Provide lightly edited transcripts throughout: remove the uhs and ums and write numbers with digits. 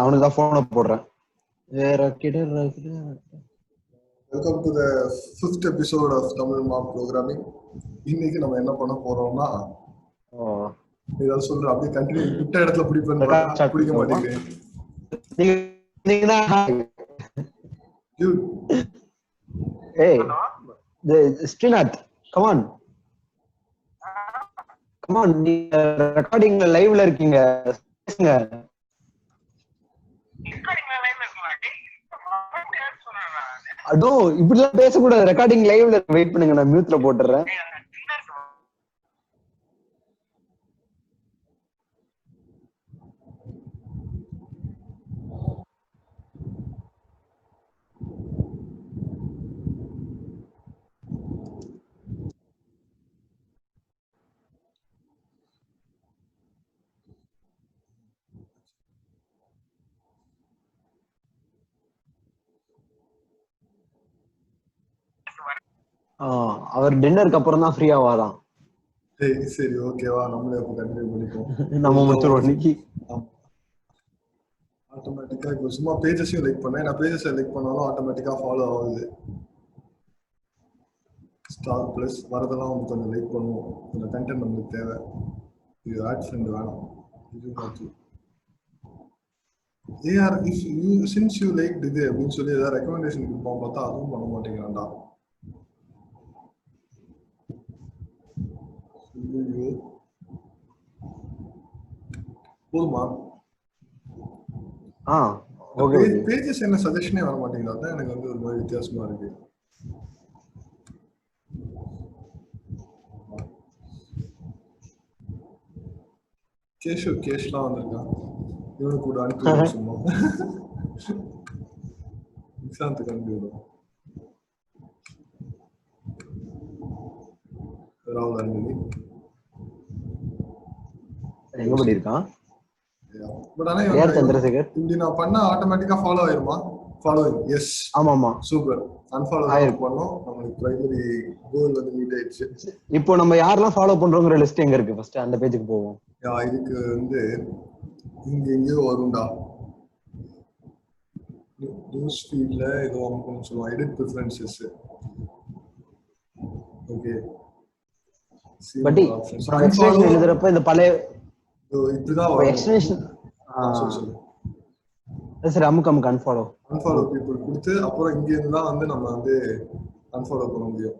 அவனுக்கு தான் போனை போடுறேன். Welcome to the 5th episode of Tamil mark programming. இன்னைக்கு நம்ம என்ன பண்ண போறோம்னா, ஏதாவது சொல்ற அப்படியே கண்டினியூ விட்ட இடத்துல பிடிக்க மாட்டேங்கிறேன். Srinath, come on. நீங்க ரெக்கார்டிங்ல லைவ்ல இருக்கீங்க, பேசுங்க. அதோ இப்படிலாம் பேசக்கூடாது, ரெக்கார்டிங் லைவ்ல. வெயிட் பண்ணுங்க, நான் மியூட்ல போட்டுறேன். அவர் டின்னருக்கு அப்புறம் தான் ஃப்ரீயா வாராம். சரி ஓகேவா, நம்மளே அப்ப கண்டினியூ பண்ணிப்போம். நம்ம முடிச்சிருவோம் இன்னைக்கு. ஆட்டோமேட்டிக்கா இப்போ சும்மா பேஜஸையும் லைக் பண்ணேன். நான் பேஜஸை லைக் பண்ணாலும் ஆட்டோமேட்டிக்கா ஃபாலோ ஆகுது. ஸ்டார் பிளஸ் வரதெல்லாம் வந்து கொஞ்சம் லைக் பண்ணுவோம். இந்த கண்டென்ட் நமக்கு தேவை. இது ஆட் ஃப்ரெண்ட் வேணும். இது பார்த்து AR if you since you like இது அப்படின்னு சொல்லி ஏதாவது ரெக்கமெண்டேஷன் கொடுப்போம், பார்த்தா அதுவும் பண்ண மாட்டேங்கிறான்டா. போதுமா? பேஜஸ் என்ன சஜஷனே வர மாட்டேங்குது. அதான் எனக்கு வந்து ஒரு மாதிரி வித்தியாசமா இருக்கு. கேஷ்லாம் வந்திருக்கான். இவனு கூட அனுப்பி சும்மா நிசாந்துக்கு அனுப்பி விடும். ராகுல் அனுப்பி எங்க பண்ணிருக்கான்? பட் ஆனா சந்திரசேகர் இப்படி நான் பண்ணா ஆட்டோமேட்டிக்கா ஃபாலோ ஆயிருமா? Following, yes. ஆமாமா, சூப்பர். அன்ஃபாலோ பண்ணோம். நமக்கு பிரைமரி கோல் வந்து மீட் ஆயிடுச்சு. இப்போ நம்ம யாரெல்லாம் ஃபாலோ பண்றோங்கிற லிஸ்ட் எங்க இருக்கு? ஃபர்ஸ்ட் அந்த பேஜுக்கு போவோம். இதுக்கு வந்து இங்க எங்கேயோ வரும்டா. நியூஸ் ஃபீட்ல ஏதோ அமுக்கணும்னு சொல்லுவாங்க. Edit preferences. Okay. But extension எழுதுறப்ப இந்த பழைய இப்படிதான் வரும் எக்ஸ்டென்ஷன். சரி, அமுக்கு அன்ஃபாலோ பீப்புள் கொடுத்து அப்புறம் இங்க இருந்து தான் வந்து நம்ம வந்து அன்ஃபாலோ பண்ண முடியும்.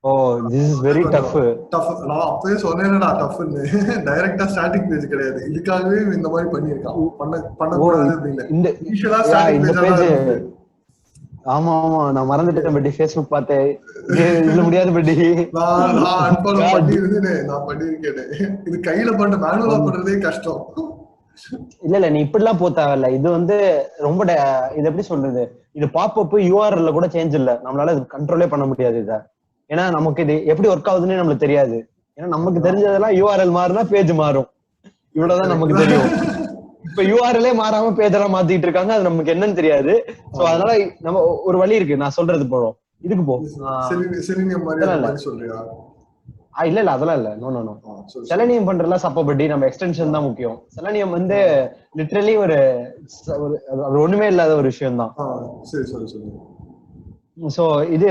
ஓ, திஸ் இஸ் வெரி டஃப். நான் அப்பவே சொன்னேன்டா டஃப்னு. டைரக்டா ஸ்டார்டிங் பேஜ் கிடையாது. இதுக்காகவே இந்த மாதிரி பண்ணிருக்கான். பண்ணக்கூடாது அப்படின்னு. இந்த பேஜ் ஆமா நான் மறந்துட்டேன். பட் Facebook பார்த்தேன். இதுல முடியாது. பட் நான் அன்ஃபாலோ பண்ணிருந்தேன். நான் பண்ணிருக்கேன். இது கையில பண்ண மேனுவலா பண்றதே கஷ்டம். இல்ல நீ இப்படிலாம் போ தேவையில்ல. இது வந்து ரொம்ப இது எப்படி சொல்றது, இது பாப்அப் URL கூட சேஞ்ச் இல்ல. நம்மளால இது கண்ட்ரோலே பண்ண முடியாது இத. ஏன்னா நமக்கு இது எப்படி ஒர்க் ஆகுதுன்னு நமக்கு தெரியாது. ஏன்னா நமக்கு தெரிஞ்சதெல்லாம் URL மாறினா பேஜ் மாறும். இவ்வளவுதான் நமக்கு தெரியும். இப்ப URL மாறாம பேஜ் எல்லாம் மாத்திட்டு இருக்காங்க. அது நமக்கு என்னன்னு தெரியாது. சோ அதனால நம்ம ஒரு வழி இருக்கு. நான் சொல்றது போறோம். இதுக்கு போ. இல்ல அதெல்லாம் இல்ல. நோ. செலனியம் பண்றதுலாம் சப்பபடி. நம்ம எக்ஸ்டென்ஷன் தான் முக்கியம். செலனியம் வந்து லிட்டரலி ஒரு ஒண்ணுமே இல்லாத ஒரு விஷயம் தான். சோ இது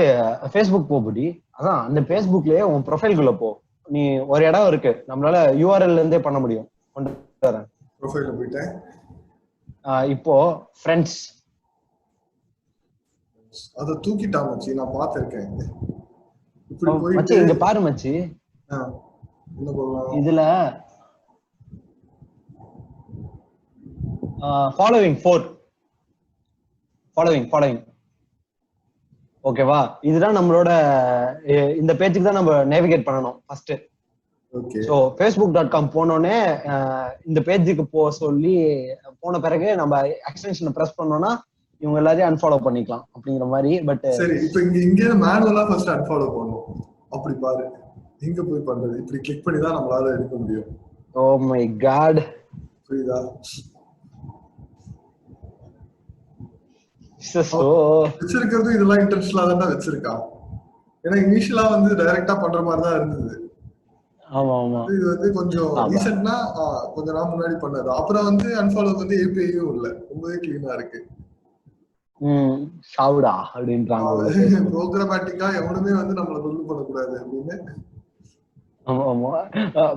Facebook போபடி. அதான் அந்த Facebookலயே உன் ப்ரொஃபைல்குள்ள போ. நீ ஒரு இடம் இருக்கு, நம்மளால URL இருந்தே பண்ண முடியும். ப்ரொஃபைல்ல போயிட்டேன். இப்போ ஃப்ரெண்ட்ஸ் அத தூக்கிட்டான் மச்சி. நான் பாத்துர்க்கேன். இப்படி போய் மச்சி இங்க பாரு மச்சி. என்ன போலாம் இதுல ஃபாலோவிங் 4 ஃபாலோவிங் ஓகேவா? இதுதான் நம்மளோட இந்த பேஜுக்கு தான் நம்ம நேவிகேட் பண்ணணும் ஃபர்ஸ்ட். ஓகே. சோ facebook.com போனோனே இந்த பேஜுக்கு போக சொல்லி போன பிறகு நம்ம எக்ஸ்டென்ஷனை பிரஸ் பண்ணோம்னா இவங்க எல்லாரையும் அன்ஃபாலோ பண்ணிக்கலாம் அப்படிங்கிற மாதிரி. பட் சரி, இப்போ இங்க மேனுவலா ஃபர்ஸ்ட் அன்ஃபாலோ பண்ணனும். அப்படி பாரு, எங்க போய் பண்றது? இப்படி கிளிக் பண்ணி தான் நம்மளால எடுக்க முடியும். ஓ மை காட், புரியுதா? வச்சிருக்கிறது இதெல்லாம் இன்டென்ஷனலா தான் வச்சிருக்கா. ஏன்னா இனிஷியலா வந்து டைரக்டா பண்ற மாதிரி தான் இருந்தது. ஆமா ஆமா. இது வந்து கொஞ்சம் ரீசெண்டா கொஞ்ச நாள் முன்னாடி பண்ணது. அப்புறம் வந்து அன்ஃபாலோ வந்து ஏபிஐயும் இல்ல, ரொம்பவே கிளீனா இருக்கு. சாவுடா அப்படின்றாங்க உள்ள ப்ரோக்ராமேட்டிக்கா எவனுமே வந்து நம்மள தொல்லை பண்ணக்கூடாது அப்படின்னு. ஆமா ஆமா.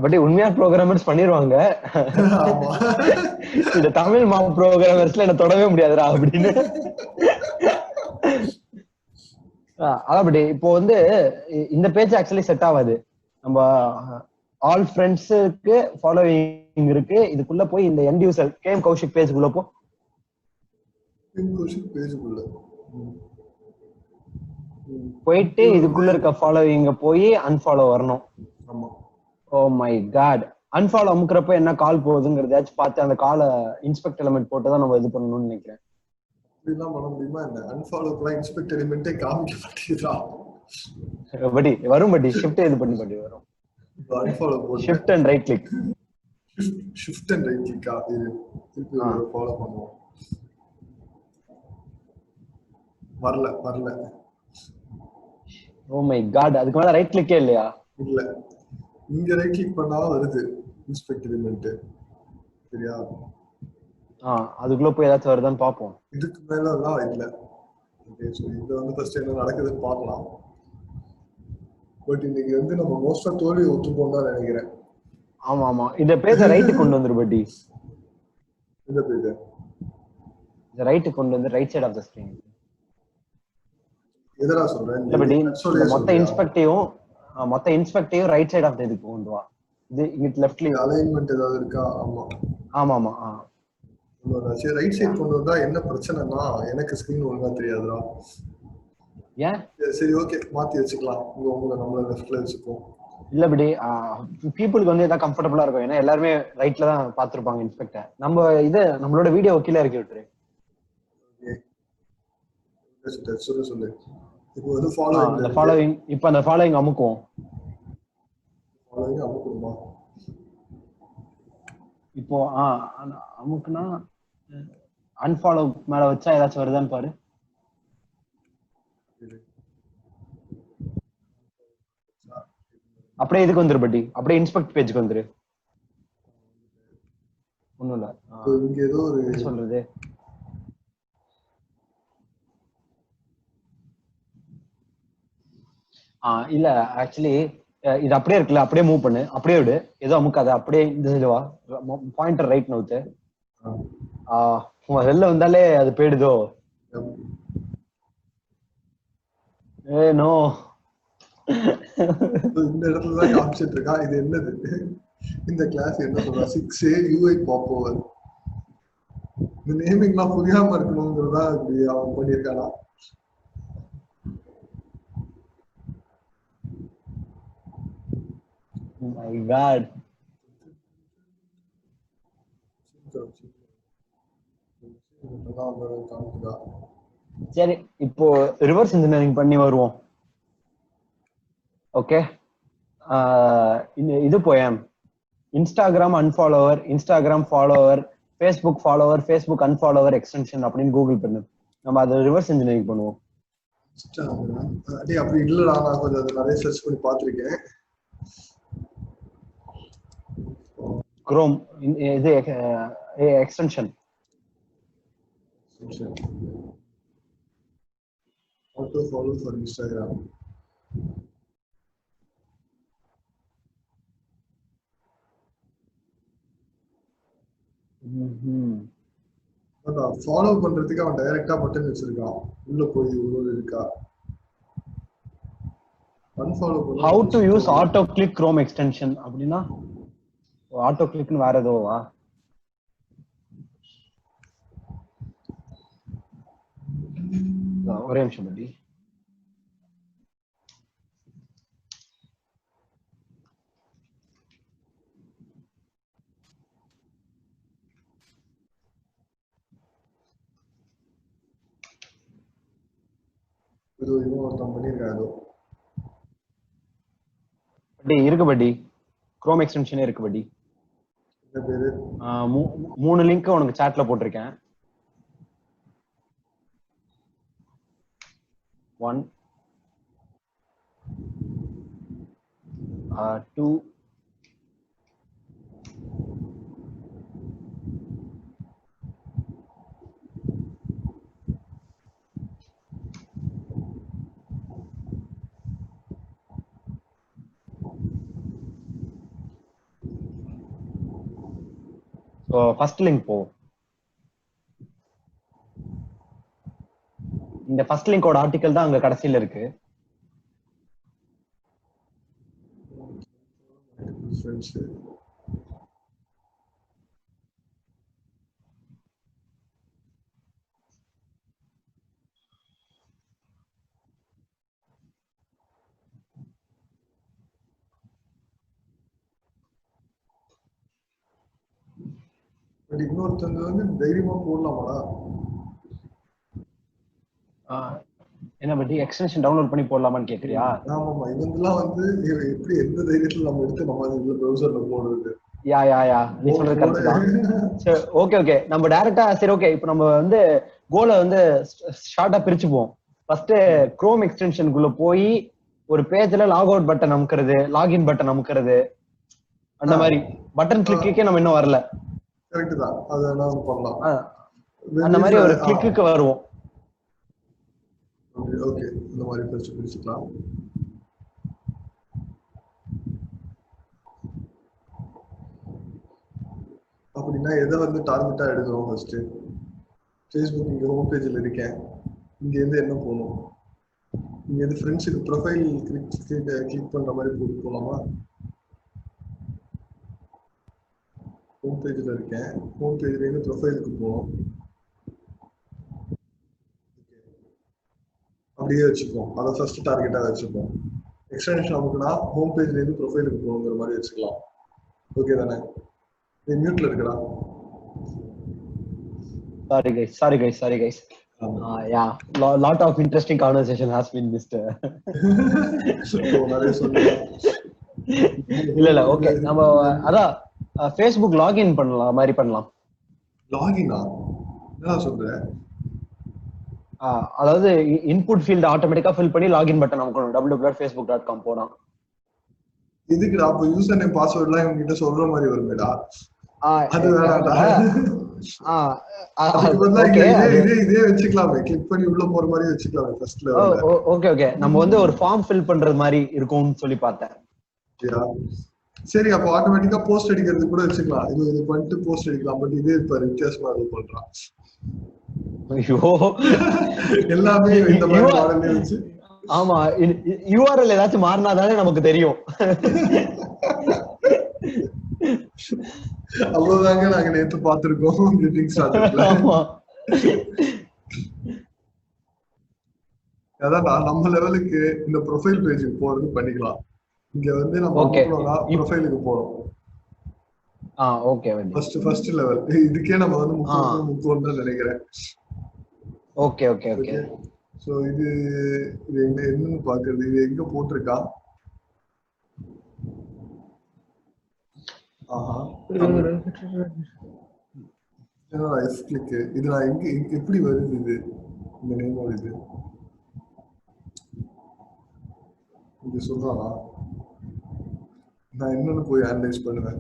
பட் உண்மையா ப்ரோகிராமர்ஸ் பண்ணிருவாங்க. ஆமா. இந்த தமிழ் ப்ரோகிராமர்ஸ்ல என்ன தொடவே முடியாதுடா அப்படின்னு. அதான் பட் இப்போ வந்து இந்த பேஜ் ஆக்சுவலி செட் ஆகாது. நம்ம ஆல் ஃப்ரெண்ட்ஸுக்கு ஃபாலோவிங் இருக்கு. இதுக்குள்ள போய் இந்த எண்ட் யூசர் கேம் கௌஷிக் பேஜுக்குள்ள போ. பேஜுக்குள்ள போயிட்டு இதுக்குள்ள இருக்க ஃபாலோவிங்க போய் அன்ஃபாலோ வரணும். ஆமா. Oh my god. அன்ஃபாலோ அமுக்குறப்ப என்ன கால் போகுதுங்கிறதாச்சும் பார்த்து அந்த காலை இன்ஸ்பெக்ட் எலிமெண்ட் போட்டு தான் நம்ம இது பண்ணணும்னு நினைக்கிறேன். இப்படிலாம் பண்ண முடியுமா என்ன? அன்ஃபாலோக்குலாம் இன்ஸ்பெக்ட் எலிமெண்ட்டே காமிக்க மாட்டேங்குதா? படி வரும் படி ஷிஃப்ட் இது பண்ணி படி வரும். அன்ஃபாலோ போட்டு shift and right click. Shift and right கிளிக்கா? இது திருப்பி ஃபாலோ பண்ணுவோம். வரல. Oh my God. அதுக்கு மேல ரைட் கிளிக்கே இல்லையா? இல்ல. இங்க ரைட் கிளிக் பண்ணா வருது இன்ஸ்பெக்ட் எலிமெண்ட். சரியா? அதுக்குள்ள போய் ஏதாச்சும் வருதான்னு பாப்போம். இதுக்கு மேல எல்லாம் இல்ல. ஓகே, சோ இது வந்து ஃபர்ஸ்ட் என்ன நடக்குதுன்னு பார்க்கலாம். பட் இன்னைக்கு வந்து நம்ம மோஸ்டா தோல்வி ஒத்துப்போம் தான் நினைக்கிறேன். ஆமா ஆமா. இந்த பேஜை ரைட்டு கொண்டு வந்துரு பட்டி. இந்த பேஜ் இந்த ரைட்டு கொண்டு வந்து right side of the screen. எதரா சொல்றேன்? மொத்த இன்ஸ்பெக்டையும் ரைட் சைடு ஆஃப் தி இதுக்கு கொண்டு வா. இது இங்க லெஃப்ட்ல அலைன்மென்ட் ஏதாவது இருக்கா? ஆமா. சரி, ரைட் சைடு கொண்டு வந்தா என்ன பிரச்சனைனா எனக்கு ஸ்கிரீன் ஒழுங்கா தெரியாதுடா. ஏன்? சரி ஓகே, மாத்தி வச்சுக்கலாம். உங்களை நம்மள லெஃப்ட்ல வச்சுப்போம். இல்ல படி பீப்புளுக்கு வந்து எதாவது கம்ஃபர்டபுளா இருக்கும். ஏன்னா எல்லாருமே ரைட்ல தான் பாத்துருப்பாங்க இன்ஸ்பெக்டர். நம்ம இது நம்மளோட வீடியோ கீழே இறக்கி விட்டுரு. சொல்லு. இப்போ வந்து ஃபாலோவிங் இப்போ அந்த ஃபாலோவிங் அமுக்குவோம். அமுக்குமா? இப்போ அமுக்குனா அன்ஃபாலோ மேல வச்சா ஏதாச்சும் வருதான்னு பாரு. அப்படியே இதுக்கு வந்துரு பட்டி. அப்படியே இன்ஸ்பெக்ட் பேஜுக்கு வந்துரு. ஒண்ணும் இல்ல. இங்க ஏதோ ஒரு சொல்றது இல்ல ஆக்சுவலி இது அப்படியே இருக்குல்ல, அப்படியே மூவ் பண்ணு. அப்படியே விடு, ஏதோ அமுக்காத. அப்படியே இந்த சைடு வா. பாயிண்டர் ரைட் நவுத்து. வெளில வந்தாலே அது போயிடுதோ. நோ. இந்த இடத்துல தான் காமிச்சிட்டு இருக்கா. இது என்னது? இந்த கிளாஸ் என்ன சொல்றா? 6A UI popover. இந்த நேமிங்லாம் புரியாம இருக்கணும்ங்கிறதா இப்படி அவன் பண்ணியிருக்கானா? My God. சரி, இப்போ ரிவர்ஸ் இன்ஜினியரிங் பண்ணி வருவோம். ஓகே, இது போயேன். Instagram unfollower, Instagram follower, Facebook follower, Facebook unfollower extension அப்படின்னு கூகுள் பண்ணு. நம்ம அதை ரிவர்ஸ் இன்ஜினியரிங் பண்ணுவோம். அப்படி இல்லடா, நான் கொஞ்சம் நிறைய சர்ச் பண்ணி பார்த்திருக்கேன். குரோம் இது extension. auto follow for Instagram. Follow பண்றதுக்கு அவன் டைரக்டா பட்டன் வச்சிருக்கான். உள்ள போய் உள்ள இருக்கா? அன்ஃபாலோ பண்ண how to use auto click chrome extension அப்படினா ஆட்டோ கிளிக்னு வேற ஏதோவா? ஒரே நிமிஷம் படி. இது இன்னொருத்தன் பண்ணிருக்காரு. படி இருக்கு படி, குரோம் எக்ஸ்டென்ஷனே இருக்கு படி. என்ன பேரு? 3 லிங்க் உனக்கு சாட்ல போட்டிருக்கேன். 1 2 இப்போ ஃபர்ஸ்ட் லிங்க் போ. இந்த ஃபர்ஸ்ட் லிங்கோட ஆர்டிகல் தான் அங்க கடைசியில இருக்கு. இன்னொருத்தங்க வந்து தைரியமா போடலாமா? என்ன பத்தி எக்ஸ்டென்ஷன் டவுன்லோட் பண்ணி போடலாமான்னு கேக்குறியா? ஆமாமா, இவங்கெல்லாம் வந்து எப்படி எந்த தைரியத்துல நம்ம எடுத்து நம்ம இதுல ப்ரௌசர்ல போடுறது? யா நீ சொல்றது கரெக்ட் தான். சரி ஓகே நம்ம டைரக்டா சரி ஓகே இப்போ நம்ம வந்து கோலை வந்து ஷார்ட்டா பிரிச்சுப்போம். ஃபர்ஸ்ட் குரோம் எக்ஸ்டென்ஷனுக்குள்ள போய் ஒரு பேஜ்ல லாக் அவுட் பட்டன் அமுக்குறது, லாகின் பட்டன் அமுக்குறது, அந்த மாதிரி பட்டன் கிளிக்கே நம்ம இன்னும் வரல. கரெக்ட் தான், அதெல்லாம் பண்ணலாம். அந்த மாதிரி ஒரு கிளிக்கு வருவோம். ஓகே, இந்த மாதிரி பிரிச்சுக்கலாம். அப்படின்னா எதை வந்து டார்கெட்டா எடுக்கிறோம்? ஃபர்ஸ்ட் ஃபேஸ்புக் இங்க ஹோம் பேஜ்ல இருக்கேன், இங்க இருந்து என்ன போகணும்? இங்க இருந்து ஃப்ரெண்ட்ஸுக்கு ப்ரொஃபைல் கிளிக் பண்ற மாதிரி போகலாமா? ஹோம் பேஜ்ல இருக்கேன், ஹோம் பேஜ்ல இருந்து ப்ரொஃபைலுக்கு போகணும். அப்படியே வச்சுப்போம், அதை ஃபர்ஸ்ட் டார்கெட்டா வச்சுப்போம். எக்ஸ்டென்ஷன் நமக்குனா ஹோம் பேஜ்ல இருந்து ப்ரொஃபைலுக்கு போகணுங்கிற மாதிரி வச்சுக்கலாம். ஓகே தானே? நீ மியூட்ல இருக்கடா. Sorry guys. Yeah, lot of interesting conversation has been missed. இல்ல ஓகே, நம்ம அதான் Facebook லாகின் பண்ணலாம் மாதிரி பண்ணலாம். லாகினா என்ன சொல்ற? அதாவது இன்புட் ஃபீல்ட் ஆட்டோமேட்டிக்கா ஃபில் பண்ணி லாகின் பட்டன் அமுக்கணும். www.facebook.com போனா இதுக்குடா அப்ப யூசர் நேம் பாஸ்வேர்ட்லாம் இவங்க கிட்ட சொல்ற மாதிரி வருமேடா. அது வேணாம்டா. இதே வச்சுக்கலாமே, கிளிக் பண்ணி உள்ள போற மாதிரி வச்சுக்கலாமே ஃபர்ஸ்ட் லெவல்ல. ஓகே நம்ம வந்து ஒரு ஃபார்ம் ஃபில் பண்றது மாதிரி இருக்கும்னு சொல்லி பார்த்தேன். சரி, அப்ப ஆட்டோமேட்டிக்கா போஸ்ட் அடிக்கிறது கூட வச்சுக்கலாம். இது பண்ணிட்டு போஸ்ட் அடிக்கலாம். பட் இதே இப்ப வித்தியாசமா இது பண்றான். ஐயோ, எல்லாமே இந்த மாதிரி மாடல்ல வச்சு. ஆமா, URL ஏதாச்சும் மாறினாதானே நமக்கு தெரியும். அவ்வளவுதாங்க நாங்க நேத்து பாத்துருக்கோம் கிரீட்டிங் ஸ்டார்டர்ல. அதான் நம்ம லெவலுக்கு இந்த ப்ரொஃபைல் பேஜுக்கு போறது பண்ணிக்கலாம். இங்க வந்து நம்ம ப்ரொஃபைலுக்கு போறோம். ஓகே ஃபர்ஸ்ட் லெவல் இதுக்கே நம்ம வந்து முக்கியம் தான் நினைக்கிறேன். ஓகே சோ இது என்னன்னு பாக்குறது, இது எங்க போட்டிருக்கா? இது நான் எங்க எப்படி வருது? இது இந்த நேம் வருது இங்க சொல்றானா? நான் என்னன்னு போய் அனலைஸ் பண்ணுவேன்.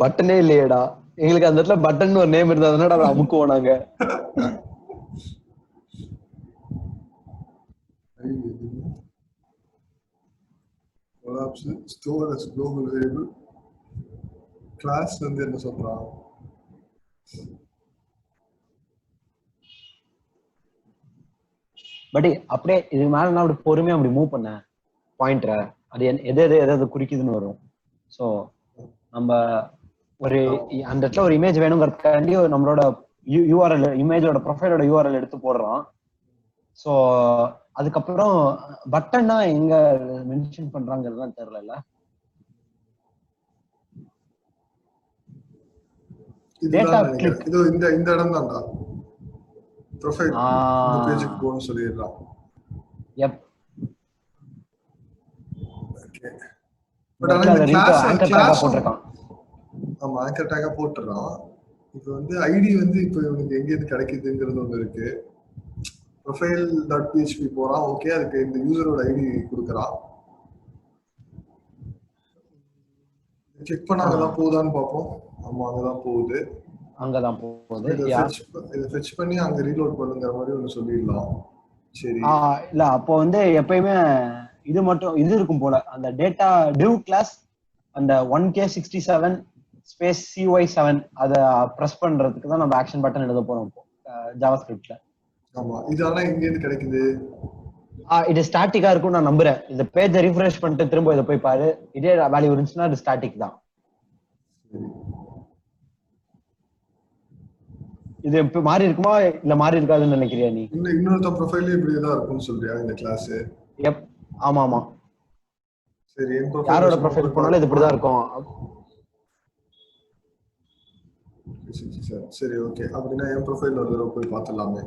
பட்டனே இல்லையேடா எங்களுக்கு. அந்த இடத்துல பட்டன் ஒரு நேம் இருந்தா தானே அமுக்குவோம் நாங்க. Store as global variable class வந்து என்ன சொல்றான்? பட் அப்படியே இது மேல நான் அப்படி பொறுமையா அப்படி மூவ் பண்ண பாயிண்டரை அது எது குறிக்குதுன்னு வரும். ஸோ நம்ம ஒரு அந்த இடத்துல ஒரு இமேஜ் வேணுங்கிறதுக்காண்டி நம்மளோட யூஆர்எல் இமேஜோட ப்ரொஃபைலோட யூஆர்எல் எடுத்து போடுறோம். ஸோ அதுக்கப்புறம் பட்டன்னா எங்க மென்ஷன் பண்றாங்கிறதுலாம் தெரியல. டேட்டா கிளிக் இது இந்த இடம் தான்டா ப்ரொஃபைல் இந்த பேஜுக்கு போன்னு சொல்லிடுறான். ஓகே, பட் அந்த கிளாஸ் ஆங்கர் டாக் போட்டுறான். ஆமா, ஆங்கர் டாக் போட்டுறான். இப்போ வந்து ஐடி வந்து இப்போ இவனுக்கு எங்க இருந்து கிடைக்குதுங்கிறது ஒன்று இருக்கு. profile.php போறான். ஓகே, அதுக்கு இந்த யூசரோட ஐடி கொடுக்கறான். செக் பண்ண அங்கதான் போகுதான்னு பார்ப்போம். ஆமா, அங்கதான் போகுது. இதை ஃபெட்ச் பண்ணி அங்க ரீலோட் பண்ணுங்கிற மாதிரி ஒன்று சொல்லிடலாம். சரி, இல்ல அப்போ வந்து எப்பயுமே இது மட்டும் இது இருக்கும் போல. அந்த டேட்டா டிவ் கிளாஸ் அந்த 1K67 ஸ்பேஸ் CY7 அத பிரஸ் பண்றதுக்கு தான் நம்ம ஆக்ஷன் பட்டன் எழுத போறோம் இப்போ ஜாவாஸ்கிரிப்ட்ல. ஆமா, இது ஆனா எங்க இருந்து கிடைக்குது? இது ஸ்டாட்டிக்கா இருக்கும் நான் நம்புறேன். இந்த பேஜை ரீஃப்ரெஷ் பண்ணிட்டு திரும்ப இதை போய் பாரு, இதே வேல்யூ இருந்துச்சுன்னா அது ஸ்டாட்டிக் தான். இது இப்ப மாறி இருக்குமா இல்ல மாறி இருக்காதுன்னு நினைக்கிறியா நீ? இன்னொருத்த ப்ரொஃபைல்ல இப்படிதான் இருக்கும்னு சொல்றியா இந்த கிளாஸ்? ஆமா ஆமா. சரி, யாரோட ப்ரொஃபைல் போனாலும் இது இப்படிதான் இருக்கும். சரி ஓகே, அப்படின்னா என் ப்ரொஃபைல் ஒரு தடவை போய் பார்த்துடலாமே.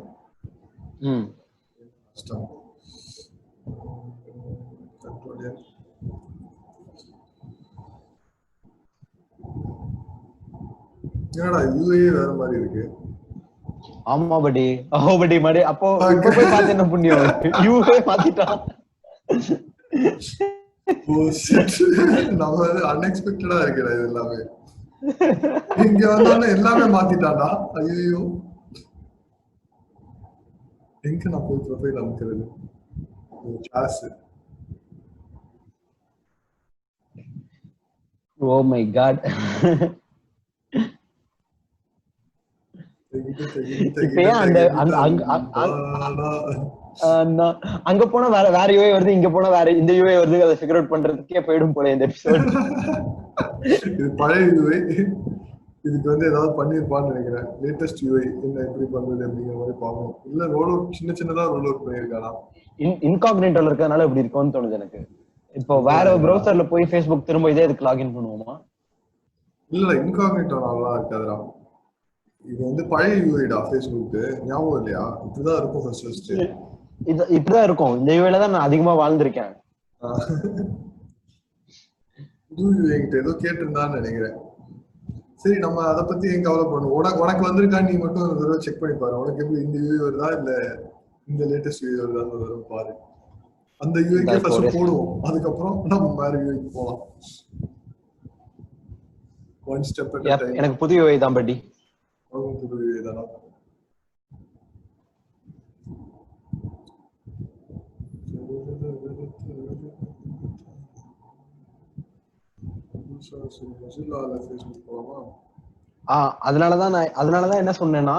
கஷ்டம். என்னடா யூஏ வேற மாதிரி இருக்கு. ஆமா படி மாதிரி. அப்போ இப்ப போய் பார்த்து என்ன புண்ணியம், யூஏ மாத்திட்டான். நம்ம அன்எக்ஸ்பெக்டடா இருக்கிற இது எல்லாமே இங்க வந்தாலும் எல்லாமே மாத்திட்டான்டா. ஐயோ, எங்க நான் போய் ப்ரொஃபைல் அமைக்கிறது? கிளாஸ். Oh my god. அங்க போனா வேற யூஏ வருது, இங்க போனா வேற இந்த யூஏ வருது. அதை ஃபிகர் அவுட் பண்றதுக்கே போயிடும் போல இந்த எபிசோட். இது பழைய யூஏ. இதுக்கு ஏதாவது பண்ணிருப்பான்னு நினைக்கிறேன். லேட்டஸ்ட் யூஐ என்ன எப்படி பண்றது அப்படிங்கிற மாதிரி பார்க்கணும். இல்ல ரோல் அவுட் சின்னதா ரோல் அவுட் பண்ணிருக்கானா? இன்காக்னிட்டோல இருக்கறனால இப்படி இருக்கும்னு தோணுது எனக்கு. இப்போ வேற ப்ரௌசர்ல போய் ஃபேஸ்புக் திரும்ப இதே இதுக்கு லாகின் பண்ணுவோமா? இல்ல, இன்காக்னிட்டோ நல்லா இருக்காதுடா. இது பழைய யூஐடா ஃபேஸ்புக். ஞாபகம் இல்லையா? இப்படிதான் இருக்கும் ஃபர்ஸ்ட். இப்படிதான் இருக்கும். இந்த யூஐல தான் நான் அதிகமா வாழ்ந்திருக்கேன். புது யூஐ கிட்ட ஏதோ கேட்டிருந்தான்னு நினைக்கிறேன். சரி, நம்ம அதை பத்தி ஏன் கவலை பண்ணுவோம். உனக்கு வந்திருக்கா, நீ மட்டும் ஒரு தடவை செக் பண்ணி பாரு. உனக்கு எப்படி இந்த யூஐ வருதா இல்ல இந்த லேட்டஸ்ட் யூஐ வருதான்னு ஒரு தடவை பாரு. அந்த யூஐக்கே ஃபர்ஸ்ட் போடுவோம், அதுக்கப்புறம் நம்ம வேற யூஐக்கு போலாம். One step at time. எனக்கு புது யூஐ தான் படி. புது யூஐ தானா? அதனாலதான் என்ன சொன்னேன்னா,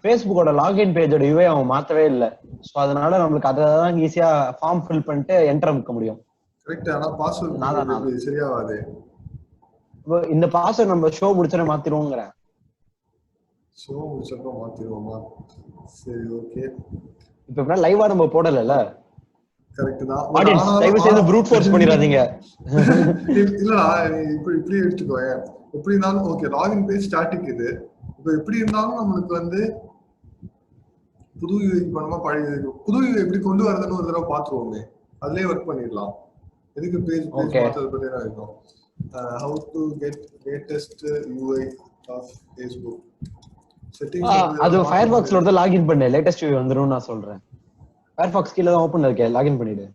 ஃபேஸ்புக்கோட லாகின் பேஜோட யூஐ அவன் மாத்தவே இல்லை. சோ அதனால நம்மளுக்கு அதான் ஈஸியா ஃபார்ம் ஃபில் பண்ணிட்டு என்டர் அமுக்க முடியும். கரெக்ட். ஆனா பாஸ்வேர்ட் சரியாவாதே. இந்த பாஸ்வேர்ட் நம்ம ஷோ முடிச்சோட மாத்திடுவோங்கறேன். ஷோ முடிச்சப்ப மாத்திடுவோமா? சரி ஓகே. இப்ப எப்படின்னா லைவா நம்ம போடல. கரெக்ட் தான். ஆடியன்ஸ் தயவு செய்து ப்ரூட் ஃபோர்ஸ் பண்ணிராதீங்க. இல்லடா, இப்படி எடுத்துக்கோ. எப்படி இருந்தாலும் ஓகே, லாகின் பேஜ் ஸ்டாட்டிக் இது. இப்போ எப்படி இருந்தாலும் நம்மளுக்கு புது யூஐ பண்ணுமா பழைய புது யூஐ எப்படி கொண்டு வரதுன்னு ஒரு தடவை பாத்துருவோமே. அதுலயே ஒர்க் பண்ணிடலாம். எதுக்கு பேஜ் மாத்தறது பத்தி என்ன இருக்கும்? how to get latest UI of Facebook settings. அது ஃபயர்பாக்ஸ்ல வந்து லாகின் பண்ணு, லேட்டஸ்ட் UI வந்துரும் நான் சொல்றேன். ஃபயர்பாக்ஸ் கீழ தான் ஓபன்ல இருக்கே, லாகின் பண்ணிடு.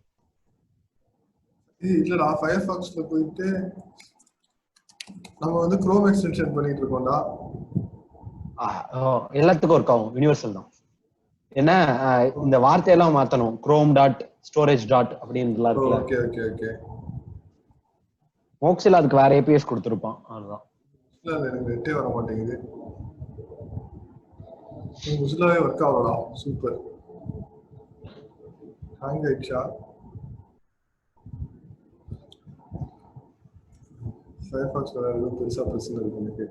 இல்லடா, ஃபயர்பாக்ஸ்ல போயிட்டு நம்ம Chrome எக்ஸ்டென்ஷன் பண்ணிட்டு இருக்கோம்டா. எல்லாத்துக்கும் ஒர்க் ஆகும், யுனிவர்சல் தான். என்ன இந்த வார்த்தையெல்லாம் மாத்தணும். chrome.storage. அப்படின்றலாம் இருக்குல்ல. Okay okay okay. மோக்ஸில அதுக்கு வேற ஏபிஎஸ் கொடுத்திருப்பான். அதுதான். இல்ல எனக்கு நெட்டே வர மாட்டேங்குது. மொசில்லாவே வர்க் ஆகலடா. சூப்பர். ஹேங் ஆயிடுச்சா? ஃபயர்பாக்ஸ் வேற ஏதோ பெருசா பிரச்சனை இருக்கு எனக்கு.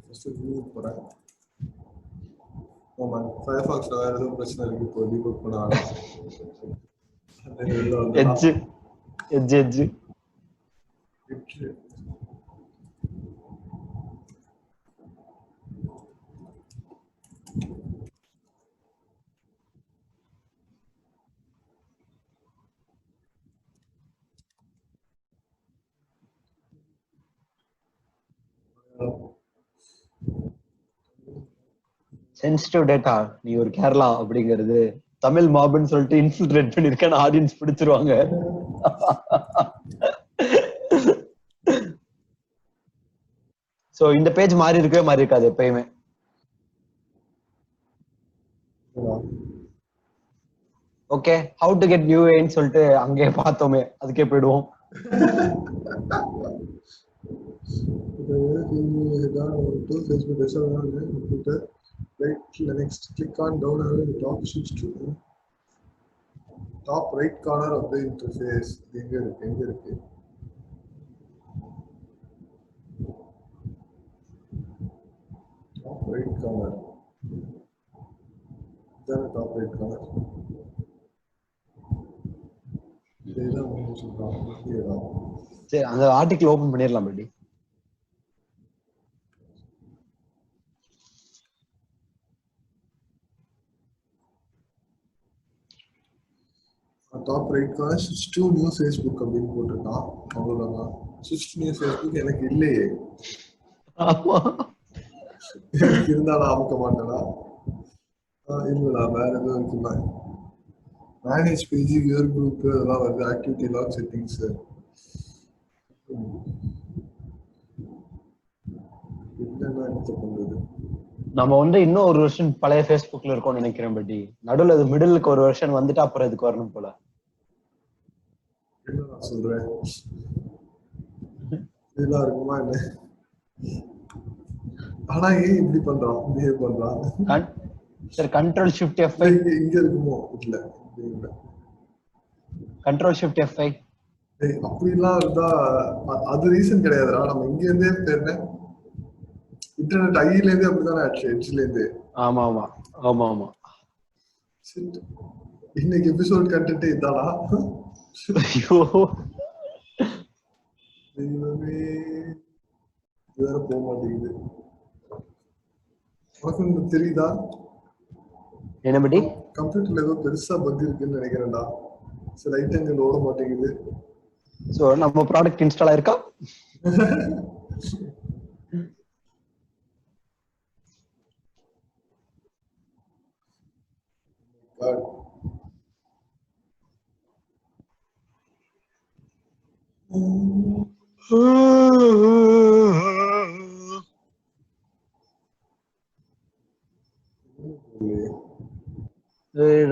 ஃபர்ஸ்ட் வியூ போறேன். ஆமா, ஃபயர்பாக்ஸ்ல வேற ஏதோ பிரச்சனை இருக்கு. இப்போ டீபக் பண்ண எட்ஜ் சென்சிட்டிவ் டேட்டா. நீ ஒரு கேரளா அப்படிங்கிறது தமிழ் மாப்னு சொல்லிட்டு இன்ஃபில்ட்ரேட் பண்ணிருக்கேன். ஆடியன்ஸ் பிடிச்சிருவாங்க. சோ இந்த பேஜ் மாறி இருக்கவே மாறி இருக்காது எப்பயுமே. ஓகே ஹவு டு கெட் யூஏன்னு சொல்லிட்டு அங்கே பார்த்தோமே அதுக்கே போயிடுவோம். Top right corner of the interface. எங்க இருக்கு top right corner. Then top right corner. சரி அந்த ஆர்டிகிள் ஓபன் பண்ணிடலாம் படி. Top right corner switch to new Facebook அப்படின்னு போட்டிருக்கான். அவ்வளவுதான். switch to new Facebook எனக்கு இல்லையே. ஆமா இருந்தாலும் அமுக்க மாட்டேனா? இல்லடா வேற எதுவும் இருக்குமா? மேனேஜ் பேஜ் யுவர் குரூப் அதெல்லாம் வருது. ஆக்டிவிட்டி லாக் செட்டிங்ஸ் என்னென்ன எடுத்து பண்றது? நம்ம வந்து இன்னும் ஒரு வெர்ஷன் பழைய Facebookல இருக்கோம்னு நினைக்கிறேன். பட் நடுவுல அது மிடிலுக்கு ஒரு வெர்ஷன் வந்துட்டு அப்புறம் இதுக்கு வரணும் போல. என்ன நான் சொல்றேன் இதெல்லாம் இருக்குமா என்ன? ஆனா ஏன் இப்படி பண்றான் பிஹேவ் பண்றான்? சார் கண்ட்ரோல் ஷிஃப்ட் F5 இங்க இருக்குமோ? இல்ல கண்ட்ரோல் ஷிஃப்ட் F5 அப்படிலாம் இருந்தா அது ரீசன் கிடையாதுடா. நம்ம இங்க இருந்தே தெரியல இன்டர்நெட் ஐல இருந்தே அப்படிதானே ஆச்சு. எட்ஜ்ல இருந்து. ஆமா ஆமா ஆமா ஆமா. இன்னைக்கு எபிசோட் கண்டென்ட் இதானா? ஐயோ தெய்வமே வேற போக மாட்டேங்குது. உனக்கு தெரியுதா என்ன படி? கம்ப்யூட்டர்ல ஏதோ பெருசா பக் இருக்குன்னு நினைக்கிறேன்டா. சில ஐட்டங்கள் ஓட மாட்டேங்குது. சோ நம்ம ப்ராடக்ட் இன்ஸ்டால் ஆயிருக்கா?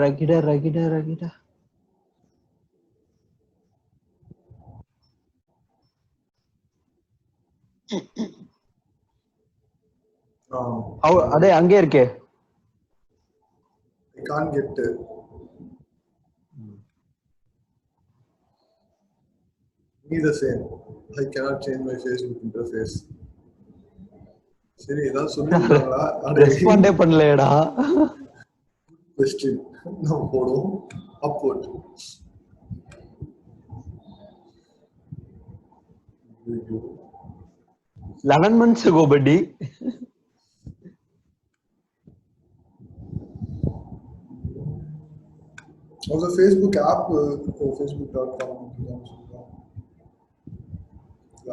ரகிடா ரகிடா ரகிடா அதே அங்கே இருக்கே. I can't get me the same. I cannot change my Facebook interface. சரி ஏதாவது சொல்லுங்களா? ரெஸ்பாண்டே பண்ணலடா. question நம்ம போடுவோம் upload. 11 months ago buddy. Also Facebook app facebook.com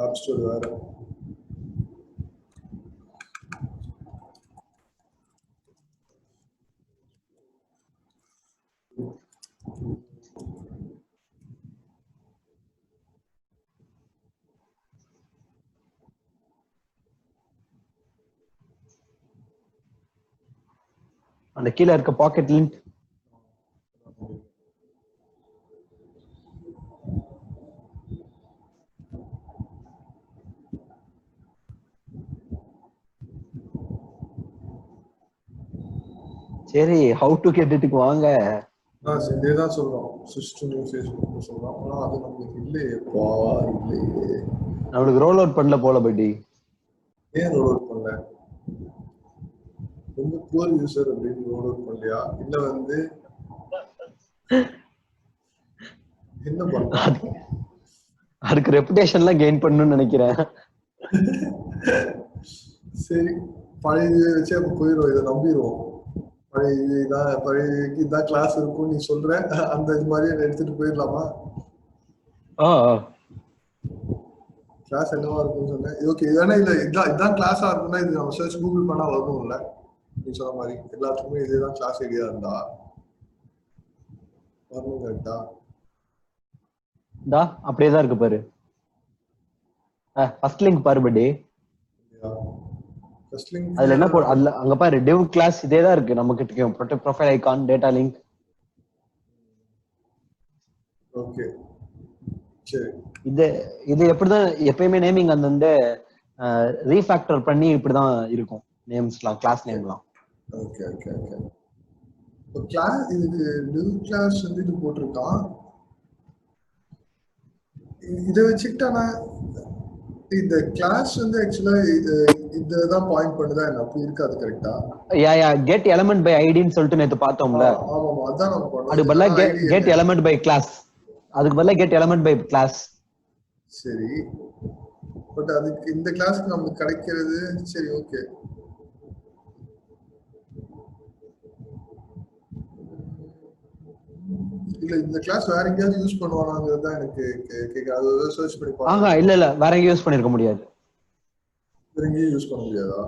app store வேற. அந்த கீழ இருக்க பாக்கெட் லிங்க் சரி ஹவு டு கெட் இட்க்கு வாங்க. இதேதான் சொல்றோம். சிஸ்டம் Facebook சொல்றோம். ஆனா அது நமக்கு இல்லையேப்பா. இல்லையே நம்மளுக்கு ரோல் அவுட் பண்ணல போல பட்டி. ஏன் ரோல் அவுட் பண்ணல? ரொம்ப புவர் யூசர் அப்படின்னு ரோல் அவுட் பண்ணலையா? இல்ல வந்து என்ன பண்றாங்க? அதுக்கு ரெபுடேஷன்லாம் கெயின் பண்ணணும்னு நினைக்கிறேன். சரி பழைய வச்சு அப்ப போயிடும். இதை நம்பிடுவோம். பழைய இதான் கிளாஸ் இருக்கும் நீ சொல்ற அந்த இது மாதிரியே எடுத்துட்டு போயிடலாமா? கிளாஸ் என்னவா இருக்கும்னு சொன்னேன். ஓகே ஏன்னா இல்ல இதான் கிளாஸா இருக்கும்னா இது நம்ம சர்ச் கூகுள் பண்ணா வரும்ல. நீ சொன்ன மாதிரி எல்லாத்துக்குமே இதேதான் கிளாஸ் ஐடியா இருந்தா வரணும். கரெக்டா? அப்படியேதான் இருக்கு பாரு. ஃபர்ஸ்ட் லிங்க் பாரு படி. அதுல என்ன அங்க பாரு டிவ் கிளாஸ் இதேதான் இருக்கு. நம்ம கிட்ட profile icon data link okay சரி. இது இது எப்படிதான் எப்பயுமே நேமிங் அந்த வந்து ரீஃபேக்டர் பண்ணி இப்படிதான் இருக்கும் நேம்ஸ்லாம், கிளாஸ் நேம்லாம். Okay okay okay. இப்போ கிளாஸ் இதுக்கு நியூ கிளாஸ் வந்து இது போட்டிருக்கான். இதை வச்சுக்கிட்டா நான் இந்த கிளாஸ் வந்து ஆக்சுவலா இதுதான் பாயிண்ட் பண்ணுதா என்ன? அப்படி இருக்காது கரெக்டா? யா கெட் எலிமெண்ட் பை ஐடின்னு சொல்லிட்டு நேத்து பார்த்தோம்ல. ஆமாமா அதான் நம்ம பண்ணோம். அதுக்கு பதிலா கெட் எலிமெண்ட் பை கிளாஸ், அதுக்கு பதிலா கெட் எலிமெண்ட் பை கிளாஸ். சரி பட் அதுக்கு இந்த கிளாஸ்க்கு நமக்கு கிடைக்கிறது சரி ஓகே. இல்ல இந்த கிளாஸ் வேற எங்கயாவது யூஸ் பண்ணுவானாங்கிறது தான் எனக்கு கேக்குது. அது சர்ச் பண்ணி பாருங்க. இல்ல வேற எங்கேயும் யூஸ் பண்ணிருக்க முடியாது. வேற எங்கேயும் யூஸ் பண்ண முடியாதா?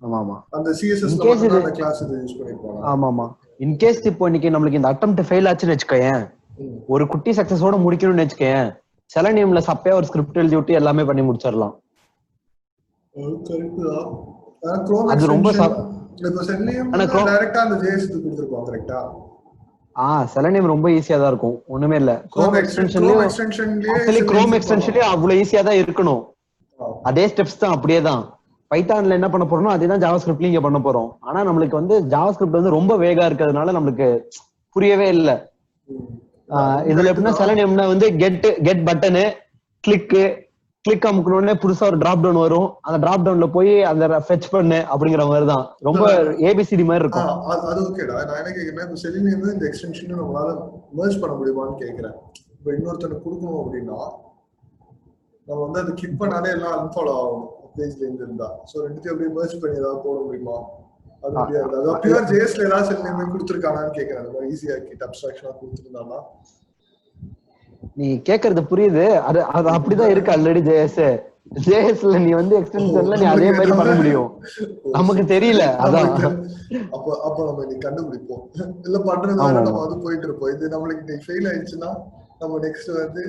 ஆமாமா அந்த CSS ல மட்டும் அந்த கிளாஸ் இது யூஸ் பண்ணிருப்பாங்க. ஆமாமா இன் கேஸ் இப்போ இன்னைக்கு நம்மளுக்கு இந்த அட்டெம்ப்ட் ஃபெயில் ஆச்சுன்னு வெச்சுக்கயேன், ஒரு குட்டி சக்சஸோட முடிக்கணும்னு வெச்சுக்கயேன், செலனியம்ல சப்பையா ஒரு ஸ்கிரிப்ட் எழுதி விட்டு எல்லாமே பண்ணி முடிச்சிடலாம். கரெக்ட் தான். குரோம் அது ரொம்ப இப்போ செலனியம் டைரக்டா அந்த JS க்கு கொடுத்திருப்பாங்க கரெக்ட்டா? செலனியம் ரொம்ப ஈஸியா தான் இருக்கும், ஒண்ணுமே இல்ல. குரோம் எக்ஸ்டென்ஷன்லயே அவ்வளவு ஈஸியா தான் இருக்கணும். அதே ஸ்டெப்ஸ் தான், அப்படியே தான். பைத்தான்ல என்ன பண்ண போறோம் அதே தான் ஜாவா ஸ்கிரிப்ட்லயும் இங்க பண்ண போறோம். ஆனா நம்மளுக்கு வந்து ஜாவா ஸ்கிரிப்ட் வந்து ரொம்ப வேகா இருக்கிறதுனால நம்மளுக்கு புரியவே இல்லை. இதுல எப்படின்னா செலனியம்னா வந்து கெட் பட்டனு கிளிக் அமுக்கணும்னே புதுசா ஒரு டிராப் டவுன் வரும். அந்த டிராப் டவுன்ல போய் அந்த ஃபெட்ச் பண்ணு அப்படிங்கிற மாதிரி தான், ரொம்ப ஏபிசிடி மாதிரி இருக்கும். அது ஓகேடா. நான் என்ன கேக்குறேன், இப்போ செலனியம் இந்த எக்ஸ்டென்ஷன் நம்மளால மெர்ஜ் பண்ண முடியுமான்னு கேக்குறேன். இப்போ இன்னொருத்தனுக்கு கொடுக்கணும் அப்படின்னா நம்ம வந்து அது கிளிக் பண்ணாலே எல்லாம் அன்ஃபாலோ ஆகும் பேஜ்ல இருந்து இருந்தா. சோ ரெண்டுத்தையும் அப்படியே மெர்ஜ் பண்ணி ஏதாவது போட முடியுமா? அது முடியாது. அது பியூர் ஜேஎஸ்ல ஏதாவது செலனியம் கொடுத்துருக்கானான்னு கேக்குறேன். அது மாதிரி ஈஸியா கிட் அப்ஸ்ட்ராக்ஷனா கொடுத்துருந்தானா? நீ கேக்குறது புரியுது. அது அப்படிதான் இருக்கு ஆல்ரெடி ஜேஎஸ்ல நீ வந்து எக்ஸ்டென்ஷன்ல நீ அதே மாதிரி பண்ண முடியும். நமக்கு தெரியல. அதான் அப்ப நம்ம இன்னைக்கு கண்டுபிடிப்போம். இல்ல பண்றதுனால நம்ம அது போயிட்டு இருப்போம். இது நம்மளுக்கு ஃபெயில் ஆயிடுச்சுன்னா நம்ம நெக்ஸ்ட் வந்து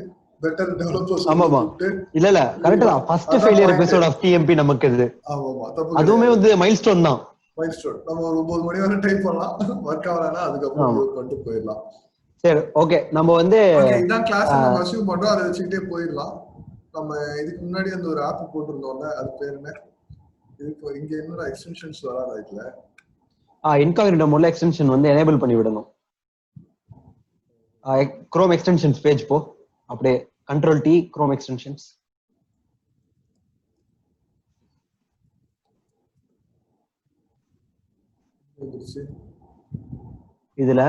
பெட்டர் டெவலப்பர்ஸ். ஆமாமா இல்ல கரெக்ட் தான். First failure episode of TMP நமக்கு இது. ஆமாமா அதுவுமே வந்து மைல்ஸ்டோன் தான். மைல்ஸ்டோன். நம்ம ஒரு 9 மணி வரை டைப் பண்ணலாம். வொர்க் ஆகலனா அதுக்கப்புறம் கொண்டு போயிடலாம். சரி ஓகே. நம்ம வந்து இதான் கிளாஸ் நம்ம அஸ்யூம் பண்றோம். அதை வச்சுக்கிட்டே போயிடலாம். நம்ம இதுக்கு முன்னாடி அந்த ஒரு ஆப் போட்டிருந்தோம்ல, அது பேர் என்ன? இதுக்கு இங்க என்னடா எக்ஸ்டென்ஷன்ஸ் வராதா இதுல? இன்காக்னிட்டோ மோட்ல எக்ஸ்டென்ஷன் வந்து எனேபிள் பண்ணி விடணும். குரோம் எக்ஸ்டென்ஷன்ஸ் பேஜ் போ, அப்படியே Ctrl T குரோம் எக்ஸ்டென்ஷன்ஸ். இதுல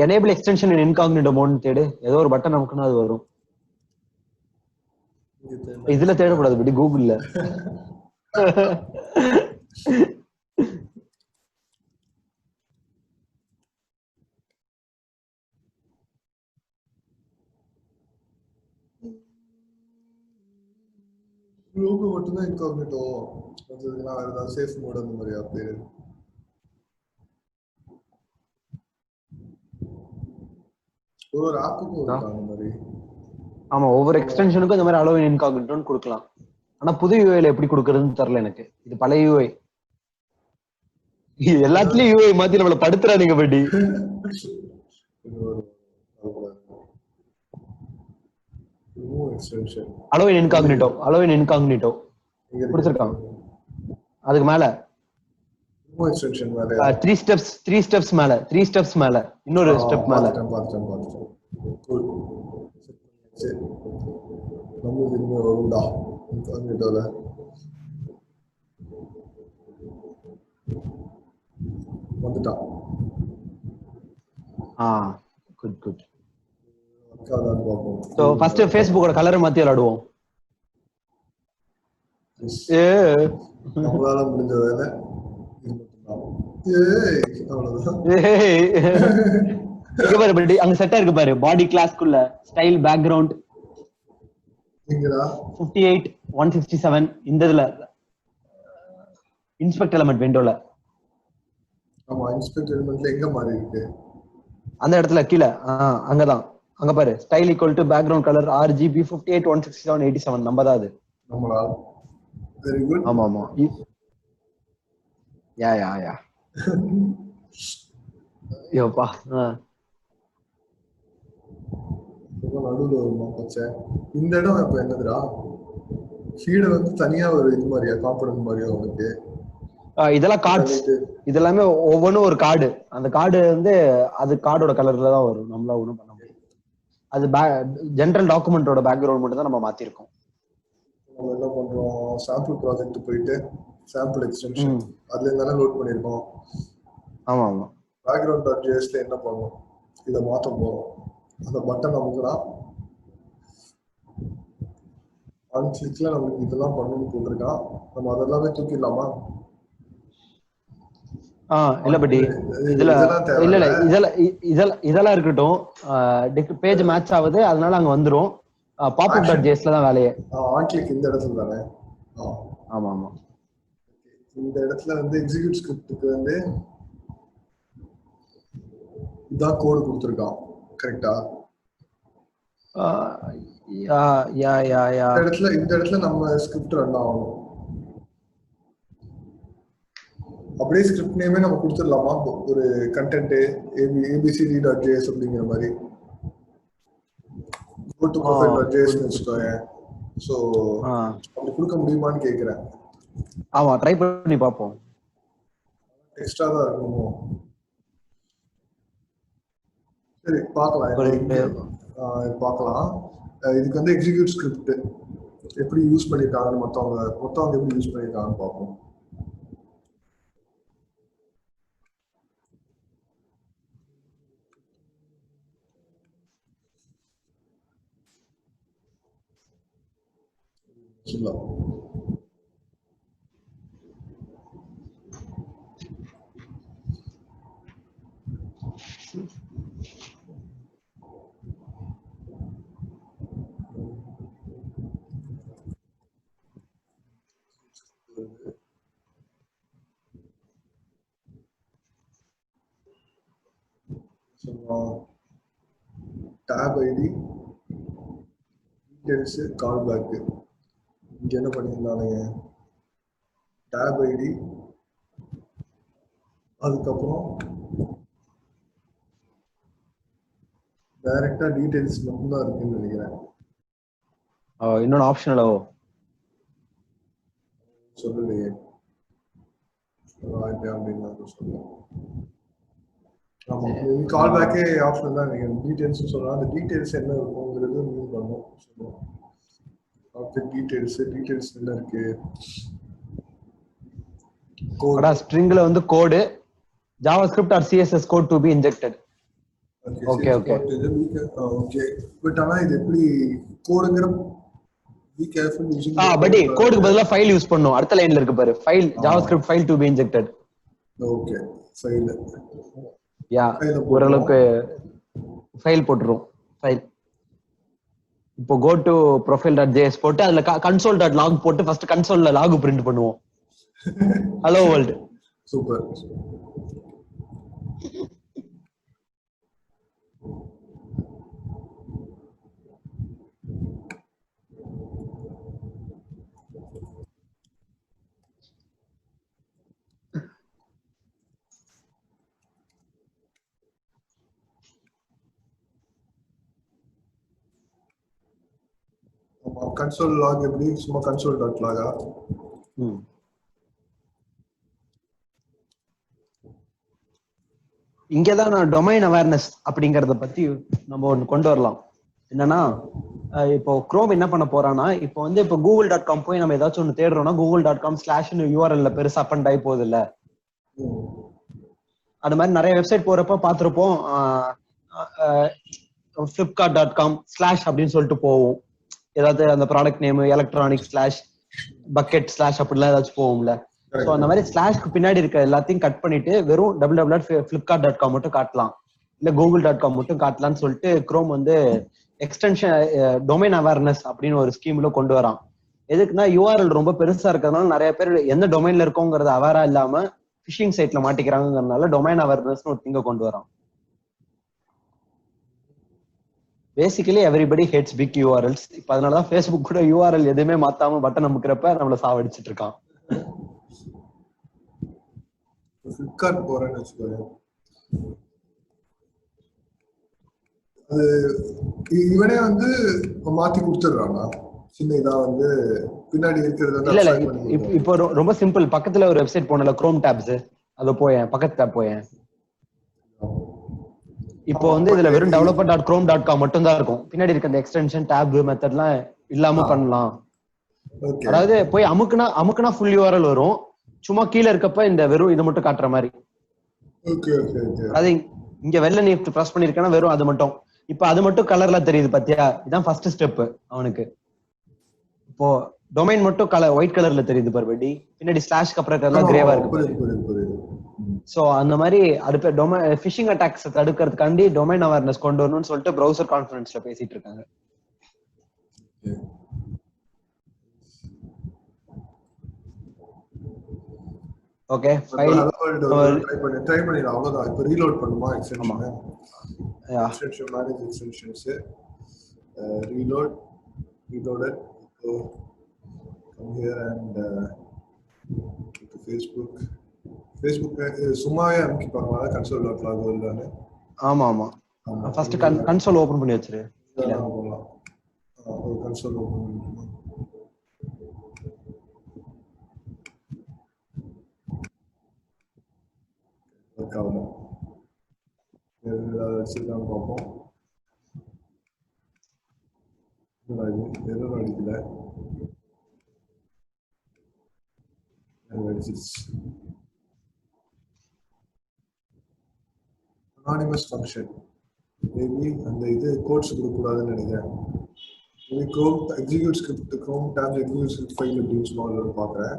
எனேபிள் எக்ஸ்டென்ஷன் இன் இன்காக்னிட்டோ மோட்னு தேடு. ஏதோ ஒரு பட்டன் நமக்குன்னா அது வரும். இதுல தேடக்கூடாது, படி கூகுள்ல. லோகோ மட்டும் தான் இன்காக்னிட்டோ. அதுனா வேற ஏதாவது சேஃப் மோட் அந்த மாதிரியா பேரு? ஒரு ஆப்புக்கு அந்த மாதிரி. ஆமா ஒவ்வொரு எக்ஸ்டென்ஷனுக்கும் இந்த மாதிரி அலோ இன் இன்காக்னிட்டோன்னு கொடுக்கலாம். ஆனா புது யூஐல எப்படி கொடுக்கறதுன்னு தெரியல எனக்கு. இது பழைய யூஐ. எல்லாத்துலயும் யூஐ மாத்தி நம்மள படுத்துறானுங்க படி. அலோ இன் இன்காக்னிட்டோ கொடுத்திருக்காங்க. அதுக்கு மேல 3 ஸ்டெப்ஸ் மேல இன்னொரு ஸ்டெப் மேல. வந்துட்டான். குட். சோ ஃபர்ஸ்ட் ஃபேஸ்புக்கோட கலரை மாத்தி விளையாடுவோம். நம்மளால முடிஞ்ச வேலை. அங்க செட்டா இருக்கு பாரு, பாடி கிளாஸ்க்குள்ள ஸ்டைல் பேக்ரவுண்ட் 58 167 இந்த இதுல இன்ஸ்பெக்ட் எலிமெண்ட் விண்டோல. ஆமா இன்ஸ்பெக்ட் எலிமெண்ட்ல எங்க மாறி இருக்கு? அந்த இடத்துல கீழ அங்கதான். அங்க பாரு style equal to background colour RGB 58 167 87 நம்ம தான் அது. நம்மளா? Very good. ஆமா யா யோப்பா. நடுவுல வருமா பச்சை. இந்த இடம் இப்ப என்னதுடா? ஃபீடர் வந்து தனியா ஒரு இது மாதிரியா, காம்பனன்ட் மாதிரியா உங்களுக்கு? இதெல்லாம் கார்ட்ஸ், இது எல்லாமே ஒவ்வொன்றும் ஒரு கார்டு. அந்த கார்டு வந்து அது கார்டோட கலர்ல தான் வரும். நம்மளா ஒன்றும் பண்ண முடியாது. அது ஜெனரல் டாக்குமெண்டோட பேக்ரவுண்ட் மட்டும் தான் நம்ம மாத்திருக்கோம். நம்ம என்ன பண்றோம், சாம்பிள் ப்ராஜெக்ட் போயிட்டு சாம்பிள் எக்ஸ்டென்ஷன் அதுல இருந்தாலும் லோட் பண்ணிருக்கோம். ஆமா ஆமா. background.jsல என்ன பண்ணணும், இதை மாற்ற போறோம். அந்த பட்டன் அமுக்குனா ஒன் கிளிக்ல நமக்கு இதெல்லாம் பண்ணணும்னு போட்டிருக்கான். நம்ம அதெல்லாமே தூக்கிடலாமா? இல்ல பட்டி இதுல இல்ல இதெல்லாம் இருக்கட்டும். பேஜ் மேட்ச் ஆகுது, அதனால அங்க வந்துரும். popup.jsல தான் வேலையே. ஆன் கிளிக் இந்த இடத்துல தானே? ஆமா ஆமா. இந்த இடத்துல வந்து எக்ஸிக்யூட் ஸ்கிரிப்டுக்கு வந்து இதான் கோடு கொடுத்துருக்கான், கரெக்டா? இந்த இடத்துல நம்ம ஸ்கிரிப்ட் ரன் ஆகணும். அப்படியே ஸ்கிரிப்ட் நேமே நம்ம கொடுத்துடலாமா? ஒரு கண்டென்ட் abcd.js அப்படிங்கிற மாதிரி go to profile.js வச்சுக்கோங்க. சோ அப்படி கொடுக்க முடியுமான்னு கேக்குறேன். ஆமா, ட்ரை பண்ணி பார்ப்போம். எக்ஸ்ட்ரா தான் இருக்குமோ? சரி பார்க்கலாம். இதுக்கு வந்து எக்ஸிக்யூட் ஸ்கிரிப்ட் எப்படி யூஸ் பண்ணிருக்காங்கன்னு மொத்தவங்க எப்படி யூஸ் பண்ணிருக்காங்கன்னு பார்ப்போம். tab id details call back. இங்க என்ன பண்ணிருந்தானுங்க, tab id அதுக்கப்புறம் டைரக்டா டீடைல்ஸ் மட்டும் தான் இருக்குன்னு நினைக்கிறேன். இன்னொரு ஆப்ஷனலோ சொல்லலையே அப்படின்னு சொல்லுவேன். ஆமா, கால் பேக்கே ஆப்ஷன் தான் நினைக்கிறேன். டீடைல்ஸ் சொல்லலாம். அந்த டீடைல்ஸ் என்ன இருக்குங்கிறது மீன் பண்ணும் சொல்லுவோம். டீடைல்ஸ் என்ன இருக்கு? கோட் ஸ்ட்ரிங்ல வந்து code JavaScript or CSS code to be injected. Okay. But ஆனா இது எப்படி கோடுங்கற be careful using பட் கோடுக்கு பதிலா ஃபைல் யூஸ் பண்ணனும். அடுத்த லைன்ல இருக்கு பாரு, file JavaScript file to be injected. Okay, file ஓரளவுக்கு ஃபைல் போட்டுரும். ஃபைல் இப்போ go to profile.js போட்டு அதுல console.log போட்டு ஃபர்ஸ்ட் கன்சோல்ல லாக் பிரிண்ட் பண்ணுவோம். Hello world. Super. Console log எப்படி? சும்மா console.log. இங்கதான் நான் டொமைன் அவேர்னஸ் அப்படிங்கறத பத்தி நம்ம ஒண்ணு கொண்டு வரலாம். என்னன்னா, இப்போ குரோம் என்ன பண்ண போறான்னா, இப்போ வந்து இப்போ google.com போய் நம்ம ஏதாச்சும் ஒண்ணு தேடுறோம்னா google.com/ன்னு URL பெருசா அப்பண்ட் ஆகி போகுது இல்ல. அது மாதிரி நிறைய வெப்சைட் போறப்ப பாத்துருப்போம். flipkart.com/ அப்படின்னு சொல்லிட்டு போவோம். ஏதாவது அந்த ப்ராடக்ட் நேம் எலக்ட்ரானிக் /bucket/ அப்படிலாம் ஏதாச்சும் போகும்ல. ஸோ அந்த மாதிரி ஸ்லாஷ்க்கு பின்னாடி இருக்க எல்லாத்தையும் கட் பண்ணிட்டு வெறும் www.flipkart.com மட்டும் காட்டலாம், இல்ல google.com மட்டும் காட்டலாம்னு சொல்லிட்டு குரோம் வந்து எக்ஸ்டென்ஷன் டொமைன் அவேர்னஸ் அப்படின்னு ஒரு ஸ்கீம்ல கொண்டு வரான். எதுக்குன்னா, URL ரொம்ப பெருசா இருக்கிறதுனால நிறைய பேர் எந்த டொமைன்ல இருக்கோங்கிறது அவேரா இல்லாம ஃபிஷிங் சைட்ல மாட்டிக்கிறாங்கிறதுனால டொமைன் அவேர்னஸ் ஒரு திங்க கொண்டு வரான். Basically everybody hates big URLs. இப்ப அதனாலதான் Facebook கூட URL எதுவுமே மாத்தாம பட்டன் அமுக்கிறப்ப நம்மள சாவடிச்சிட்டு இருக்கான். ஃபிளிப்கார்ட் போறேன்னு வச்சுக்கோங்க, அது இவனே வந்து மாத்தி கொடுத்துடுறானா சின்ன இதா வந்து பின்னாடி இருக்கிறது வந்து இல்ல இல்ல அப்சர்வ் பண்ணி இப்போ ரொம்ப சிம்பிள். பக்கத்துல ஒரு வெப்சைட் போனல, குரோம் டாப்ஸ், அது போயேன், பக்கத்து டாப் போயேன். இப்போ வந்து இதுல வெறும் developer.chrome.com மட்டும் தான் இருக்கும். பின்னாடி இருக்க அந்த எக்ஸ்டென்ஷன் டாப் மெத்தட்லாம் இல்லாம பண்ணலாம். அதாவது போய் அமுக்குனா ஃபுல் URL வரும். சும்மா கீழே இருக்கப்ப இந்த வெறும் இது மட்டும் காட்டுற மாதிரி. அதாவது இங்க வெள்ள நீ பிரஸ் பண்ணிருக்கேன்னா வெறும் அது மட்டும். இப்ப அது மட்டும் கலர்ல தெரியுது பாத்தியா? இதான் ஃபர்ஸ்ட் ஸ்டெப் அவனுக்கு. இப்போ டொமைன் மட்டும் ஒயிட் கலர்ல தெரியுது பாரு படி. பின்னாடி ஸ்லாஷ்க்கு அப்புறம் கலர்ல கிரேவா இருக்கு. சோ அந்த மாதிரி அடுத்த ஃபிஷிங் அட்டாக்ஸ் தடுக்கிறதுக்காண்டி டொமைன் அவேர்னஸ் கொண்டு வரணும்னு சொல்லிட்டு ப்ரௌசர் கான்ஃபரன்ஸ்ல பேசிட்டு இருக்காங்க. ஓகே, ஃபைல் ட்ரை பண்ணிடலாம். அவ்வளவுதான். இப்போ ரீலோட் பண்ணுமா extension? Extension manage extensions reloaded. So come here and to Facebook சும்மாவே அமுக்கிப்பாங்க console.log இல்லன்னு. ஆமா ஆமா, ஃபர்ஸ்ட் கன்சோல் ஓபன் பண்ணி வச்சிரு. போலாம். Console open பண்ணிடுமா? ஓகே, வச்சுதான் பார்ப்போம். எதுவும் அடிக்கல. அனானிமஸ் ஃபங்க்ஷன் மேபி அந்த இது கோட்ஸ் கொடுக்கக்கூடாதுன்னு நினைக்கிறேன். Chrome execute script, Chrome tab execute script file அப்படின்னு சும்மா பார்க்குறேன்.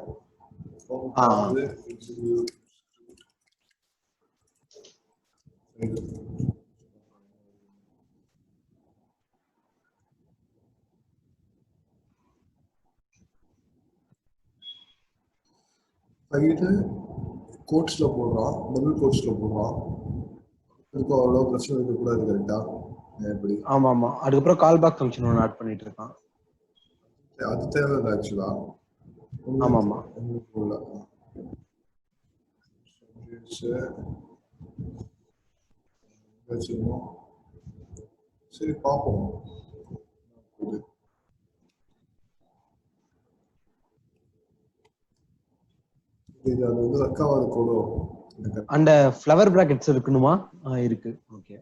ஃபைலு கோட்ஸ்ல போடுறான், டபுள் கோட்ஸ்ல போடுறான். அதுக்கும் அவ்வளோ பிரச்சனை இருக்கக்கூடாது. கரெக்டா? எப்படி? ஆமா ஆமா, அதுக்கப்புறம் கால் பேக் ஃபங்க்ஷன் ஒன்று ஆட் பண்ணிட்டு இருக்கான். அது தேவையில்லை ஆக்சுவலா. ஆமா ஆமா, சரி பார்ப்போம். இது அது வந்து ஒர்க் ஆகாத கோடோ. அந்த ஃப்ளவர் பிராக்கெட்ஸ் இருக்கணுமா? இருக்கு. ஓகே,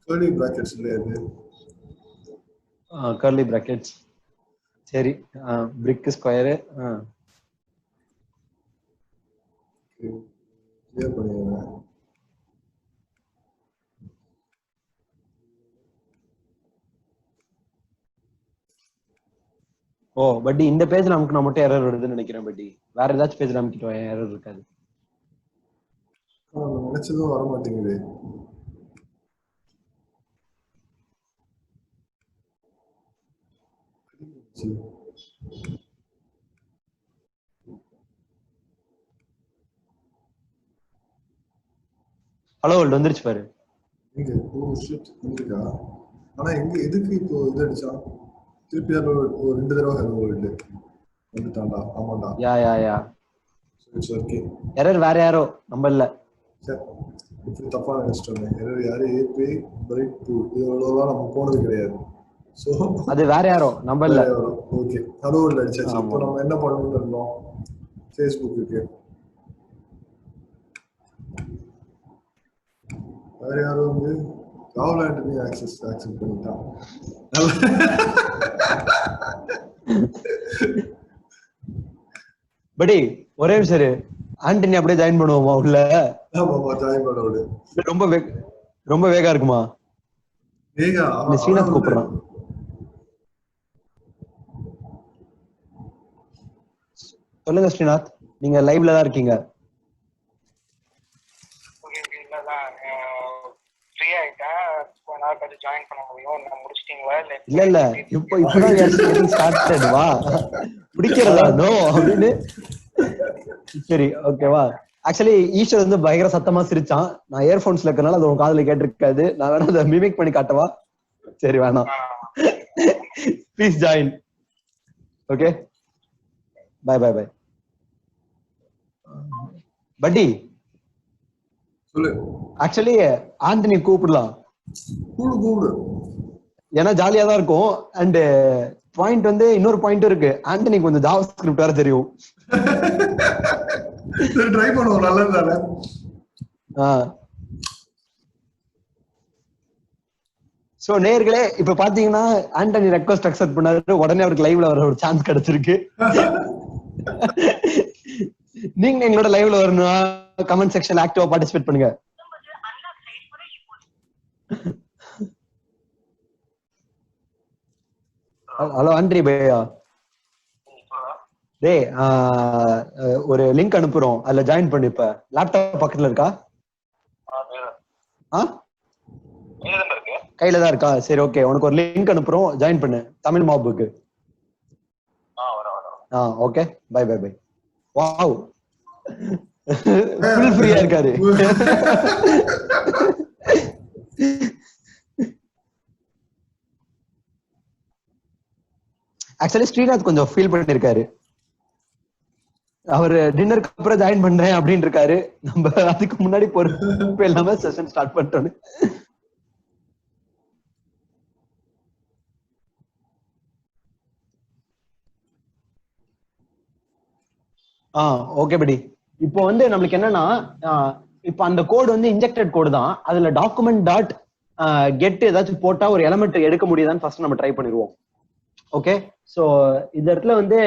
கர்லி பிராக்கெட்ஸ் இல்லையா? இது கர்லி பிராக்கெட்ஸ். சரி, பிரிக் ஸ்கொயர் கிளியர் பண்ணிடுறேன். ஓ பட் இந்த பேஜ்ல நமக்கு நான் மட்டும் எரர் வருதுன்னு நினைக்கிறேன். பட் வேற ஏதாச்சும் பேஜ்ல நமக்கு எரர் இருக்காது. நினைச்சதும் வர மாட்டேங்குது. ஹலோ வேர்ல்ட் வந்துருச்சு பாரு. இங்க ஓ ஷிட் வந்துருக்கா? ஆனா எங்க எதுக்கு இப்போ இது அடிச்சா? திருப்பி ஒரு 2 தடவை ஹலோ வேர்ல்ட் வந்துட்டான்டா. ஆமாடா. Yeah it's okay. எரர் வேற யாரோ, நம்ம இல்ல. சரி, இப்போ தப்பா நினைச்சிட்டோம். எரர் யாரு? ஏபி பிரைட் 2 இவ்வளவுலாம் நம்ம போனது கிடையாது. சோ அது வேற யாரோ, நம்ம இல்ல. ஓகே, ஹலோ வேர்ல்ட் அடிச்சாச்சு. இப்போ நம்ம என்ன பண்ணணும்னு இருந்தோம்? ஃபேஸ்புக்கு வேற யாரும் வந்து ராகுல் ஆண்டனி ஆக்செப்ட் பண்ணிட்டான். படி ஒரே நிமிஷம், ஆண்டனி அப்படியே ஜாயின் பண்ணுவோமா உள்ள? ஆமாமா, ஜாயின் பண்ணோடு. ரொம்ப வேகா இருக்குமா? வேகா ஸ்ரீநாத் கூப்பிடுறான். சொல்லுங்க ஸ்ரீநாத், நீங்க லைவ்ல தான் இருக்கீங்க. இல்ல இப்பதான் ஸ்டார்டட் வா பிடிக்கிறதா நோ அப்படின்னு. சரி ஓகேவா? ஆக்சுவலி ஈஸ்வர் வந்து பயங்கர சத்தமா சிரிச்சான். நான் இயர்போன்ஸ்ல இருக்கனால அது உன் காதுல கேட்டிருக்காது. நான் வேணா அதை மிமிக் பண்ணி காட்டவா? சரி வேணாம். Please join. Okay, bye. Buddy சொல்லு. ஆக்சுவலி ஆண்டனி கூப்பிடலாம். கூப்பிடு. ஏன்னா ஜாலியா தான் இருக்கும். அண்ட் பாயிண்ட் வந்து இன்னொரு பாயிண்ட் இருக்கு. ஆண்டனி கொஞ்சம் ஜாவா ஸ்கிரிப்ட் வேற தெரியும். ட்ரை பண்ணுவோம். நல்லது தானே. சோ நேயர்களே, இப்ப பாத்தீங்கன்னா ஆண்டனி ரெக்வெஸ்ட் அக்செப்ட் பண்ணாரு. உடனே அவருக்கு லைவ்ல வர ஒரு சான்ஸ் கிடைச்சிருக்கு. நீங்க எங்களோட லைவ்ல வரணும்னா கமெண்ட் செக்ஷன்ல ஆக்டிவா பார்ட்டிசிபேட் பண்ணுங்க. ஹலோ ஆண்ட்ரி பையா. டேய், ஒரு லிங்க் அனுப்புறோம், அதுல ஜாயின் பண்ணு. இப்ப லேப்டாப் பக்கத்துல இருக்கா? கையில தான் இருக்கா? சரி, ஓகே. உனக்கு ஒரு லிங்க் அனுப்புறோம், ஜாயின் பண்ணு தமிழ் மாப்புக்கு. Okay, bye bye bye. Wow, full ஃப்ரீயா இருக்காரு. ஆக்சுவலி ஸ்ரீநாத் கொஞ்சம் ஃபீல் பண்ணிருக்காரு. அவரு டின்னருக்கு அப்புறம் ஜாயின் பண்றேன் அப்படின்னு இருக்காரு. நம்ம அதுக்கு முன்னாடி பொறுப்பு இல்லாம செஷன் ஸ்டார்ட் பண்ணிட்டோம். ஓகே படி. இப்போ வந்து நம்மளுக்கு என்னன்னா, இப்போ அந்த கோடு வந்து இன்ஜெக்டட் கோடு தான். அதுல டாக்குமெண்ட் டாட் கெட் ஏதாச்சும் போட்டா ஒரு எலமெண்ட் எடுக்க முடியுதான்னு ஃபர்ஸ்ட் நம்ம ட்ரை பண்ணிடுவோம். ஓகே, சோ இந்த இடத்துல வந்து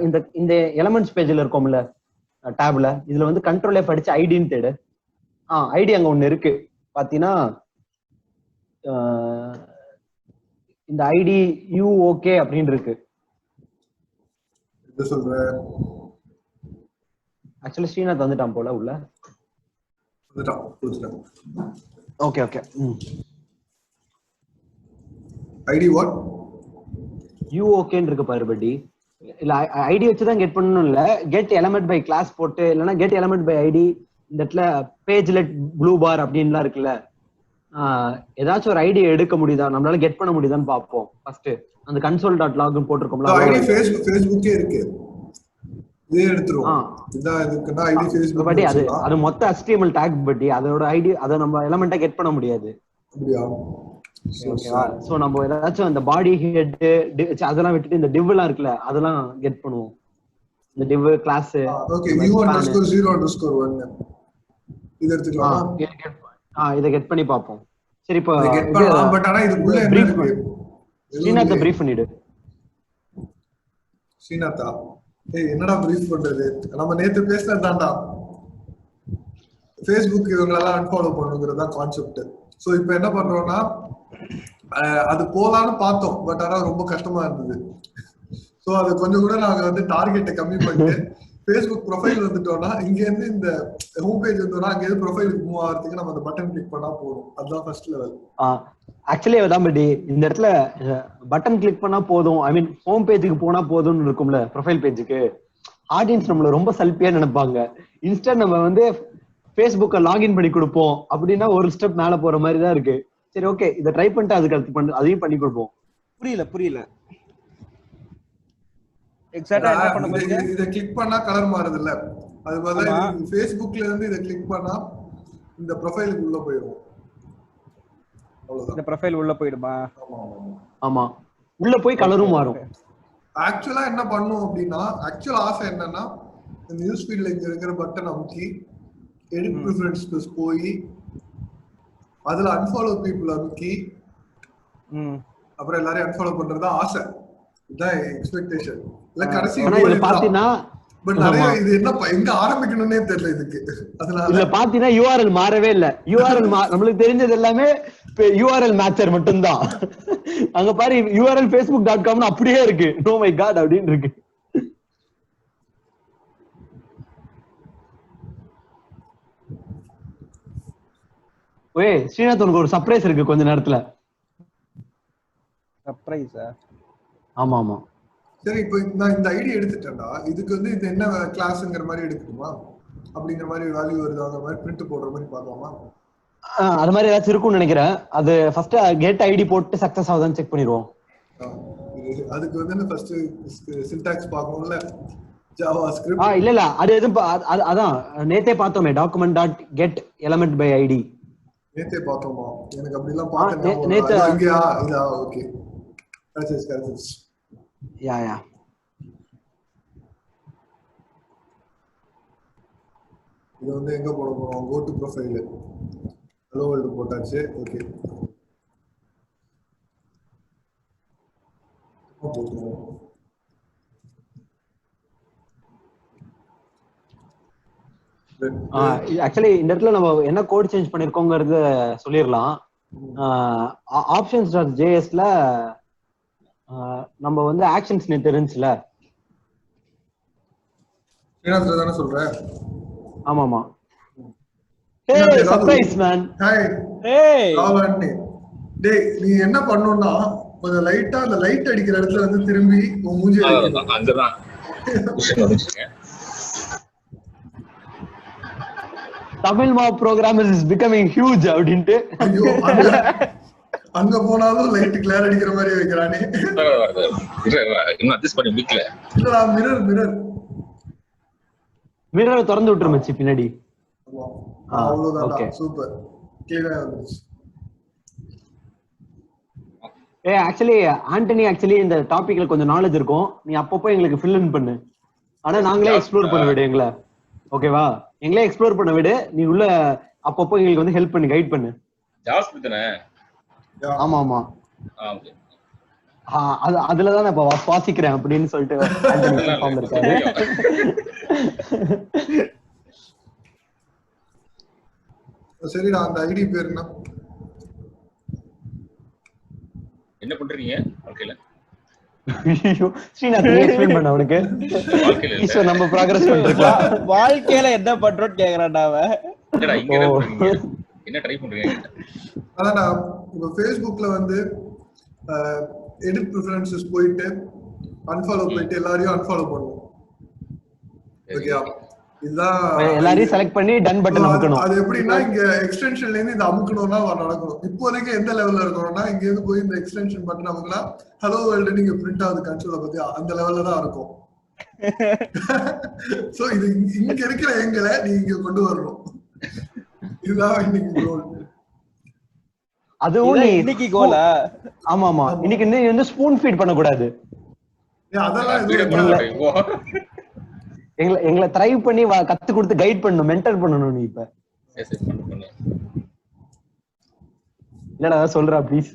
இந்த இந்த எலமெண்ட்ஸ் பேஜ்ல இருக்கோம்ல டேப்ல, இதுல வந்து கண்ட்ரோல் எஃப் அடிச்சு ஐடின்னு தேடு. ஐடி அங்க ஒண்ணு இருக்கு பாத்தீங்கன்னா, இந்த ஐடி யூ ஓகே அப்படின்னு இருக்கு. ஆக்சுவலி ஸ்ரீநாத் வந்துட்டான் போல உள்ள. Okay okay. ID what? You ஓகேன்னு இருக்கு பாரு பட்டி. இல்ல ஐடி வச்சு தான் கெட் பண்ணனும் இல்ல, கெட் எலிமெண்ட் பை கிளாஸ் போட்டு, இல்லனா கெட் எலிமெண்ட் பை ஐடி. இந்த இடத்துல பேஜ் லெட் ப்ளூ பார் அப்படின்லாம் இருக்குல்ல, ஏதாச்சும் ஒரு ஐடி எடுக்க முடியுதா, நம்மளால கெட் பண்ண முடியுதான்னு பாப்போம். ஃபர்ஸ்ட் அந்த console டாட் லாக்னு போட்டுருக்கோம்ல, ஐடி ஃபேஸ்புக்கே இருக்கு. இதே எடுத்துறோம். இதான் இதுக்குன்னா ஐடி ஃபேஸ்புக். பட்டி அது மொத்த HTML டாக் பட்டி, அதோட ஐடி அத நம்ம எலிமெண்டா கெட் பண்ண முடியாது. அப்படியே ஓகேவா? சோ நம்ம ஏதாச்சும் அந்த பாடி ஹெட் அதெல்லாம் விட்டுட்டு இந்த div எல்லாம் இருக்குல்ல, அதெல்லாம் கெட் பண்ணுவோம். இந்த div கிளாஸ். ஓகே, u_0_1 இத எடுத்துக்கலாம். இத கெட் பண்ணி பாப்போம். சரி, இப்போ கெட் பண்ணலாம். பட் ஆனா இதுக்குள்ள என்ன இருக்கு? ஸ்ரீநாத் பிரீஃப் பண்ணிடு. ஸ்ரீநாத்தா, ஏய் என்னடா பிரீஃப் பண்றது? நம்ம நேத்து பேசினதாண்டா. Facebook இவங்களெல்லாம் அன்ஃபாலோ பண்ணுங்கிறதா கான்செப்ட். சோ இப்போ என்ன பண்றோம்னா, அது போலான்னு பார்த்தோம். பட் ஆனா ரொம்ப கஷ்டமா இருந்தது. சோ அது கொஞ்சம் கூட நாங்க வந்து டார்கெட்டை கம்மி பண்ணிட்டு Facebook ப்ரொஃபைல் வந்துட்டோம்னா, இங்க இருந்து இந்த ஹோம் பேஜ் வந்தோம்னா அங்க இருந்து ப்ரொஃபைலுக்கு மூவ் ஆகிறதுக்கு நம்ம அந்த பட்டன் கிளிக் பண்ணா போதும். அதுதான் ஃபர்ஸ்ட் லெவல். ஆக்சுவலி அதான் படி, இந்த இடத்துல பட்டன் கிளிக் பண்ணா போதும், ஐ மீன் ஹோம் பேஜுக்கு போனா போதும்னு இருக்கும்ல ப்ரொஃபைல் பேஜுக்கு. ஆடியன்ஸ் நம்மள ரொம்ப சல்பியா நினைப்பாங்க. இன்ஸ்டா நம்ம வந்து Facebook'ை லாகின் பண்ணி கொடுப்போம் அப்படின்னா ஒரு ஸ்டெப் மேல போற மாதிரி தான் இருக்கு. சரி, ஓகே, இதை ட்ரை பண்ணிட்டு அதுக்கு அடுத்து அதையும் பண்ணி கொடுப்போம். புரியல எக்ஸாக்ட்டா என்ன பண்ண போறீங்க? இத கிளிக் பண்ணா கலர் மாறுது இல்ல, அது மாதிரி Facebookல இருந்து இத கிளிக் பண்ணா இந்த ப்ரொஃபைலுக்கு உள்ள போயிடும். அவ்வளவுதான். இந்த ப்ரொஃபைல் உள்ள போய்டுமா? ஆமா, உள்ள போய் கலரும் மாறும். ஆக்சுவலா என்ன பண்ணும் அப்படின்னா, ஆக்சுவல் ஆசை என்னன்னா, இந்த நியூஸ் ஃபீல்ட்ல இங்க இருக்கிற பட்டன் அமுக்கி எடிட் ப்ரிஃபரன்ஸ் போய் அதுல அன்ஃபாலோ பீப்புள் அமுக்கி அப்புறம் எல்லாரையும் அன்ஃபாலோ பண்றதா ஆசை. இதான் எக்ஸ்பெக்டேஷன். இல்ல கடைசி பாத்தீங்கன்னா, பட் நிறைய இது என்ன எங்க ஆரம்பிக்கணும்னே தெரியல இதுக்கு. அதனால இல்ல பாத்தீங்கன்னா URL மாறவே இல்ல. URL நம்மளுக்கு தெரிஞ்சது எல்லாமே URL மேட்சர் மட்டும்தான். அங்க பாரு, URL facebook.com அப்படியே இருக்கு. நோ மை காட் அப்படின்னு இருக்கு. ஓய் ஸ்ரீநாத், உனக்கு ஒரு சர்ப்ரைஸ் இருக்கு கொஞ்ச நேரத்துல. சர்ப்ரைஸா? ஆமா ஆமா. சரி, இப்போ நான் இந்த ஐடி எடுத்துட்டேன்டா, இதுக்கு வந்து இது என்ன கிளாஸ்ங்கிற மாதிரி எடுக்கணுமா? அப்படிங்கிற மாதிரி வேல்யூ வருதாங்கிற மாதிரி பிரிண்ட் போடுற மாதிரி பார்க்கலாமா? அது மாதிரி ஏதாச்சும் இருக்கும்னு நினைக்கிறேன். அது ஃபர்ஸ்ட் கெட் ஐடி போட்டு சக்சஸ் ஆகுதான்னு செக் பண்ணிடுவோம். அதுக்கு வந்து ஃபர்ஸ்ட் சின்டாக்ஸ் பார்க்கணும்ல. JavaScript. இல்ல அது எதுவும் அதான் நேத்தே பார்த்தோமே document.get element by id. நேத்தே பார்த்தோமா? எனக்கு அப்படி எல்லாம் பார்க்க ஞாபகம் நேத்து இல்ல. இங்கயா இதா ஓகே. கரெக்ட். யா இது வந்து எங்க போட போறோம்? go to profile. hello world போட்டாச்சு. ஓகே. ஆக்சுவலி இந்த இடத்துல நம்ம என்ன கோட் சேஞ்ச் பண்ணிருக்கோங்கிறத சொல்லிடலாம். options.jsல நம்ம வந்து ஆக்ஷன்ஸ் நேத்து இருந்துச்சுல. ஸ்ரீநாத் தான சொல்றேன். ஆமாமா. ஹே சர்ப்ரைஸ் மேன். ஹாய். ஏய் ராவணி. டேய் நீ என்ன பண்ணனும்னா கொஞ்சம் லைட்டா அந்த லைட் அடிக்கிற இடத்துல வந்து திரும்பி உன் மூஞ்சி அங்கதான் Tamil map program is becoming huge அப்படின்ட்டு அங்க போனாலும் லைட் கிளியர் அடிக்கிற மாதிரி வைக்கிறானே. இன்னும் அட்ஜஸ்ட் பண்ணி முடிக்கல. இல்லடா மிரர் திறந்து விட்டுருச்சு பின்னாடி. அவ்வளவுதான். சூப்பர் கிளியரா வந்துச்சு. ஆக்சுவலி ஆண்டனி இந்த டாபிக்ல கொஞ்சம் நாலேஜ் இருக்கும். நீ அப்பப்போ எங்களுக்கு ஃபில் இன் பண்ணு. ஆனா நாங்களே எக்ஸ்ப்ளோர் பண்ண விடு எங்களை. ஓகேவா? எங்களே எக்ஸ்ப்ளோர் பண்ண விடு. நீ உள்ள அப்பப்போ எங்களுக்கு வந்து ஹெல்ப் பண்ணி கைட் பண்ணு. ஜாவாஸ்கிரிப்ட் தானே? ஆமா. அதுலதான் இப்ப வாசிக்கிறேன் அப்படின்னு சொல்லிட்டு ஆண்டனி கன்ஃபார்ம் இருக்காரு. சரிடா அந்த ஐடி பேர் என்ன பண்றீங்க வாழ்க்கையில? ஸ்ரீநாத் எக்ஸ்பிளைன் பண்ண அவனுக்கு. ஈஸ்வர் நம்ம ப்ராக்ரஸ் பண்றோம். வாழ்க்கையில என்ன பண்றோம்னு கேக்குறான்டா அவன். என்னடா இங்க இருக்கீங்க? என்ன ட்ரை பண்றீங்க? அதான் உங்க Facebookல வந்து எடிட் ப்ரிஃபரன்சஸ் போயிட்டு அன்ஃபாலோ போயிட்டு எல்லாரையும் அன்ஃபாலோ பண்ணுவோம். ஓகேயா? இதுதான் எல்லாரையும் செலக்ட் பண்ணி டன் பட்டன் அமுக்கணும். அது எப்படின்னா இங்க எக்ஸ்டென்ஷன்ல இருந்து இது அமுக்கணும்னா நடக்கணும். இப்போதைக்கு எந்த லெவல்ல இருக்கணும்னா இங்க இருந்து போய் இந்த எக்ஸ்டென்ஷன் பட்டன் அமுக்கினா ஹலோ வேர்ல்டு நீங்க பிரிண்ட் ஆகுது கன்சோல பத்தி அந்த லெவல்ல தான் இருக்கும். சோ இது இங்க இருக்கிற எங்களை நீங்க இங்க கொண்டு வரணும். இதுதான் இன்னைக்கு கோல். அதுவும் இன்னைக்கு கோலா? ஆமா. இன்னைக்கு நீ வந்து ஸ்பூன் ஃபீட் பண்ண கூடாது. அதெல்லாம் எங்களை த்ரைவ் பண்ணி கத்து கொடுத்து கைட் பண்ணணும், மென்டர் பண்ணணும். நீ இப்ப இல்லடா சொல்றா ப்ளீஸ்.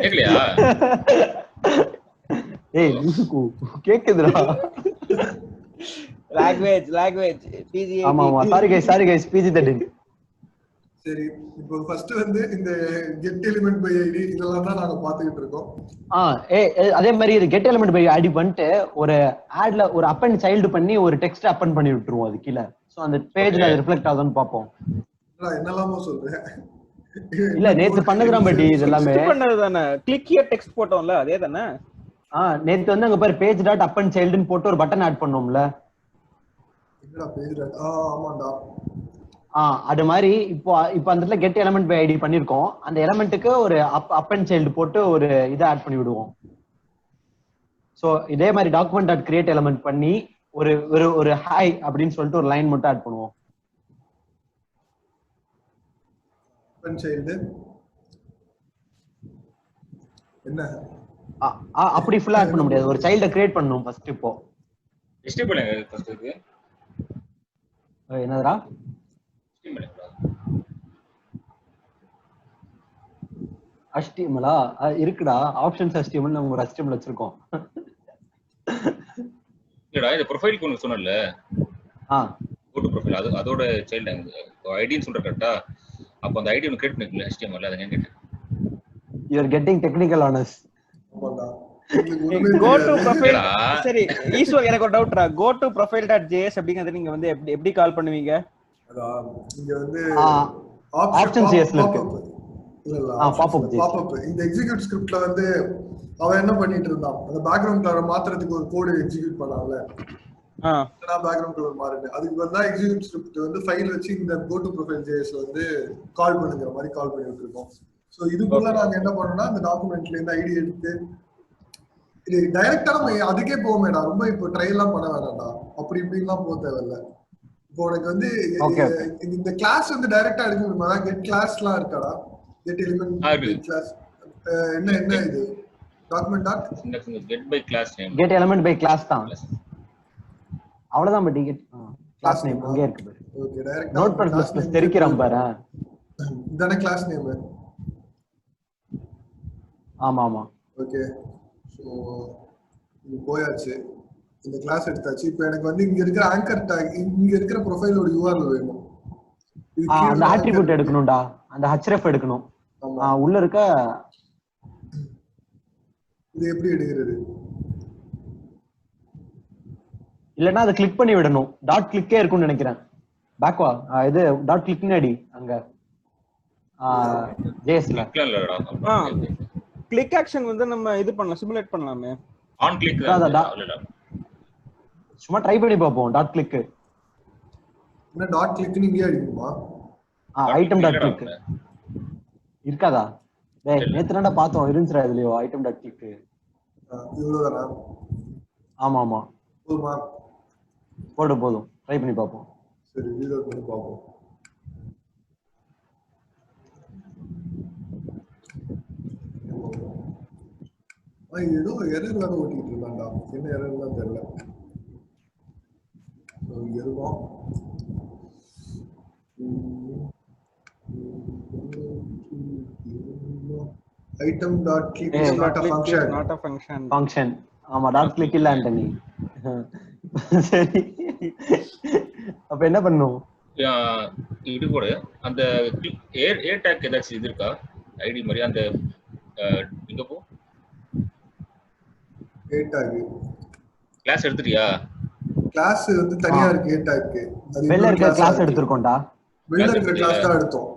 கேக்கலையா? ஏய் கேக்குதுடா. Language PG. ஆமா சாரி கைஸ் பிஜி 13. சரி இப்போ ஃபர்ஸ்ட் வந்து இந்த கெட் எலிமெண்ட் பை ஐடி இதெல்லாம் தான் நாங்க பாத்துக்கிட்டு இருக்கோம். அதே மாதிரி இது கெட் எலிமெண்ட் பை ஐடி பண்ணிட்டு ஒரு ஆட்ல ஒரு அப்பன் சைல்டு பண்ணி ஒரு டெக்ஸ்ட் அப்பன் பண்ணி விட்டுருவோம் அது கீழ. சோ அந்த பேஜ்ல ரிஃப்ளெக்ட் ஆகுதுன்னு பாப்போம். என்னலாமோ சொல்றேன். இல்ல நேத்து பண்ணதுதான் பட் இது எல்லாமே பண்ணதுதானே. கிளிக் ஹியர் டெக்ஸ்ட் போட்டோம்ல அதே தானே. நேத்து வந்து அங்க பாரு பேஜ் டாட் அப்பன் சைல்டுன்னு போட்டு ஒரு பட்டன் ஆட் பண்ணோம்ல. என்னடா பேஜ் டாட் ஆமாடா. அது மாதிரி இப்போ அந்த இடத்துல கெட் எலிமெண்ட் பை ஐடி பண்ணிருக்கோம். அந்த எலிமெண்ட்டுக்கு ஒரு அப் அண்ட் சைல்டு போட்டு ஒரு இதை ஆட் பண்ணி விடுவோம். சோ இதே மாதிரி டாக்குமெண்ட் டாட் கிரியேட் எலிமெண்ட் பண்ணி ஒரு ஒரு ஹாய் அப்படின்னு சொல்லிட்டு ஒரு லைன் மட்டும் ஆட் பண்ணுவோம். என்ன அப்படி ஃபுல்லா ஆட் பண்ண முடியாது. ஒரு சைல்ட கிரியேட் பண்ணனும் ஃபர்ஸ்ட். இப்போ என்னடா HTML இருக்குடா. ஆப்ஷன்ஸ் HTML நம்ம ஒரு HTML வச்சிருக்கோம். இல்லடா இந்த ப்ரொஃபைல் கொண்டு சொன்னல. கோ டு ப்ரொஃபைல் அதோட சைல்ட் ஐடின்னு சொல்ற கரெக்ட்டா? அப்ப அந்த ஐடி ஒன்னு கிரியேட் பண்ணிக்கல HTML அத நான் கேட்டேன். You are getting technical on us. go to profile. சரி ஈஸ்வர் எனக்கு ஒரு டவுட்ரா. go to profile.js அப்படிங்கறது நீங்க வந்து எப்படி கால் பண்ணுவீங்க? இங்க வந்து ஆப்ஷன்ஸ் JSல இருக்கு. இல்ல பாப்-அப் இந்த எக்ஸிக்யூட் ஸ்கிரிப்ட்ல வந்து அவன் என்ன பண்ணிட்டு இருந்தான், அந்த பேக்ரவுண்ட் கலர் மாத்துறதுக்கு ஒரு கோட் எக்ஸிக்யூட் பண்ணான்ல. பேக்ரவுண்ட் கலர் மாறுது. அதுக்கு வந்து எக்ஸிக்யூட் ஸ்கிரிப்ட் வந்து ஃபைல் வச்சு இந்த go to profile.js வந்து கால் பண்ணுங்கிற மாதிரி கால் பண்ணிட்டு இருக்கோம். சோ இதுக்குள்ள நாங்க என்ன பண்ணோம்னா இந்த டாக்குமெண்ட்ல இருந்து ஐடி எடுத்து இது டைரக்டா நம்ம அதுக்கே போவோமேடா, ரொம்ப இப்போ ட்ரை எல்லாம் பண்ண வேண்டாம்டா, அப்படி இப்படிலாம் போக தேவையில்ல. இப்போ உனக்கு வந்து இந்த கிளாஸ் வந்து டைரக்டா எடுக்க முடியுமா? கெட் கிளாஸ்லாம் இருக்காடா, கெட் எலிமெண்ட் கிளாஸ். என்ன என்ன இது document dot get by class name, get element by class தான், அவ்வளவுதான். பட் கெட் கிளாஸ் நேம் அங்கே இருக்கு பாரு. ஓகே, டைரக்டா நோட்பேட் ++ தெரிக்கிறோம் பாரு. இதானே கிளாஸ் நேம். ஆமா ஆமா. ஓகே, சோ இது போயாச்சு, இந்த கிளாஸ் எடுத்தாச்சு. இப்போ எனக்கு வந்து இங்க இருக்கிற ஆங்கர் டாக், இங்க இருக்கிற ப்ரொஃபைலோட URL வேணும். அந்த அட்ரிபியூட் எடுக்கணும்டா, அந்த href எடுக்கணும். உள்ள இருக்க இது எப்படி எடுக்கிறது? இல்லனா அதை கிளிக் பண்ணி விடணும். டாட் கிளிக்கே இருக்கும்னு நினைக்கிறேன். பேக்வா இது டாட் கிளிக்னு அடி அங்க ஜேஎஸ்ல. கிளிக் ஆக்ஷன் வந்து நம்ம இது பண்ணலாம், சிமுலேட் பண்ணலாமே. ஆன் கிளிக் தான், சும்மா ட்ரை பண்ணி பாப்போம். டாட் கிளிக் என்ன டாட் கிளிக்னு இங்கே அடிக்குமா? ஐட்டம் டாட் கிளிக் இருக்காதா? டேய் நேத்துடா பார்த்தோம், இருந்துச்சுடா இதுலயோ ஐட்டம் டாட் கிளிக். இவ்வளவுதானா? ஆமா ஆமா, போதுமா? போதும், ட்ரை பண்ணி பாப்போம். சரி, ரீலோட் பண்ணி பாப்போம். ஏதோ எரர் வேற ஓட்டிட்டு இருக்கான்டா, என்ன எரர்லாம் தெரியல. இங்க இருக்கும் item dot click is not a function. ஆமா, டாட் கிளிக் இல்ல ஆண்டனி. சரி, அப்ப என்ன பண்ணும்? இது கூட அந்த ஏர் டாக் ஏதாச்சும் இது இருக்கா ஐடி மாதிரி? அந்த இங்க போ, ஏர் டாக் கிளாஸ் எடுத்துட்டியா? கிளாஸ் வந்து தனியா இருக்கு, ஏர் டாக். அது வெள்ள இருக்க கிளாஸ் எடுத்துறோம்டா, வெள்ள இருக்க கிளாஸ் தான் எடுத்தோம்.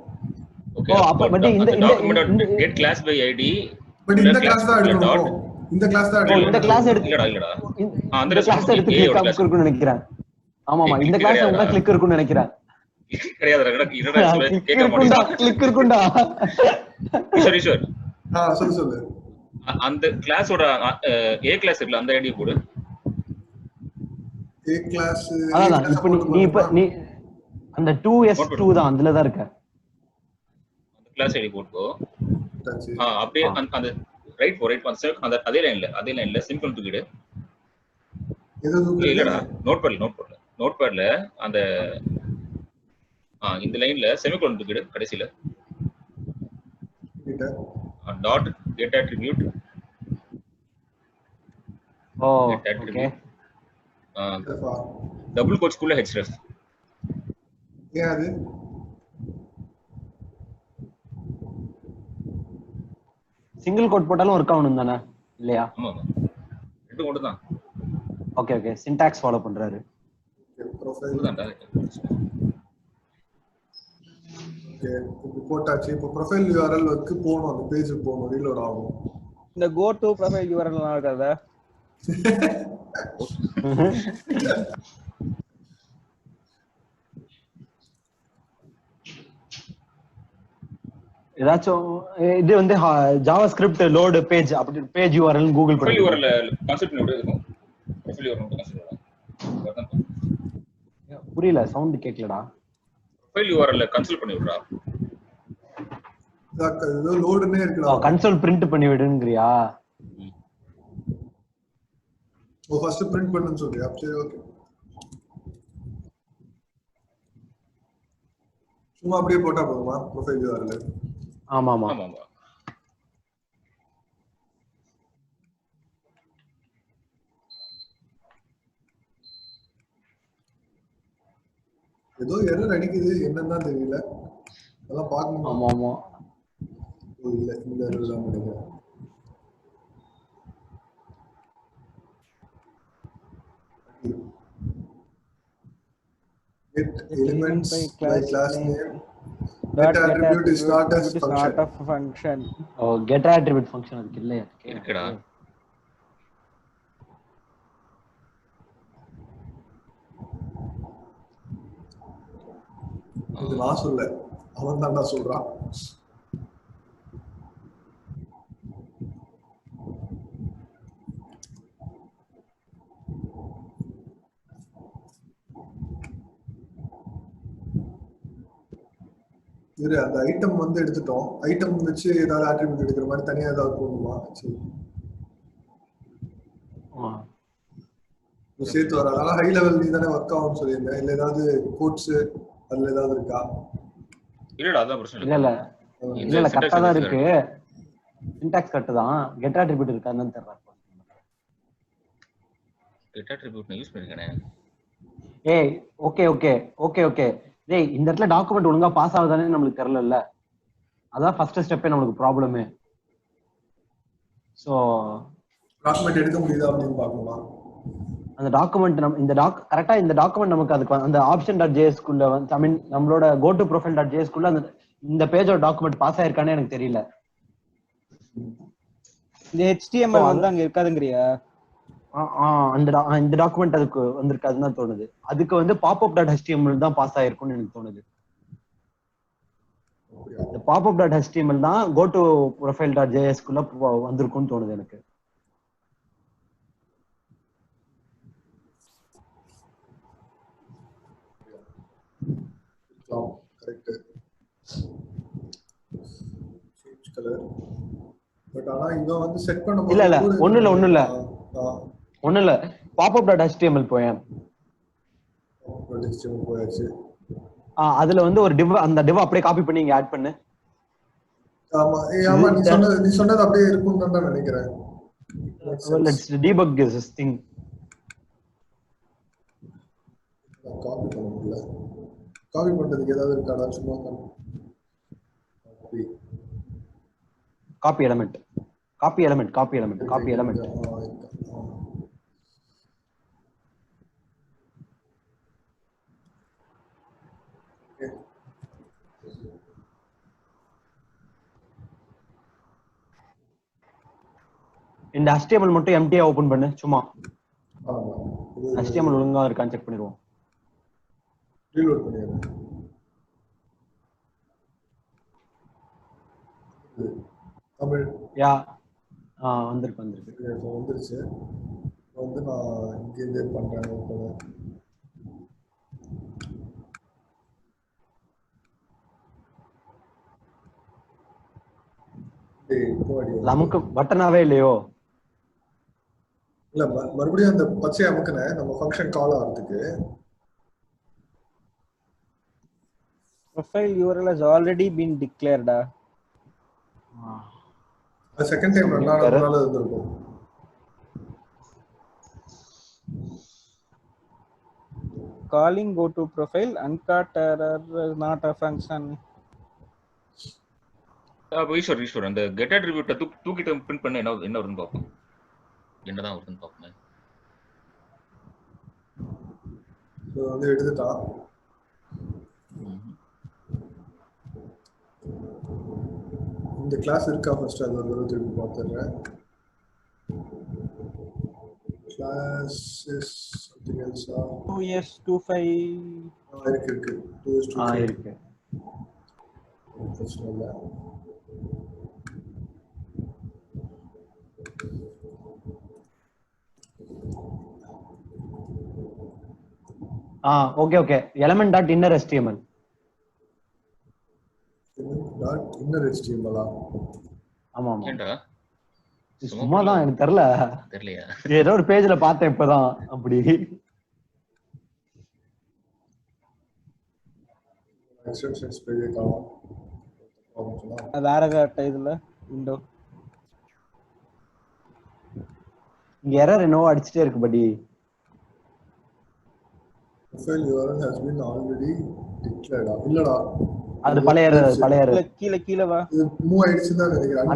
ஓகே, அப்ப பட் இந்த document get class by id, but இந்த கிளாஸ் தான் எடுக்கணும். இந்த கிளாஸ் தான் எடுக்கணும். இந்த கிளாஸ் எடுத்து இல்லடா அந்த கிளாஸ் எடுத்து கிளிக் இருக்குன்னு நினைக்கிறேன். ஆமா ஆமா, இந்த கிளாஸ் உங்க கிளிக் இருக்குன்னு நினைக்கிறேன். கிடையாதுடா, என்னடா சொல்ல கேட்க மாட்டேங்குது. கிளிக் இருக்குடா. சரி சார், சொல்லு. அந்த கிளாஸோட a கிளாஸ் இருக்குல, அந்த ஐடி போடு. a கிளாஸ் அதான் இப்ப நீ அந்த 2s2 தான் அதுல தான் இருக்க. அந்த கிளாஸ் ஐடி போடு. அப்படியே அந்த ரைட் அந்த அதே லைன்ல சிம்பிள் தூக்கிடு. இல்லடா, நோட்பேட்ல அந்த இந்த லைன்ல செமிகோலன் தூக்கிடு கடைசில. Dot get attribute. Okay, double quotes குள்ள href. ஏன் அது சிங்கிள் கோட் போட்டாலும் ஒர்க் ஆகணும் தானே இல்லையா? ஆமா, ரெண்டு கோட் தான். ஓகே, சின்டாக்ஸ் ஃபாலோ பண்றாரு. ப்ரொஃபைல் தான்டா. ஓகே, இப்போ போட்டாச்சு. இப்போ ப்ரொஃபைல் URL வந்து போணும், அந்த பேஜுக்கு போணும், ரீலோட் ஆகும். இந்த கோ டு ப்ரொஃபைல் URL எல்லாம் இருக்காதா? ஏதாச்சும் இது வந்து ஜாவாஸ்கிரிப்ட் லோட் பேஜ் அப்படி page URL Google profile URL concept note இருக்கும். ப்ரொஃபைல் URL கான்செப்ட் புரியல, சவுண்ட் கேட்கலடா. ப்ரொஃபைல் URL கன்சோல் பண்ணி விடுறா. ஏதோ லோட்னே இருக்குடா. கன்சோல் பிரிண்ட் பண்ணி விடுங்கறியா? ஃபர்ஸ்ட் பிரிண்ட் பண்ணனும் சொல்றியா? சரி, ஓகே. சும்மா அப்படியே போட்டா போதுமா ப்ரொஃபைல் URL? ஆமா. ஏதோ எரர் அடிக்குது, என்னன்னு தெரியல. அதெல்லாம் பார்க்கணும். ஆமா. இல்ல, இந்த எரர் தான் நினைக்கிறேன். Get elements by class name. Get attribute is not a function. Oh, get attribute function அதுக்கு இல்லையா? இருக்குடா. இது நான் சொல்ல, அவன் தான்டா சொல்றான். இது அந்த ஐட்டம் வந்து எடுத்துட்டோம். ஐட்டம் வச்சு ஏதாவது ஆட்ரிபியூட் எடுக்கிற மாதிரி தனியா ஏதாவது போடணுமா? சரி சேர்த்து வர. அதனால ஹை லெவல் நீ தானே ஒர்க் ஆகும்னு சொல்லியிருந்தேன். இல்ல ஏதாவது கோட்ஸ் அதுல ஏதாவது இருக்கா? இல்லடா அதான் பிரச்சனை இல்ல இல்ல இல்ல இல்ல கரெக்டா தான் இருக்கு. சின்டாக்ஸ் கரெக்ட் தான். கெட் ஆட்ரிபியூட் இருக்கான்னு தெரியல. கெட் ஆட்ரிபியூட் நான் யூஸ் பண்ணிருக்கேனே. ஏய் ஓகே ஓகே ஓகே ஓகே டேய் இந்த இடத்துல டாக்குமெண்ட் ஒழுங்கா பாஸ் ஆகுதானே நமக்கு தெரியல. அதான் ஃபர்ஸ்ட் ஸ்டெப்பே நமக்கு ப்ராப்ளமே. சோ டாக்குமெண்ட் எடுக்க முடியுதா அப்படின்னு பார்க்கணுமா? அந்த டாக்குமெண்ட் கரெக்டா இந்த டாக்குமெண்ட் நமக்கு அதுக்கு அந்த option.js குள்ள வந்து ஐ மீன் நம்மளோட go to profile.js குள்ள அந்த இந்த பேஜோட டாக்குமெண்ட் பாஸ் ஆயிருக்கானே எனக்கு தெரியல. இந்த HTML வந்து அங்க இருக்காதுங்கறியா? இந்த டாக்குமெண்ட் அதுக்கு வந்திருக்காதுன்னு தான் தோணுது. அதுக்கு வந்து popup.html தான் பாஸ் ஆயிருக்கும்னு எனக்கு தோணுது. இந்த popup.html தான் go to profile.js குள்ள வந்திருக்கும்னு தோணுது எனக்கு. கரெக்ட். Change colour. பட் ஆனா இங்க வந்து செட் பண்ண இல்ல இல்ல ஒண்ணு இல்ல popup.html போயேன். போயாச்சு. அதுல வந்து ஒரு div அந்த div அப்படியே காப்பி பண்ணி இங்க ஆட் பண்ணு. ஆமா நீ சொன்னது அப்படியே இருக்கும்னு தான் நினைக்கிறேன். Let's debug this thing. Copy பண்ண முடியல. காப்பி பண்றதுக்கு ஏதாவது இருக்காடா? சும்மா காப்பி எலிமெண்ட் இந்த HTML மட்டும் எம்டியா ஓபன் பண்ணு சும்மா. HTML ஒழுங்கா இருக்கான்னு செக் பண்ணிடுவோம். ரீலோட் பண்ணிடுறேன். தமிழ் வந்துருச்சு. வந்து நான் இங்க இருந்து பண்றேன். நமக்கு பட்டனாவே இல்லையோ? இல்ல மறுபடியும் அந்த பச்சை அமுக்குன நம்ம ஃபங்க்ஷன் கால் ஆகிறதுக்கு. Profile URL has already been declared. Second time ரன்னால இருந்திருக்கும். Calling go to profile uncaught error is not a function. Ishwar அந்த கெட் அட்ரிபியூட்ட தூக்கிட்டு பிரிண்ட் பண்ண என்ன வருதுன்னு பார்ப்போம். என்னதான் வருதுன்னு பார்ப்போம். வந்து எடுத்துட்டா. இந்த கிளாஸ் இருக்கா ஃபர்ஸ்ட் அது ஒரு தடவை திருப்பி பார்த்துறேன். Class is something else. 2s25 இருக்கு 2s25 இருக்கு. பிரச்சனை இல்ல. Okay element.inner HTML. inner HTML ஆமா ஏண்டா சும்மா தான் எனக்கு தெரியலையா? ஏதோ ஒரு பேஜ்ல பார்த்தேன் இப்பதான். அப்படி எக்ஸ்டென்ஷன்ஸ் பேஜ் காணோம். வேற ஏதாவது இதுல விண்டோ இங்க எரர் என்னவோ அடிச்சிட்டே இருக்கு படி. profile URL has been already declared. இல்லடா அது பழைய எரர். கீழ வா. இது மூவ் ஆயிடுச்சுன்னு தான் நினைக்கிறேன்.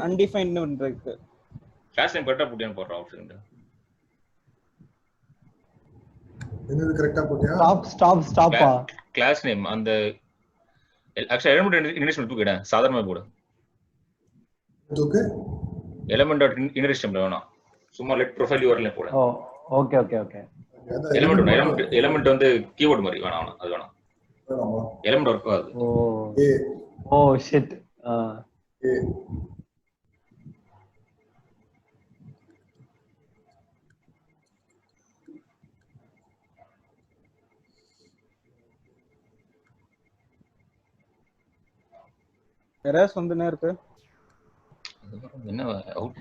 undefined இருக்கு. கிளாஸ் நேம் கரெக்ட்டா போட்டியான்னு போடுற ஆப்ஷன். என்னது கரெக்ட்டா போட்டியா? ஸ்டாப்பா கிளாஸ் நேம் அந்த ஆக்சுவலி எலிமெண்ட் இன்டெக்ஸ் தூக்கிட சாதாரணமா போடு. தூக்கு எலிமெண்ட் டாட் இன்டெக்ஸ் வேணாம். சும்மா லெட் ப்ரொஃபைல் URL போடு. ஓகே எலிமெண்ட் வந்து கீவேர்ட் மாதிரி வேணாம். அது வேணாம். எலிமெண்ட் ஒர்க் ஆகுது. ஷிட். எரர்ஸ் வந்துனே இருக்கு. என்ன அவுட்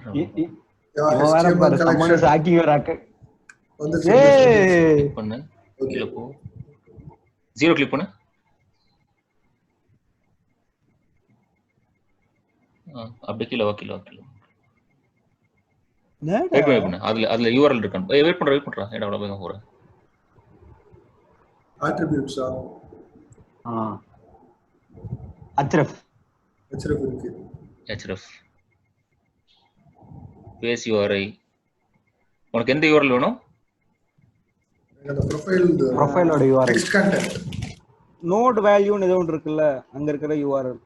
இவன் வேற பாரு சம்மன் ஹேக்கிங் வேற ஹேக் வந்துருச்சு. ஏய் பண்ணு கீழ போ 0 கிளிக் பண்ணு. அப்படியே கீழ வா கீழ வெயிட் பண்ணு. அதுல URL இருக்கான். வெயிட் பண்றா ஏடா அவ்வளவு வேகமா போற. அட்ரிபியூட்ஸா அச்ரஃப் இருக்கு. href base URI. உனக்கு எந்த URL வேணும்? அந்த ப்ரொஃபைலோட URL டெக்ஸ்ட் கண்டென்ட் நோட் வேல்யூன்னு ஏதோ ஒன்று இருக்குல்ல, அங்க இருக்கிற URL.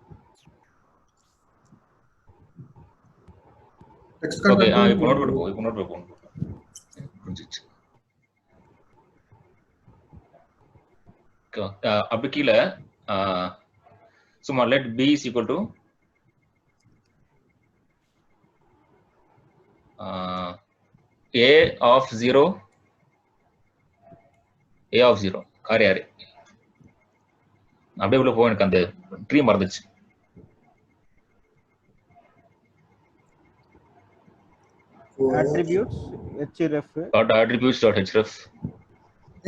டெக்ஸ்ட் ஓகே கண்டென்ட் இப்போ நோட் பண்ணு போ. புரிஞ்சிச்சு. அப்படி கீழ சும்மா let b is equal to a of 0 காரி யாரு அப்படியே உள்ள போ. எனக்கு அந்த tree மறந்துச்சு. attributes href .attributes.href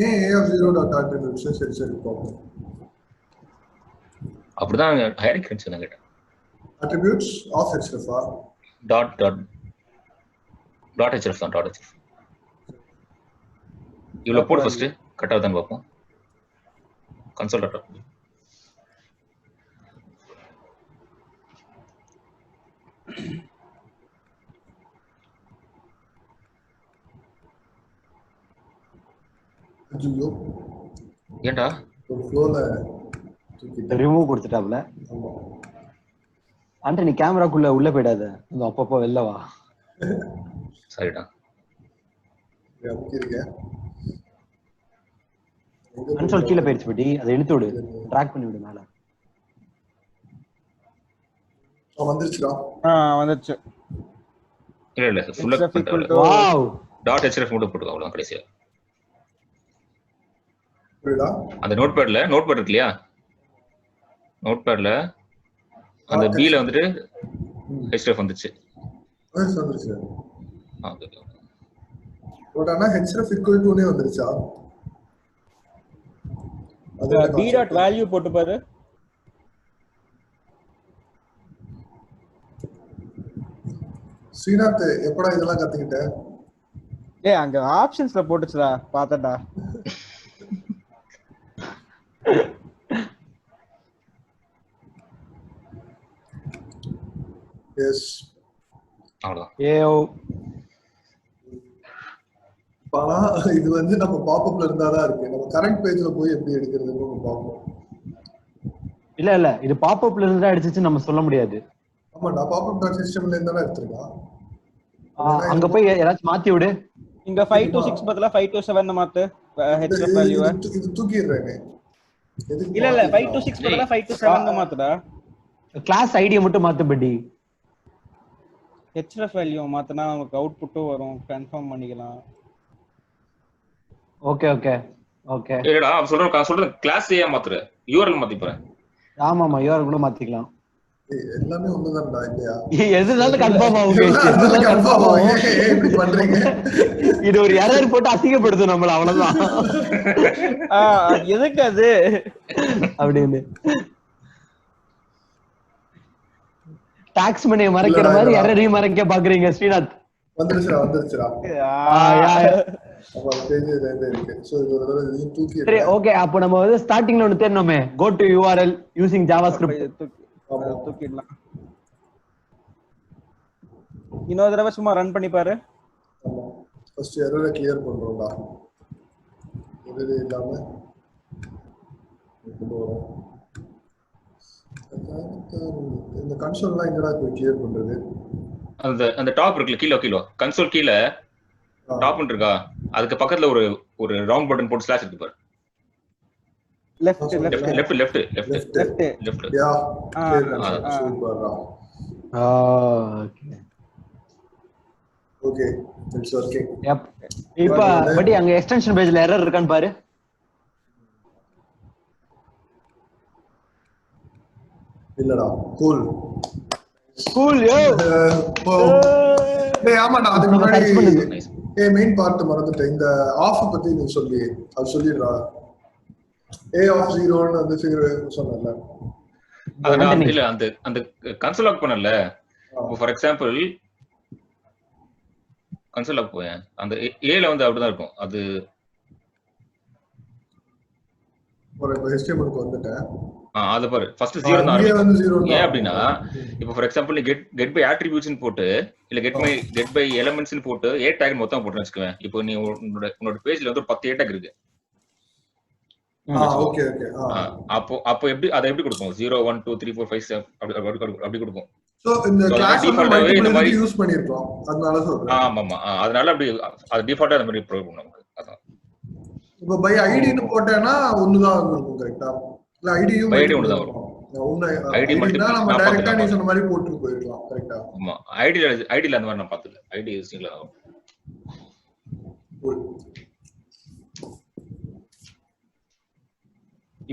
a of 0.attributes சரி பாப்போம். அப்படிதான் ஹையரிக் இருந்துச்சு நான் கேட்டேன். attributes of href dot href தான் டாட் href. இவ்வளவு போடு ஃபர்ஸ்ட் கட் ஆகுதான்னு பார்ப்போம். கன்சோல் டாட் ஐயோ ஏண்டா ஒரு ஃப்ளோல ரிமூவ் கொடுத்துட்டாப்ல. ஆண்டனி கேமராக்குள்ள உள்ள போயிடாத, அந்த அப்பப்போ வெளில வா. சரிடா இருக்கேன். கன்சோல் கீழ போயிடுச்சு படி, அதை இழுத்து விடு, ட்ராக் பண்ணி விடு மேல. வந்துருச்சுடா. வந்துருச்சு. இல்ல ஃபுல்லா வாவ் டாட் href மட்டும் போட்டுக்கோ அவ்வளவுதான் கடைசியா. புரியுதா? அந்த நோட்பேட் இருக்கு இல்லையா, நோட்பேட்ல அந்த b ல வந்துட்டு href வந்துச்சு. வந்துருச்சு. போட்டானா href equal to னே வந்துருச்சா? அது b டாட் வேல்யூ போட்டு பாரு. ஸ்ரீநாத் எப்படா இதெல்லாம் கத்துக்கிட்ட? அங்க ஆப்ஷன்ஸ்ல போட்டுச்சுடா, பாத்தடா. எஸ் அவ்வளவுதான். ஏயோ ஆனா இது வந்து நம்ம பாப்அப்ல இருந்தாதான் இருக்கு. நம்ம கரண்ட் பேஜ்ல போய் எப்படி எடுக்கிறதுன்னு பாப்போம். இல்ல இது பாப்அப்ல இருந்து தான் அடிச்சிச்சு நம்ம சொல்ல முடியாது. ஆமாடா, பாப்அப் டாட் சிஸ்டம்ல இருந்து தான் எடுத்துறோம். அங்க போய் ஏதாச்சும் மாத்தி விடு. இங்க 5 to 6 பதிலா 5 to 7 மாத்து href வேல்யூவை. இது தூக்கிடுறேனே. இல்ல 5 to 6 பதிலா 5 to 7 மாத்துடா. கிளாஸ் ஐடியை மட்டும் மாத்து படி. href வேல்யூ மாத்துனா நமக்கு அவுட்புட்டும் வரும், கன்ஃபார்ம் பண்ணிக்கலாம். ஓகே இல்லடா சொல்ற கிளாஸ் ஏ மாத்துற, URL மாத்தி போறேன். ஆமாமா URL கூட மாத்திக்கலாம். எல்லாமே ஒண்ணுதான்டா இல்லையா? எதுனாலும் கன்ஃபார்ம் ஆகும். இப்படி பண்றீங்க. இது ஒரு எரர் போட்டு அசிங்கப்படுத்தும் நம்மள, அவ்வளவுதான். எதுக்கு அது அப்படின்னு டாக்ஸ் மணியை மறைக்கிற மாதிரி எரரையும் மறைக்க பாக்குறீங்க ஸ்ரீநாத். வந்துருச்சுடா. சரி ஓகே, அப்போ நம்ம வந்து ஸ்டார்டிங்ல ஒன்னு தேடணுமே, go to URL using JavaScript. தூக்கிடலாம். இன்னொரு தடவை சும்மா ரன் பண்ணி பாரு. ஃபர்ஸ்ட் எரரை கிளியர் பண்றோம்டா. எரர் இல்லாம இந்த கன்சோல்லாம் எங்கடா போய் கிளியர் பண்றது? அந்த டாப் இருக்குல, கீழ கன்சோல் கீழ டாப் இருக்கா, அதுக்கு பக்கத்துல ஒரு ரவுண்ட் பட்டன் போட்டு ஸ்லாஷ் இருக்கு பாரு. லெஃப்ட் யா சூப்பர்டா. Okay it's okay. இப்ப படி அங்க எக்ஸ்டென்ஷன் பேஜ்ல எரர் இருக்கான்னு பாரு. இல்லடா கூல் கூல் யோ டேய் ஆமாடா அதுக்கு நம்ம முன்னாடி search பண்ணுது. மெயின் பார்ட் மறந்துட்டேன். இந்த ஆஃப் பத்தி நீ சொல்லி அது சொல்லிடுறா. A of 0 ன்னு வந்து சொன்னல. அத நான் இல்ல அந்த கன்சோல் லாக் பண்ணல. ஃபார் எக்ஸாம்பிள் கன்சோல் லாக் போயேன். அந்த A ல வந்து அப்படிதான் இருக்கும். அது ஒரு HTML க்கு வந்துட்டேன். அது பாரு ஃபர்ஸ்ட் 0 தான் ஆரம்பிக்கும். ஏன் அப்படின்னா இப்போ ஃபார் எக்ஸாம்பிள் நீ கெட் பை ஆட்ரிபியூட்ஸ் போட்டு இல்ல கெட் பை எலிமெண்ட்ஸ் போட்டு A டேக் மொத்தம் போட்டு வச்சுக்குவேன். இப்போ நீ உன்னோட பேஜ்ல வந்து ஒரு 10 A டேக் இருக்கு. Okay okay. அப்போ எப்படி அதை எப்படி கொடுப்போம்? 0 1 2 3 4 5 7 அப்படி கொடுப்போம். சோ இந்த கிளாஸ் வந்து இந்த மாதிரி யூஸ் பண்ணிருக்கோம். அதனால சொல்றேன். ஆமா அதனால அப்படி அது டிஃபால்ட்டா அந்த மாதிரி ப்ரோக்ராம் பண்ணுவாங்க. அதான் இப்போ பை ஐடி ன்னு போட்டேனா ஒன்னு தான் இருக்கும் கரெக்ட்டா? இல்ல ஐடியும் பை ஐடி ஒன்னு தான் வரும். ஐடி மட்டும் நம்ம டைரக்டா நீ சொன்ன மாதிரி போட்டு போயிரலாம் கரெக்ட்டா? ஆமா ஐடில அந்த மாதிரி நான் பார்த்தல. ஐடி யூசிங்ல தான்.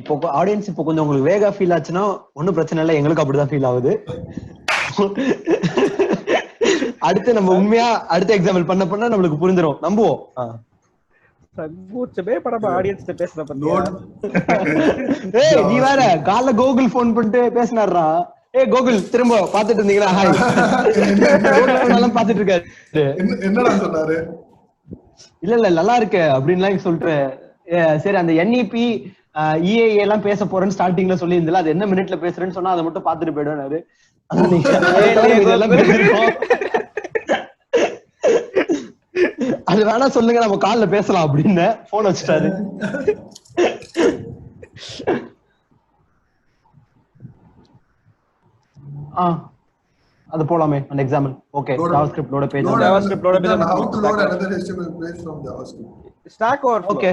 இப்போ ஆடியன்ஸ் இப்போ கொஞ்சம் உங்களுக்கு வேகா ஃபீல் ஆச்சுன்னா ஒன்னும் பிரச்சனை இல்லை, எங்களுக்கு அப்படிதான் ஃபீல் ஆகுது. அடுத்து நம்ம உண்மையா அடுத்த எக்ஸாம்பிள் பண்ண நம்மளுக்கு புரிஞ்சிடும், நம்புவோம். சங்கூச்சமே படமா ஆடியன்ஸ் பேசுற பத்தியா? ஏய் நீ வேற காலைல கோகுல் போன் பண்ணிட்டு பேசினாருடா. ஏய் கோகுல் திரும்ப பாத்துட்டு இருந்தீங்களா? ஹாய். கோகுல் பாத்துட்டு இருக்காரு. என்னடா சொன்னாரு? இல்ல நல்லா இருக்கு அப்படின்லாம் சொல்லிட்டு சரி அந்த NEP EAA எல்லாம் பேச போறேன்னு ஸ்டார்டிங்ல சொல்லி இருந்தல, அது என்ன மினிட்ல பேசுறேன்னு சொன்னா அதை மட்டும் பாத்துட்டு போயிடுவாரு. அது வேணா சொல்லுங்க நம்ம கால்ல பேசலாம் அப்படின்னு போன் வச்சுட்டாரு. அது போலாமே அந்த example. Okay JavaScript load page JavaScript load page how to load another HTML page from JavaScript. Stack Overflow. Okay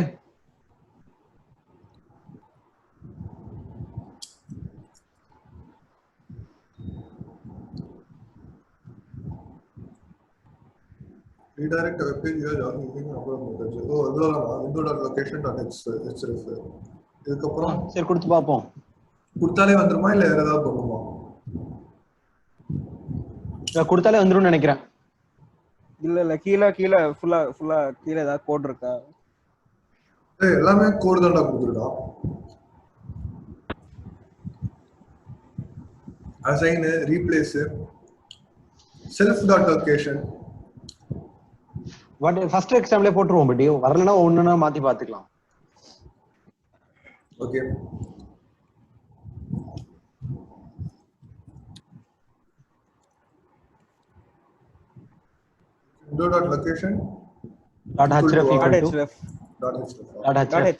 redirect a web page you are using upload method. இதெல்லாம் window.location.href. இதுக்கு அப்புறம் சரி கொடுத்து பாப்போம். கொடுத்தாலே வந்துருமா இல்ல வேற ஏதாவது பண்ணுமா? கொடுத்தாலே வந்துரும் நினைக்கிறேன். இல்ல கீழ ஃபுல்லா கீழ ஏதாவது கோட் இருக்கா? ஏய் எல்லாமே கோட் தான்டா கொடுத்துடா. assign, replace, self.location. But first எக்ஸாம்லயே போட்டுருவோம். பட் வரலனா ஒண்ணுனா மாத்தி பாத்துக்கலாம். Okay window.location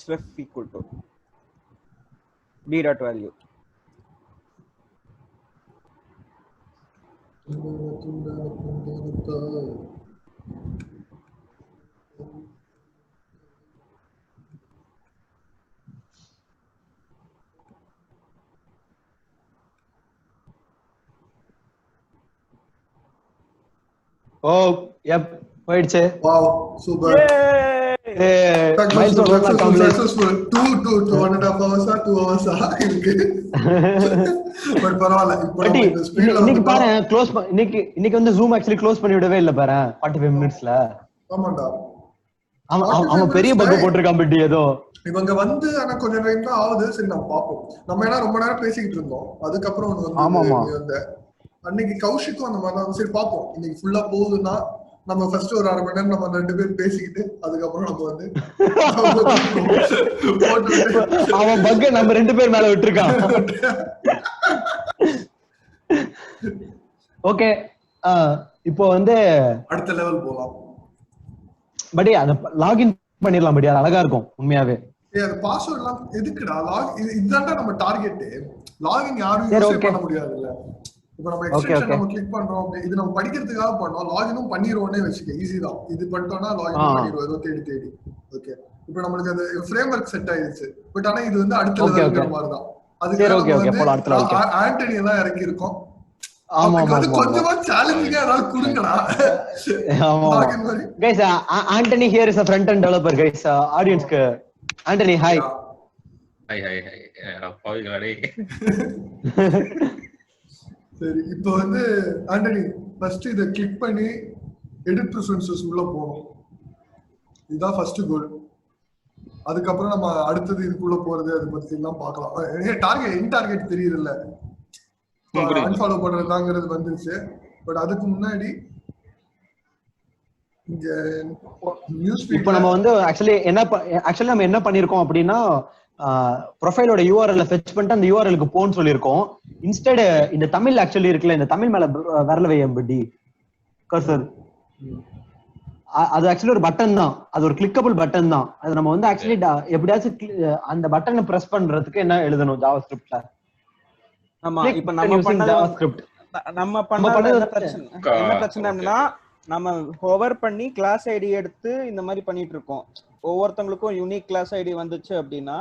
.href equal to b.value. Oh yep போயிடுச்சு. Wow super. successful 2 1.5 hours 2 hours இருக்கு. பட் பரவாயில்லை. இப்போ இந்த ஸ்பீட்ல இன்னைக்கு பாரு க்ளோஸ் இன்னைக்கு வந்து Zoom actually க்ளோஸ் பண்ணி விடவே இல்ல பாரு 45 மினிட்ஸ்ல. ஆமாடா அவன் பெரிய பக் போட்டுருக்கான். பட் ஏதோ இவங்க வந்து ஆனா கொஞ்ச நேரம் தான் ஆகுது. சரி நம்ம பாப்போம். நம்ம ஏன்னா ரொம்ப நேரம் பேசிக்கிட்டு இருந்தோம். அதுக்கப்புறம் வந்து அன்னைக்கு கௌஷிக்கும் அந்த மாதிரி தான். சரி பாப்போம் இன்னைக்கு ஃபுல்லா போகுதுன்னா நம்ம ஃபர்ஸ்ட் ஒரு 1/2 மணி நேரம் நம்ம 2 பேரும் பேசிக்கிட்டு அதுக்கப்புறம் நம்ம வந்து அவன் பக்க நம்ம 2 பேர் மேல விட்டுருக்கான். ஓகே இப்போ வந்து அடுத்த லெவல் போலாம். பட் அத லாகின் பண்ணிரலாம். பட் அது அழகா இருக்கும் உண்மையாவே. அது பாஸ்வேர்ட் எல்லாம் எதுக்குடா? இதுதான்டா நம்ம டார்கெட். லாகின் யாரும் யூஸ் பண்ண முடியாது இல்ல. இப்போ நம்ம எக்ஸ்டென்ஷன் நம்ம கிளிக் பண்றோம். இது நம்ம படிக்கிறதுக்காக பண்ணோம். லாகினும் பண்ணிரோனே வெச்சுக்க. ஈஸி தான். இது பண்ணிட்டோம்னா லாகின் பண்ணிரோம். ஏதோ தேடி. ஓகே இப்போ நமக்கு அது ஃப்ரேம்வொர்க் செட் ஆயிடுச்சு. பட் ஆனா இது வந்து அடுத்த லெவல்ங்கிற மாதிரி தான். அதுக்கு ஆண்டனி எல்லாம் இறக்கி இருக்கோம். கொஞ்சமா சேலஞ்சிங்கா ஏதாவது கொடுங்கடா. Guys Antony here is a front end developer guys. ஆடியன்ஸ்க்கு ஆண்டனி ஹாய். ஹாய் பாவிகளே. சரி, இப்போ வந்து ஆண்டனி ஃபர்ஸ்ட் இதை கிளிக் பண்ணி எடிட் ப்ரிஃபரன்சஸ் உள்ள போகணும். இதுதான் ஃபர்ஸ்ட் கோல். அதுக்கப்புறம் நம்ம அடுத்தது இதுக்குள்ள போறது அதை பத்தி எல்லாம் பார்க்கலாம். டார்கெட் தெரியுது இல்ல, அன்ஃபாலோ பண்றதாங்கிறது வந்துருச்சு. பட் அதுக்கு முன்னாடி இங்க நியூஸ் இப்போ நம்ம வந்து ஆக்சுவலி நம்ம என்ன பண்ணிருக்கோம் அப்படின்னா ப்ரொஃபைலோட யூஆர்எல் ஃபெச் பண்ணிட்டு அந்த யூஆர்எலுக்கு போன்னு சொல்லியிருக்கோம். இன்ஸ்டெட் இந்த தமிழ் ஆக்சுவலி இருக்குல்ல, இந்த தமிழ் மேல விரல வையம்படி கர்சர், அது ஆக்சுவலி ஒரு பட்டன் தான், அது ஒரு கிளிக்கபிள் பட்டன் தான். அது நம்ம வந்து ஆக்சுவலி எப்படியாச்சும் அந்த பட்டனை பிரஸ் பண்றதுக்கு என்ன எழுதணும் ஜாவாஸ்கிரிப்ட்ல. ஆமா, இப்ப நம்ம பண்ணது ஜாவாஸ்கிரிப்ட். நம்ம பண்ணது என்ன பிரச்சனை அப்படின்னா, நம்ம ஹோவர் பண்ணி கிளாஸ் ஐடி எடுத்து இந்த மாதிரி பண்ணிட்டு இருக்கோம். ஒவ்வொருத்தங்களுக்கும் யூனிக் கிளாஸ் ஐடி வந்துச்சு அப்படின்னா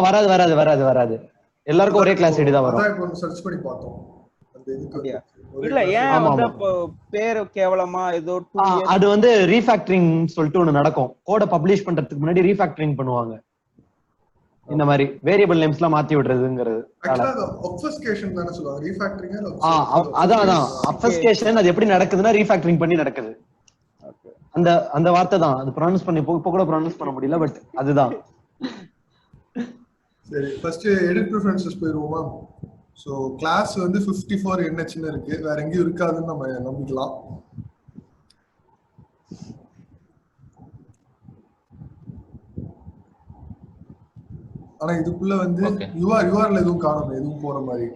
வராது எல்லாருக்கும் ஒரே கிளாஸ் ஐடி தான் வரும். அதான் இப்போ சர்ச் பண்ணி பார்த்தோம். அந்த இதுக்கு இல்ல ஏன் வந்து பேர் கேவலமா ஏதோ அது வந்து ரீஃபேக்டரிங் சொல்லிட்டு ஒண்ணு நடக்கும். கோட பப்ளிஷ் பண்றதுக்கு முன்னாடி ரீஃபேக்டரிங் பண்ணுவாங்க. இந்த மாதிரி வேரியபிள் நேம்ஸ் எல்லாம் மாத்தி விடுறதுங்கிறது. ஆப்ஃபஸ்கேஷன் தான சொல்லுவாங்க, ரீஃபேக்டரிங். அதான் ஆப்ஃபஸ்கேஷன். அது எப்படி நடக்குதுன்னா ரீஃபேக்டரிங் பண்ணி நடக்குது. அந்த வார்த்தை தான் அது ப்ரொனவுன்ஸ் பண்ணி இப்ப கூட ப்ரொனவுன்ஸ் பண்ண முடியல, பட் அதுதான். சரி, ஃபர்ஸ்ட் எடிட் ப்ரிஃபரன்சஸ் போயிடுவோமா? சோ கிளாஸ் வந்து 54 NH இருக்கு, வேற எங்கேயும் இருக்காதுன்னு நம்ம நம்பிக்கலாம். ஆனா இதுக்குள்ள வந்து URL எதுவும் காணோம், எதுவும் போற மாதிரி.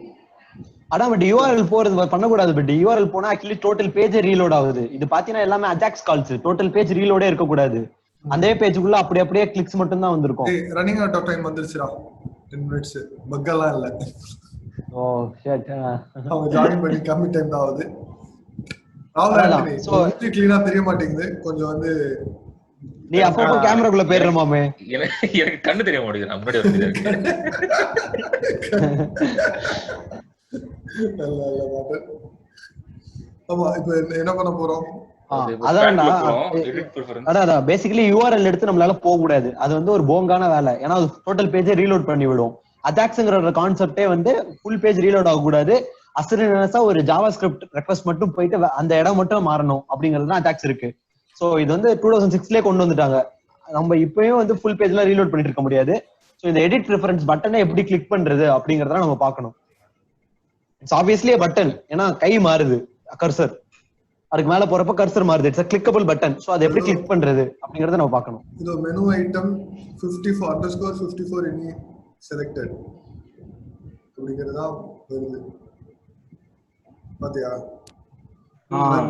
அதான் பட் யூஆர்எல் போறது பண்ணக்கூடாது. பட் யூஆர்எல் போனா ஆக்சுவலி டோட்டல் பேஜ் ரீலோட் ஆகுது. இது பாத்தீங்கன்னா எல்லாமே அஜாக்ஸ் கால்ஸ், டோட்டல் பேஜ் ரீலோடே இருக்க கூடாது. அதே பேஜுக்குள்ள அப்படியே கிளிக்ஸ் மட்டும் தான் வந்திருக்கும். ரன்னிங் அவுட் ஆஃப் டைம் வந்துருச்சுடா, 10 மினிட்ஸ். பக்கெல்லாம் இல்ல. ஓ ஷிட், அவங்க ஜாயின் பண்ணி கம்மி டைம் தான் ஆகுது. ராவுல் சோ க்ளீனா தெரிய மாட்டேங்குது கொஞ்சம். வந்து நீ அப்பப்போ கேமராக்குள்ள போயிடுறமாமே. எனக்கு கண்ணு தெரிய மாட்டேங்குது, நான் முன்னாடி வந்து ஆமா. இப்போ என்ன பண்ண போறோம்? அதான் பேசிக்கலி யூஆர்எல் எடுத்து நம்மளால போக கூடாது. அது வந்து ஒரு போங்கான வேலை. ஏன்னா அது டோட்டல் பேஜை ரீலோட் பண்ணி விடும். அஜாக்ஸ்ங்கிற கான்செப்டே வந்து ஃபுல் பேஜ் ரீலோட் ஆக கூடாது. அசைன்மென்ட்ஸா ஒரு ஜாவாஸ்கிரிப்ட் ரெக்வெஸ்ட் மட்டும் போயிட்டு அந்த இடம் மட்டும் மாறணும் அப்படிங்கிறது தான் அஜாக்ஸ் இருக்கு. சோ இது வந்து 2006லயே கொண்டு வந்துட்டாங்க. நம்ம இப்பயும் வந்து ஃபுல் பேஜ்ல ரீலோட் பண்ணிட்டு இருக்க முடியாது. சோ இந்த எடிட் ப்ரிஃபரன்ஸ் பட்டனை எப்படி கிளிக் பண்றது அப்படிங்கறத நம்ம பார்க்கணும். இட்ஸ் ஆப்வியஸ்லி a button, ஏன்னா கை மாறுது, கர்சர் அதுக்கு மேல போறப்ப கர்சர் மாறுது. It's a clickable button. So அதை எப்படி கிளிக் பண்றது அப்படிங்கறத நம்ம பார்க்கணும். இது மெனு ஐட்டம் 54_54 any selected அப்படிங்கறதா வருது. பாத்தியா?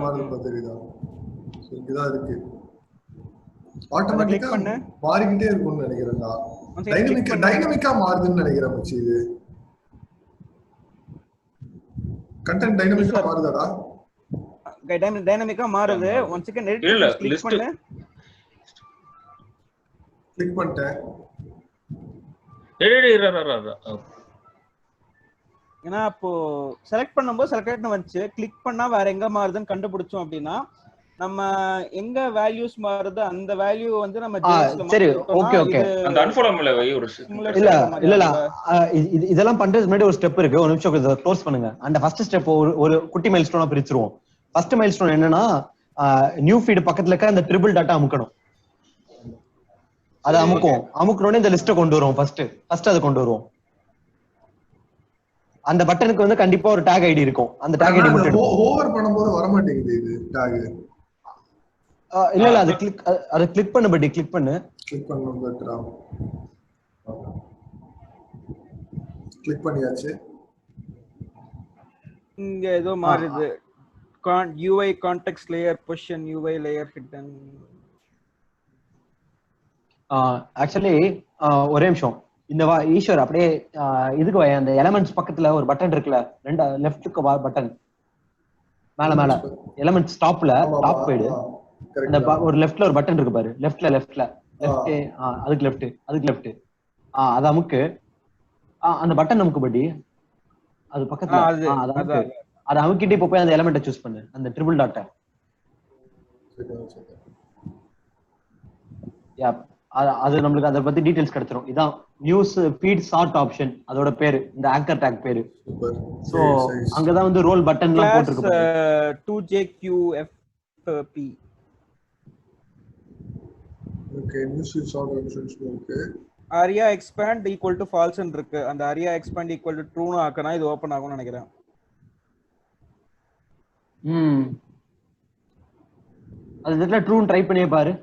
மாறுது பாத்தீங்களா? சோ இதுதான் இருக்கு. ஆட்டோமேட்டிக்கா மாறிக்கிட்டே இருக்கும்னு நினைக்கிறேன்டா. டைனமிக்கா மாறுதுன்னு நினைக்கிறேன் மச்சி. இது கண்டென்ட் டைனமிக்கா மாறுதாடா? டைனமிக்கா மாறுது. ஒன் செகண்ட் எடிட் கிளிக் பண்ணு. கிளிக் பண்ணிட்டேன். ஏன்னா அப்போ செலக்ட் பண்ணும்போது செலக்ட் வந்துச்சு, கிளிக் பண்ணா வேற எங்க மாறுதுன்னு கண்டுபிடிச்சோம் அப்படின்னா நம்ம எங்க வேல்யூஸ் மாறுது அந்த வேல்யூ வந்து நம்ம சரி ஓகே ஓகே அந்த அன்ஃபாலோல வை ஒரு இல்ல இதெல்லாம் பண்றதுக்கு முன்னாடி ஒரு ஸ்டெப் இருக்கு. ஒரு நிமிஷம் க்ளோஸ் பண்ணுங்க. அந்த ஃபர்ஸ்ட் ஸ்டெப் ஒரு குட்டி மைல்ஸ்டோனா பிரிச்சிருவோம். ஃபர்ஸ்ட் மைல்ஸ்டோன் என்னன்னா நியூ ஃபீட் பக்கத்துல இருக்க அந்த ட்ரிபிள் டாட்டா அமுக்கணும். அதை அமுக்கணும்னே இந்த லிஸ்ட்டை கொண்டு வருவோம். ஃபர்ஸ்ட் அதை கொண்டு வருவோம். அந்த பட்டனுக்கு வந்து கண்டிப்பா ஒரு டாக் ஐடி இருக்கும். அந்த டாக் ஐடி மட்டும் ஓவர் பண்ணும்போது வர மாட்டேங்குது இது டாக். இல்ல அது கிளிக் பண்ணு. பட் கிளிக் பண்ணு. கிளிக் பண்ணனும்ங்கறா. கிளிக் பண்ணியாச்சு. இங்க ஏதோ மாறுது. UI context layer position UI layer hidden. Actually ஒரே நிமிஷம் இந்த ஈஸ்வர் அப்படியே இதுக்கு அந்த எலிமெண்ட்ஸ் பக்கத்துல ஒரு பட்டன் இருக்குல்ல, ரெண்டு லெஃப்ட்க்கு பட்டன் மேல எலிமெண்ட்ஸ் டாப்ல டாப் போய்டு. அந்த ஒரு லெஃப்ட்ல ஒரு பட்டன் இருக்கு பாரு. லெஃப்ட்ல அதுக்கு லெஃப்ட் அது அமுக்கு. அந்த பட்டன் நமக்கு படி அது பக்கத்துல அது அமுக்கிட்டு இப்ப போய் அந்த எலிமெண்ட்டை சூஸ் பண்ணு, அந்த ட்ரிபிள் டாட்டை. அது நம்மளுக்கு அதை பத்தி டீடைல்ஸ் கிடைச்சிரும். இதான் நியூஸ் ஃபீட் சார்ட் ஆப்ஷன், அதோட பேரு, இந்த ஆங்கர் டேக் பேரு. சோ அங்கதான் வந்து ரோல் பட்டன்லாம் போட்டுருக்கு. 2JQFP. Okay, news feed sort options இருக்கு. aria expand equal to false ன்னு இருக்கு. அந்த aria expand equal to true னு ஆக்கனா இது ஓபன் ஆகும்னு நினைக்கிறேன். அது தெரியல, ட்ரூன்னு ட்ரை பண்ணியே பாரு.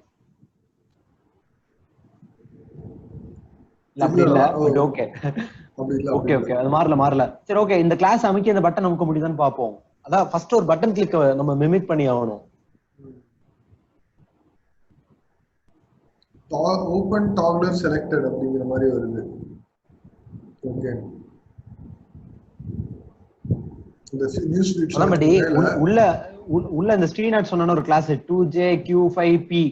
அப்படி இல்ல, பட் ஓகே ஓகே ஓகே, அது மாறல. சரி ஓகே, இந்த கிளாஸ் அமைக்க இந்த பட்டன் அமுக்க முடியுதான்னு பாப்போம். அதான் ஃபர்ஸ்ட் ஒரு பட்டன் கிளிக் நம்ம மிமிக் பண்ணி ஆகணும். ஓபன் டாக்லர் செலக்டட் அப்படிங்கிற மாதிரி வருது. ஓகே, இந்த நியூஸ் ஃபீட் அதான் உள்ள இந்த ஸ்ரீநாத் சொன்ன ஒரு கிளாஸ் 2JQ5P,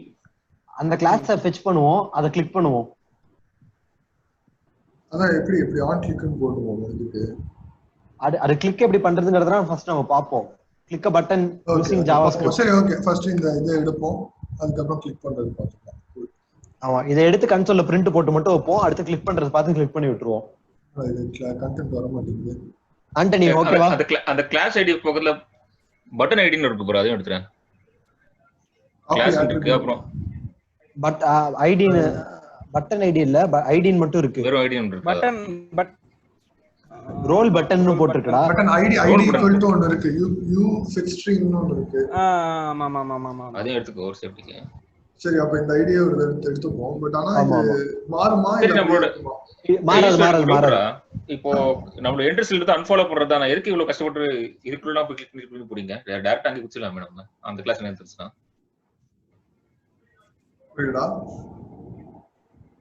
அந்த கிளாஸை ஃபெட்ச் பண்ணுவோம், அதை கிளிக் பண்ணுவோம். அதான் எப்படி ஆன் கிளிக்னு போடுவோம். அது கிளிக் எப்படி பண்றதுங்கறத ஃபர்ஸ்ட் நம்ம பாப்போம். Click a button using JavaScript. சரி ஓகே, ஃபர்ஸ்ட் இதை எடுப்போம், அதுக்கப்புறம் கிளிக் பண்றது பாத்துக்கலாம். ஆமா, இதை எடுத்து கன்சோல்ல பிரிண்ட் போட்டு மட்டும் வைப்போம், அடுத்து கிளிக் பண்றது பார்த்து கிளிக் பண்ணி விட்டுருவோம். இது கண்டென்ட் வர மாட்டேங்குது. ஆண்டனி ஓகேவா? அந்த கிளாஸ் ஐடி பக்கத்துல பட்டன் ஐடின்னு இருக்கு ப்ரோ, அதையும் எடுத்துறேன். கிளாஸ் இருக்கு, அப்புறம் பட் ஐடி பட்டன் ஐடி இல்ல, ஐடின்னு மட்டும் இருக்கு. வெறும் ஐடின்னு இருக்கு. பட் ரோல் பட்டன்னு போட்டுருக்கடா. பட்டன் ஐடி ஈக்குவல் டு ஒன்னு இருக்கு, யூ ஃபிட் ஸ்ட்ரிங்னு ஒன்னு இருக்கு. ஆமா அதையும் எடுத்துக்கோ ஒரு சேஃப்டிக்கு. சரி, அப்ப இந்த ஐடியா ஒரு எடுத்துப்போம். பட் ஆனா இது மாறுமா இல்ல மாறாது. இப்போ நம்மளோட என்ட்ரன்ஸ் எடுத்து அன்ஃபாலோ பண்றதா, நான் எதுக்கு இவ்வளவு கஷ்டப்பட்டு இதுக்குள்ள போய் கிளிக் பண்ணி போறீங்க? டைரக்டா அங்க குச்சிடலாம் மேடம், அந்த கிளாஸ் என்ன தெரிஞ்சுனா. புரியுதா?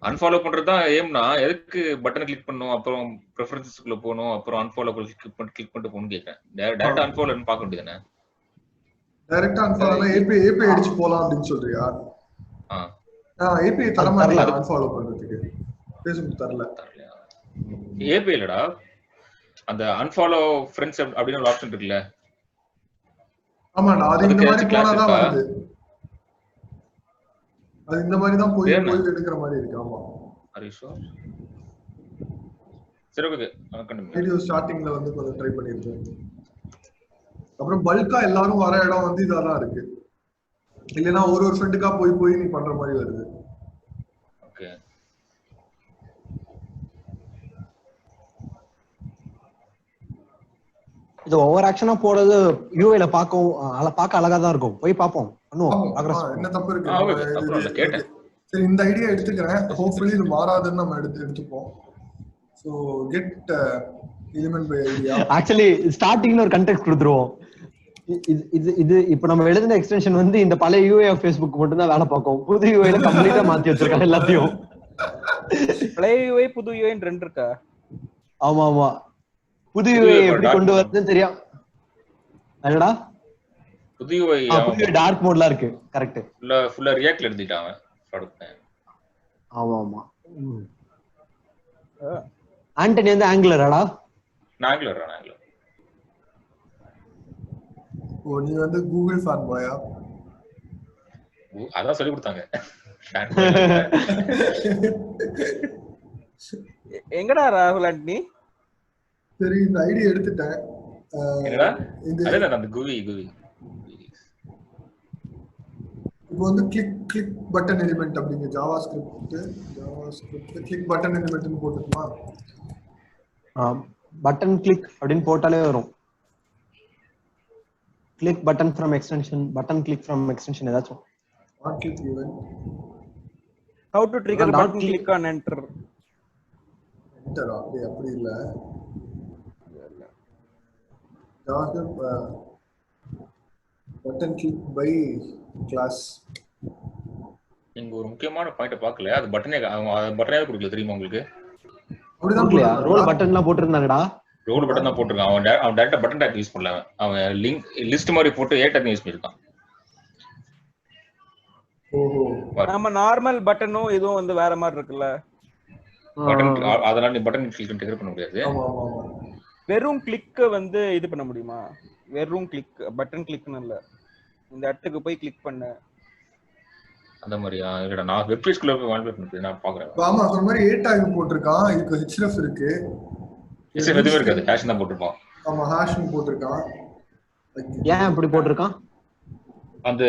அன்ஃபாலோ பண்றதா ஏம்னா எதுக்கு பட்டன் கிளிக் பண்ணனும், அப்புறம் பிரெஃபரன்சஸ்க்குள்ள போணும், அப்புறம் அன்ஃபாலோ கிளிக் பண்ணிட்டு போணும் கேக்குறேன். டைரக்டா அன்ஃபாலோன்னு பார்க்க வேண்டியதானே? டைரக்டா அன்ஃபாலோனா ஏபிஐ அடிச்சு போலாம் அப்படினு சொல்றியா? ஏபிஐ தர மாட்டேங்குது அன்ஃபாலோ பண்றதுக்கு. ஃபேஸ்புக் தரல. ஏபிஐ இல்லடா, அந்த அன்ஃபாலோ ஃப்ரெண்ட்ஸ் அப்படின ஒரு ஆப்ஷன் இருக்குல்ல. ஆமாடா, அது இந்த மாதிரி போனா தான் வருது. அது இந்த மாதிரி தான் போய் எடுக்கிற மாதிரி இருக்கு. ஆமா, ஹரிஷோ சரி ஓகே, கண்டிப்பா வீடியோ ஸ்டார்டிங்ல வந்து கொஞ்சம் ட்ரை பண்ணிருக்கேன். அப்புறம் பல்கா எல்லாரும் வர இடம் வந்து இதாதான் இருக்கு. இல்லனா ஒரு ஃப்ரெண்டுக்கா போய் நீ பண்ற மாதிரி வருது. ஓகே, இது ஓவர் ஆக்ஷனா போறது யூஐல பார்க்க அழகா தான் இருக்கும். போய் பாப்போம், பண்ணுவோம். என்ன தப்பு இருக்கு? சரி, இந்த ஐடியா எடுத்துக்கிறேன். ஹோப்ஃபுல்லி இது மாறாதுன்னு நம்ம எடுத்துப்போம். சோ கெட் எலிமெண்ட் பை ஐடியா. ஆக்சுவலி ஸ்டார்டிங்ல ஒரு கான்டெக்ஸ்ட் கொடுத்துருவோம். இது இப்ப நம்ம எழுதின எக்ஸ்டென்ஷன் வந்து இந்த பழைய யூஐ ஆஃப் ஃபேஸ்புக் மட்டும் தான் வேலை பார்க்கும். புது யூஐல கம்ப்ளீட்டா மாத்தி வச்சிருக்காங்க எல்லாத்தையும். பழைய யூஐ புது யூஐ ரெண்டு இருக்கா? ஆமா, புது யூஐ எப்படி கொண்டு வரதுன்னு தெரியும். என்னடா புது யூஐ டார்க் மோட்ல இருக்கு. கரெக்ட், ஃபுல்லா ரியாக்ட்ல எடுத்துட்டாங்க ப்ராடக்ட். ஆமா. ஆண்டனி வந்து ஆங்குலராடா? ஆங்குலர். ஓ, நீ வந்து கூகுள் ஃபேன் பாயா? அதான் சொல்லி கொடுத்தாங்க. எங்கடா ராகுல் ஆண்டனி? சரி, இந்த ஐடியா எடுத்துட்டேன். என்னடா அதே அந்த குவி இப்போ வந்து கிளிக் பட்டன் எலிமெண்ட் அப்படிங்க ஜாவாஸ்கிரிப்ட் கிளிக் பட்டன் எலிமெண்ட்னு போட்டுக்குமா? பட்டன் கிளிக் அப்படின்னு போட்டாலே வரும். Click button from extension, button click from extension ஏதாச்சும். Not click even. How to trigger button click on enter. அப்படி இல்ல. JavaScript button click by class. நீங்க ஒரு முக்கியமான பாயிண்ட பார்க்கல. அது பட்டனே கொடுக்கல தெரியுமா உங்களுக்கு? அப்படிதான் ரோல் பட்டன்லாம் போட்டுருந்தாங்கடா. ரோல் பட்டன் தான் போட்டுருக்கான். அவன் டைரக்டா பட்டன் டாக் யூஸ் பண்ணல. அவன் லிஸ்ட் மாதிரி போட்டு ஏ டாக் யூஸ் பண்ணிருக்கான். ஓஹோ, நம்ம நார்மல் பட்டனும் இதுவும் வந்து வேற மாதிரி இருக்குல்ல. பட்டன் அதனால நீ பட்டன் கிளிக் ட்ரிகர் பண்ண முடியாது. ஆமா. வெறும் கிளிக் வந்து இது பண்ண முடியுமா? வெறும் கிளிக் பட்டன் கிளிக்னு இல்ல, இந்த இடத்துக்கு போய் கிளிக் பண்ண. அந்த மாதிரியா? இல்லடா நான் வெப் பேஜ்க்குள்ள போய் மாடிஃபை பண்ணிட்டு நான் பாக்குறேன். ஆமா சொன்ன மாதிரி A tag போட்டிருக்கான். இதுக்கு href இருக்கு. எதுவுமே இருக்காது. ஹேஷ் தான் போட்டுருப்பான். ஆமா ஹாஷ் போட்டிருக்கான். ஏன் அப்படி போட்டிருக்கான்? அந்த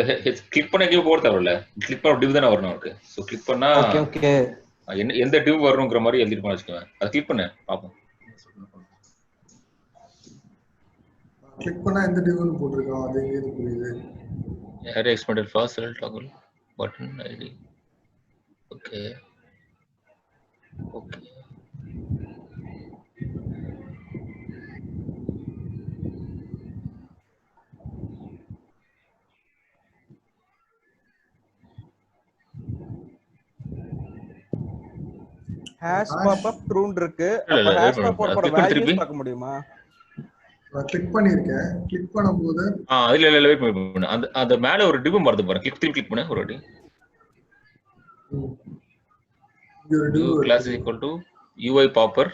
கிளிக் பண்ண எங்கேயும் போட தேவையில்ல. கிளிக் பண்ண டிவ் தானே வரணும் அவருக்கு. ஸோ கிளிக் பண்ணா ஓகே எந்த டிவ் வரணுங்கிற மாதிரி எழுதிருப்பான்னு வச்சுக்கோங்க. அதை கிளிக் பண்ண பார்ப்போம். கிளிக் பண்ணா எந்த டிவ்னு போட்டிருக்கான். அது எங்க புரியுது? Array expanded fast select toggle button ID. Okay. Hash popup ட்ரூன் இருக்கு. அப்ப ஹாஷ் பாப்அப் போற வேல்யூஸ் பார்க்க முடியுமா? நான் கிளிக் பண்ணிருக்கேன். கிளிக் பண்ணும்போது இல்ல வெயிட் பண்ணு. அந்த மேல ஒரு டிவ் வருது பாருங்க. கிளிக் பண்ணு ஒரு வாட்டி. div class is equal to UI popper.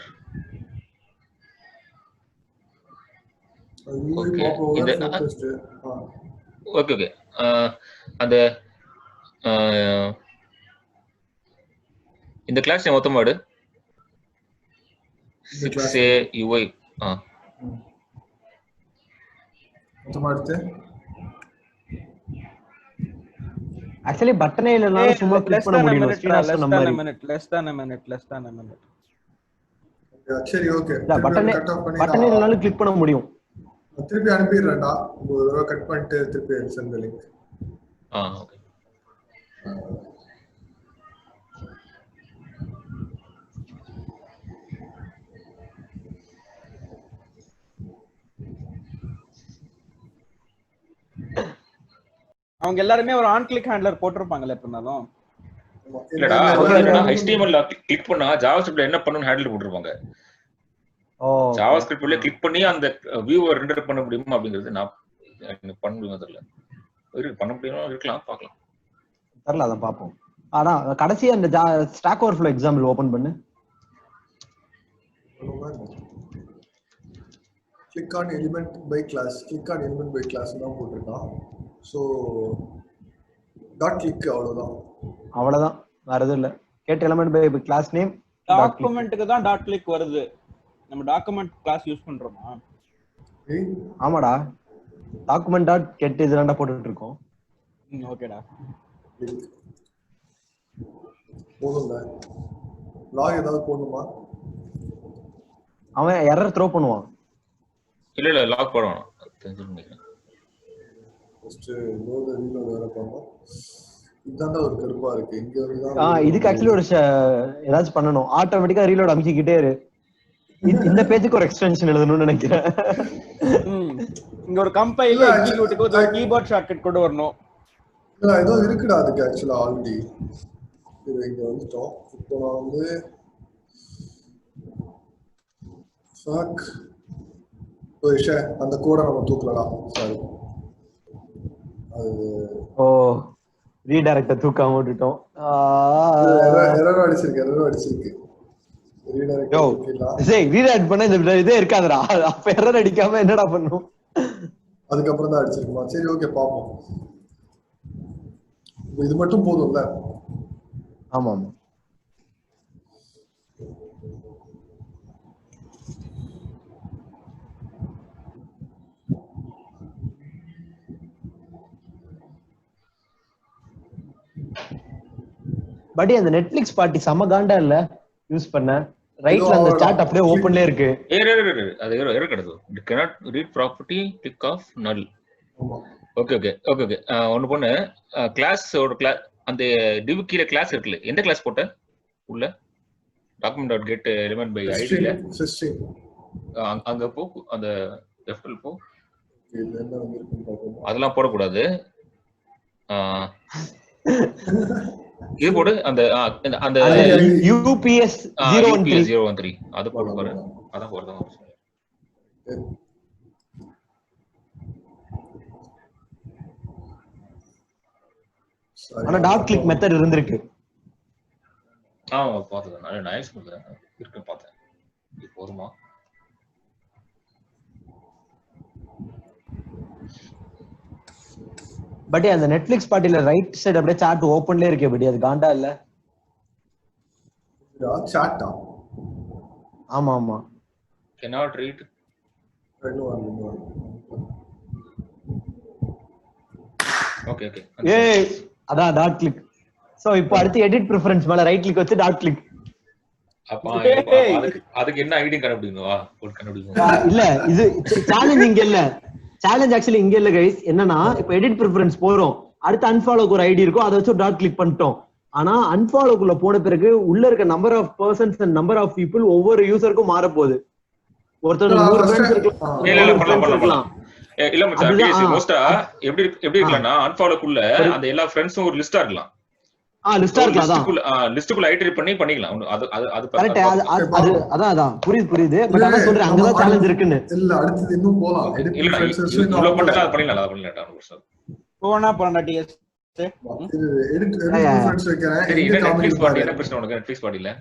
Okay அந்த இந்த கிளாஸ் மொத்தமா எடு 6a UI மொத்தமா எடுத்து ஆக்சுவலி பட்டனே இல்லனால சும்மா கிளிக் பண்ண முடியும். ஸ்ரீனிவாஸ் சொன்ன மாதிரி less than a minute. சரி ஓகே. பட்டனே இல்லனால கிளிக் பண்ண முடியும். திருப்பி அனுப்பிடுறேன்டா. ஒரு தடவை கட் பண்ணிட்டு திருப்பி சென்ட் தி லிங்க். ஓகே. அவங்க எல்லாரும் ஒரு ஆன் கிளிக் ஹேண்ட்லர் போட்டுருப்பாங்கல எப்பனாலும். இல்லடா HTML ல கிளிக் பண்ணா JavaScript ல என்ன பண்ணனும் ஹேண்டில் போட்டுருப்பாங்க. JavaScript ல கிளிக் பண்ணி அந்த வியூவை ரெண்டர் பண்ண முடியுமா அப்படிங்கிறது நான் எனக்கு பண்ண முடியுமா தெரியல. பண்ண முடியுமா இருக்கலாம் பார்க்கலாம். தெரியல அத பாப்போம். ஆனா கடைசியா அந்த ஸ்டாக் ஓவர்ஃப்ளோ எக்ஸாம்பிள் ஓபன் பண்ணு. click on element by class தான் போட்டுருக்கான். சோ டாட் கிளிக் அவ்வளவுதான் வேற எதுவும் இல்ல. Get element by class name டாக்குமெண்ட்க்கு தான் டாட் கிளிக் வருது. நம்ம டாக்குமெண்ட் கிளாஸ் யூஸ் பண்றோமா? ஆமாடா டாக்குமெண்ட் டாட் கெட் இதெல்லாம் போட்டுட்டு இருக்கோம். ஓகேடா போடுங்க. லாக் ஏதாவது போடணுமா? அவன் எரர் த்ரோ பண்ணுவான். இல்ல லாக் போடுவான். தெரிஞ்சு நினைக்கிறேன். ஃபர்ஸ்ட் லோட் ரீலோட் வர பண்ணோம். இதான்டா ஒரு கருப்பா இருக்கு. இங்க வந்து இதுக்கு ஆக்சுவலி ஒரு ஏதாச்சும் பண்ணனும். ஆட்டோமேட்டிக்கா ரீலோட் அமைக்கிட்டே இரு. இந்த பேஜுக்கு ஒரு எக்ஸ்டென்ஷன் எழுதணும்னு நினைக்கிறேன். இங்க ஒரு கம்பைல் எக்ஸிக்யூட்டிவ்க்கு ஒரு கீபோர்ட் ஷார்ட்கட் கொண்டு வரணும். இல்ல ஏதோ இருக்குடா அதுக்கு ஆக்சுவலா ஆல்ரெடி. இது இங்க வந்துட்டோம். இப்போ நான் வந்து ஃபக் அந்த கோடை நம்ம தூக்கலாம். சாரி ரீடைரக்ட தூக்காம விட்டுட்டோம். எரர் அடிச்சிருக்கு. ரீடைரக்ட் பண்ண இந்த இதே இருக்காதுடா. அப்ப எரர் அடிக்காம என்னடா பண்ணும்? அதுக்கப்புறம் தான் அடிச்சிருக்குமா? சரி ஓகே பாப்போம். இது மட்டும் போதும்ல? ஆமா பட் அந்த நெட்ஃபிளிக்ஸ் பார்ட்டி செம காண்டா இல்ல யூஸ் பண்ண. ரைட்ல அந்த சாட் அப்படியே ஓபன்ல இருக்கு. அது எரர் கிடையாது. you cannot read property click off null. Okay ஒன்னு பண்ணு. கிளாஸோட அந்த div கீழ கிளாஸ் இருக்குல. எந்த கிளாஸ் போட்ட உள்ள document.get element by id ல அங்க போ. அந்த left போ. அதெல்லாம் போட கூடாது. இது போடு. அந்த UPS 013 அது போடு பாரு. அதான் போடுறோம். ஆனா டாட் கிளிக் மெத்தட் இருந்திருக்கு. பார்த்தேன். நான் நைஸ் பண்றேன். இருக்கு பார்த்தேன். இது போதுமா? பட் அந்த நெட்ஃபிளிக்ஸ் பார்ட்டில ரைட் சைடு அப்படியே சாட் ஓபன்லயே இருக்கே படி அது காண்டா இல்ல சாட்டா ஆமா ஆமா cannot read ஓகே ஓகே ஏய் அதான் டாட் கிளிக் சோ இப்போ அடுத்து எடிட் பிரெஃபரன்ஸ் மேல ரைட் கிளிக் வச்சு டாட் கிளிக் அப்ப அதுக்கு என்ன ஐடி கண்டுபிடிக்கணும் ஒரு கண்டுபிடிக்கணும் இல்ல இது சேலஞ்ச் இங்க இல்ல சேலஞ்ச் ஆக்சுவலி இங்க இல்ல கைஸ் என்னன்னா இப்போ எடிட் பிரெஃபரன்ஸ் போறோம் அடுத்து அன்ஃபாலோக்கு ஒரு ஐடி இருக்கும் அதை வச்சு டாட் கிளிக் பண்ணிட்டோம் ஆனா அன்ஃபாலோக்குள்ள போன பிறகு உள்ள இருக்க number of persons and number of people ஒவ்வொரு யூசருக்கும் மாற போகுது ஒருத்தருக்கு 100 friends இருக்கலாம் இல்ல மச்சான் மோஸ்டா எப்படி இருக்கலாம்னா அன்ஃபாலோக்குள்ள அந்த எல்லா ஃப்ரெண்ட்ஸும் ஒரு லிஸ்டா இருக்கலாம் லிஸ்டா இருக்கலாம் லிஸ்டுக்குள்ள ஐட்டரேட் பண்ணி பண்ணிக்கலாம் அது கரெக்ட் அது அதான் புரியுது பட் ஆனா சொல்றேன் அங்கதான் சேலஞ்ச் இருக்குன்னு இல்ல அடுத்து இன்னும் போலாம் இவ்வளவு பண்ணா அது பண்ணிடலாம் அது பண்ணிடலாம் போனா போறா டிஎஸ் எடிட் பிரெஃபரன்ஸ் வைக்கிறேன் நெட்ஃபிளிக்ஸ் பார்ட்டி என்ன பிரச்சனை உனக்கு நெட்ஃபிளிக்ஸ் பார்ட்டில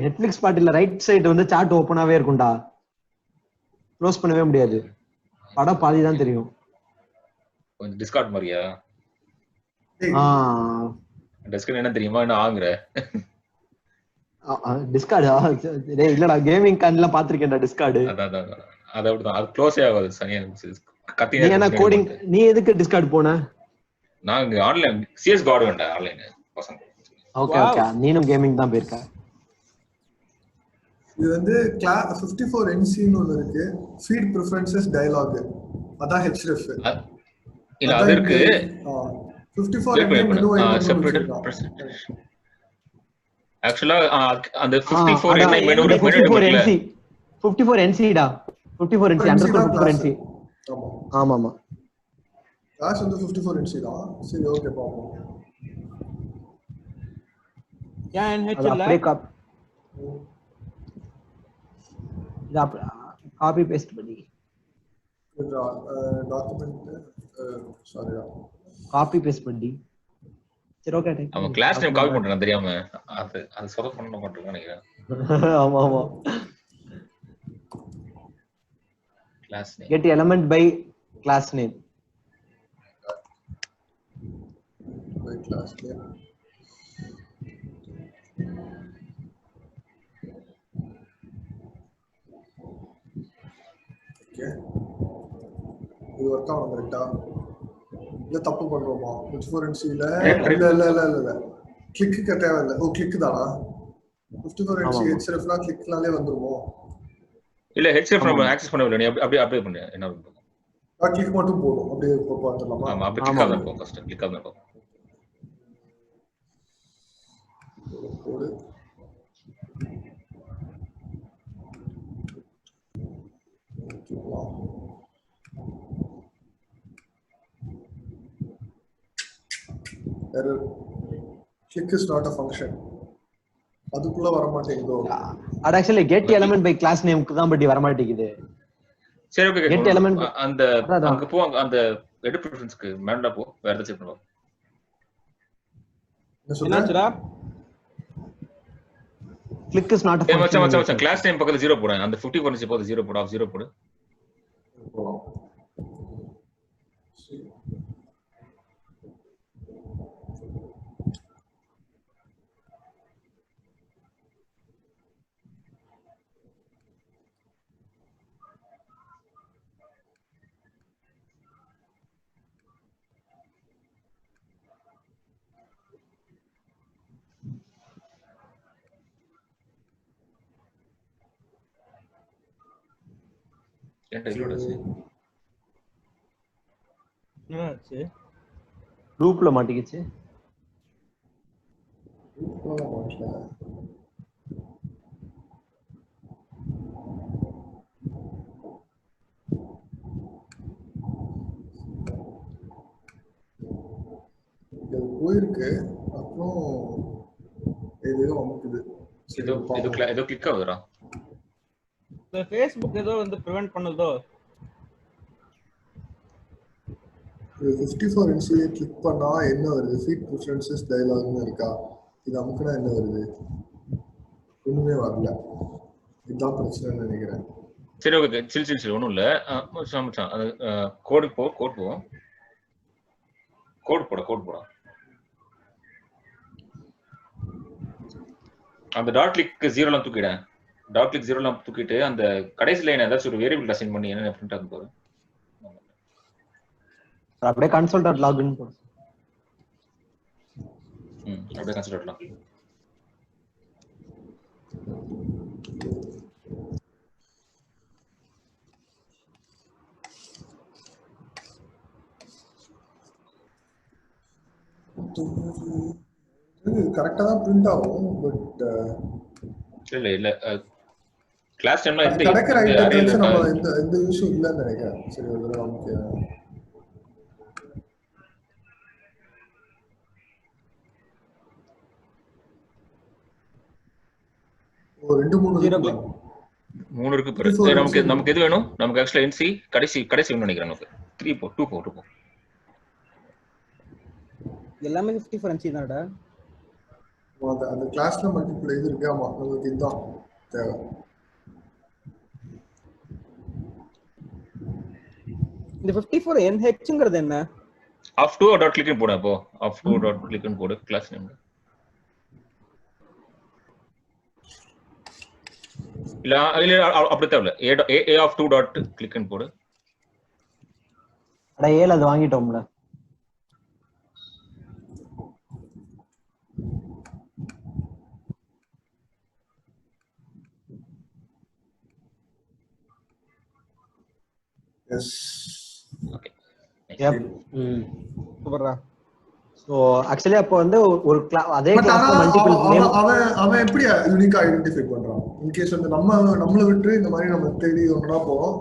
நெட்ஃபிளிக்ஸ் பார்ட்டில ரைட் சைடு வந்து சாட் ஓபனாவே இருக்கும்டா க்ளோஸ் பண்ணவே முடியாது படம் பாதி தான் தெரியும் கொஞ்சம் டிஸ்கார்ட் மாதிரியா டிஸ்கார்ட் என்ன தெரியுமா என்ன ஆங்குற டிஸ்கார்ட் டேய் இல்லடா கேமிங் கான்ல பாத்திருக்கேன்டா டிஸ்கார்ட் அதான் அது அப்படிதான் அது க்ளோஸே ஆகாது சரியா கத்தி நீ என்ன கோடிங் நீ எதுக்கு டிஸ்கார்ட் போன நான் இங்க ஆன்லைன் சிஎஸ் காட் வேண்டா ஆன்லைன் பசங்க ஓகே நீனும் கேமிங் தான் போயிருக்க இது வந்து 54 NC ன்னு ஒன்னு இருக்கு ஃபீட் பிரெஃபரன்சஸ் டயலாக் அதான் href இல்ல அது இருக்கு 54 மெனு செப்பரேட் ஆக்சுவலா அந்த 54 என்ன மெனு 54 NC டா 54 NC அண்டர்ஸ்கோர் 54 NC ஆமா ஆமா கிளாஸ் வந்து 54 NC தான் சரி ஓகே பாப்போம் ஏன் ஹெச்ல காப்பி பேஸ்ட் பண்ணி டாக்குமெண்ட் சாரிடா காப்பி பேஸ்ட் பண்ணி சரி ஓகே அவன் கிளாஸ் நேம் காப்பி பண்றான் தெரியாம அது சொல்ல பண்ண மாட்டேங்க நினைக்கிறேன் ஆமா class name get element by class name by class name இது ஒர்க் ஆகும் கரெக்ட்டா இல்ல தப்பு பண்றோமா 54 NC இல்ல கிளிக்கு தேவையில்லை ஓ கிளிக் தானா 54 NC hrefனா கிளிக்னாலே வந்துருமோ இல்ல href நம்ம ஆக்சஸ் பண்ணவே இல்ல நீ அப்படியே அப்ளை பண்ணு என்ன இருக்கும் கிளிக் மட்டும் போடும் அப்படியே பார்த்தலாமா ஆமா அப்படியே கிளிக் ஆகும் போ ஃபர்ஸ்ட் கிளிக் ஆகும் போ போடு error click is not a function அதுக்குள்ள வர மாட்டேங்குதோ அது actually get element by class name க்கு தான் படி வர மாட்டேங்குது சரி ஓகே get element அந்த அங்க போ அந்த edit preferenceக்கு மேல போ வேற ஏதாவது செக் பண்ணுவா என்னடா click is not a function மச்சான் கிளாஸ் நேம் பக்கத்துல 0 போடு அந்த 54 NC போடு 0 போடு ஆஃப் 0 போடு என்ன ரிலோட் ஆச்சு என்னாச்சு லூப்ல மாட்டிக்கிச்சு இது போயிருக்கு அப்புறம் ஏதோ அமுக்குது ஏதோ கிளிக் ஆகுதுடா இந்த Facebook ஏதோ வந்து பிரிவென்ட் பண்ணுதோ 54 NC கிளிக் பண்ணா என்ன வருது ஃபீட் பிரெஃபரன்சஸ் டயலாக்னு இருக்கா இது அமுக்குனா என்ன வருது ஒண்ணுமே வரல இதுதான் பிரச்சனைன்னு நினைக்கிறேன் சரி ஓகே சில் ஒண்ணும் இல்ல மச்சான் அது கோட் போ கோட் போட அந்த டாட் கிளிக் 0 லாம் தூக்கிடு. டாட் கிளிக் 0 லாம் தூக்கிட்டு அந்த கடைசி லைன் ஏதாச்சும் ஒரு வேரியபிள் அசைன் பண்ணி என்ன பிரிண்ட் ஆகும் பாரு. அப்படியே console.login போடு. அப்படியே console.login. இது கரெக்ட்டா தான் பிரிண்ட் ஆகும். பட் இல்ல கிளாஸ் டைம்ல இந்த கரெக்ட் ஐட்டம்ஸ் நம்ம இந்த இஷ்யூ இல்லன்னு நினைக்கிறேன். சரி ஒரு நமக்கு ஒரு 3 இருக்கு பாரு. நமக்கு எது வேணும்? நமக்கு ஆக்சுவலா NC கடைசி வேணும்னு நினைக்கிறேன். நமக்கு 3 4 2 4 2 எல்லாமே 54 NC தானடா. அந்த கிளாஸ்ல மல்டிபிள் இது இருக்கு. ஆமா நமக்கு இதுதான் தேவை. இந்த 54 NHங்கிறது என்ன? of 2 டாட் கிளிக் போடு. அப்போ of 2 டாட் கிளிக் போடு கிளாஸ் நேம். இல்ல அப்படி தேவையில்ல. a of 2 டாட் கிளிக் போடு. அட ஏல அது வாங்கிட்டோம்ல. Yes okay. Yep. சூப்பர்ரா. சோ ஆக்சுவலி அப்ப வந்து ஒரு அதே கிளாஸ்ல மல்டிபிள் நேம் அவன் எப்படி யூனிக்கா ஐடென்டிஃபை பண்றான்? இன் கேஸ் வந்து நம்மள விட்டு இந்த மாதிரி நம்ம தேடி ஒண்ணா போறோம்,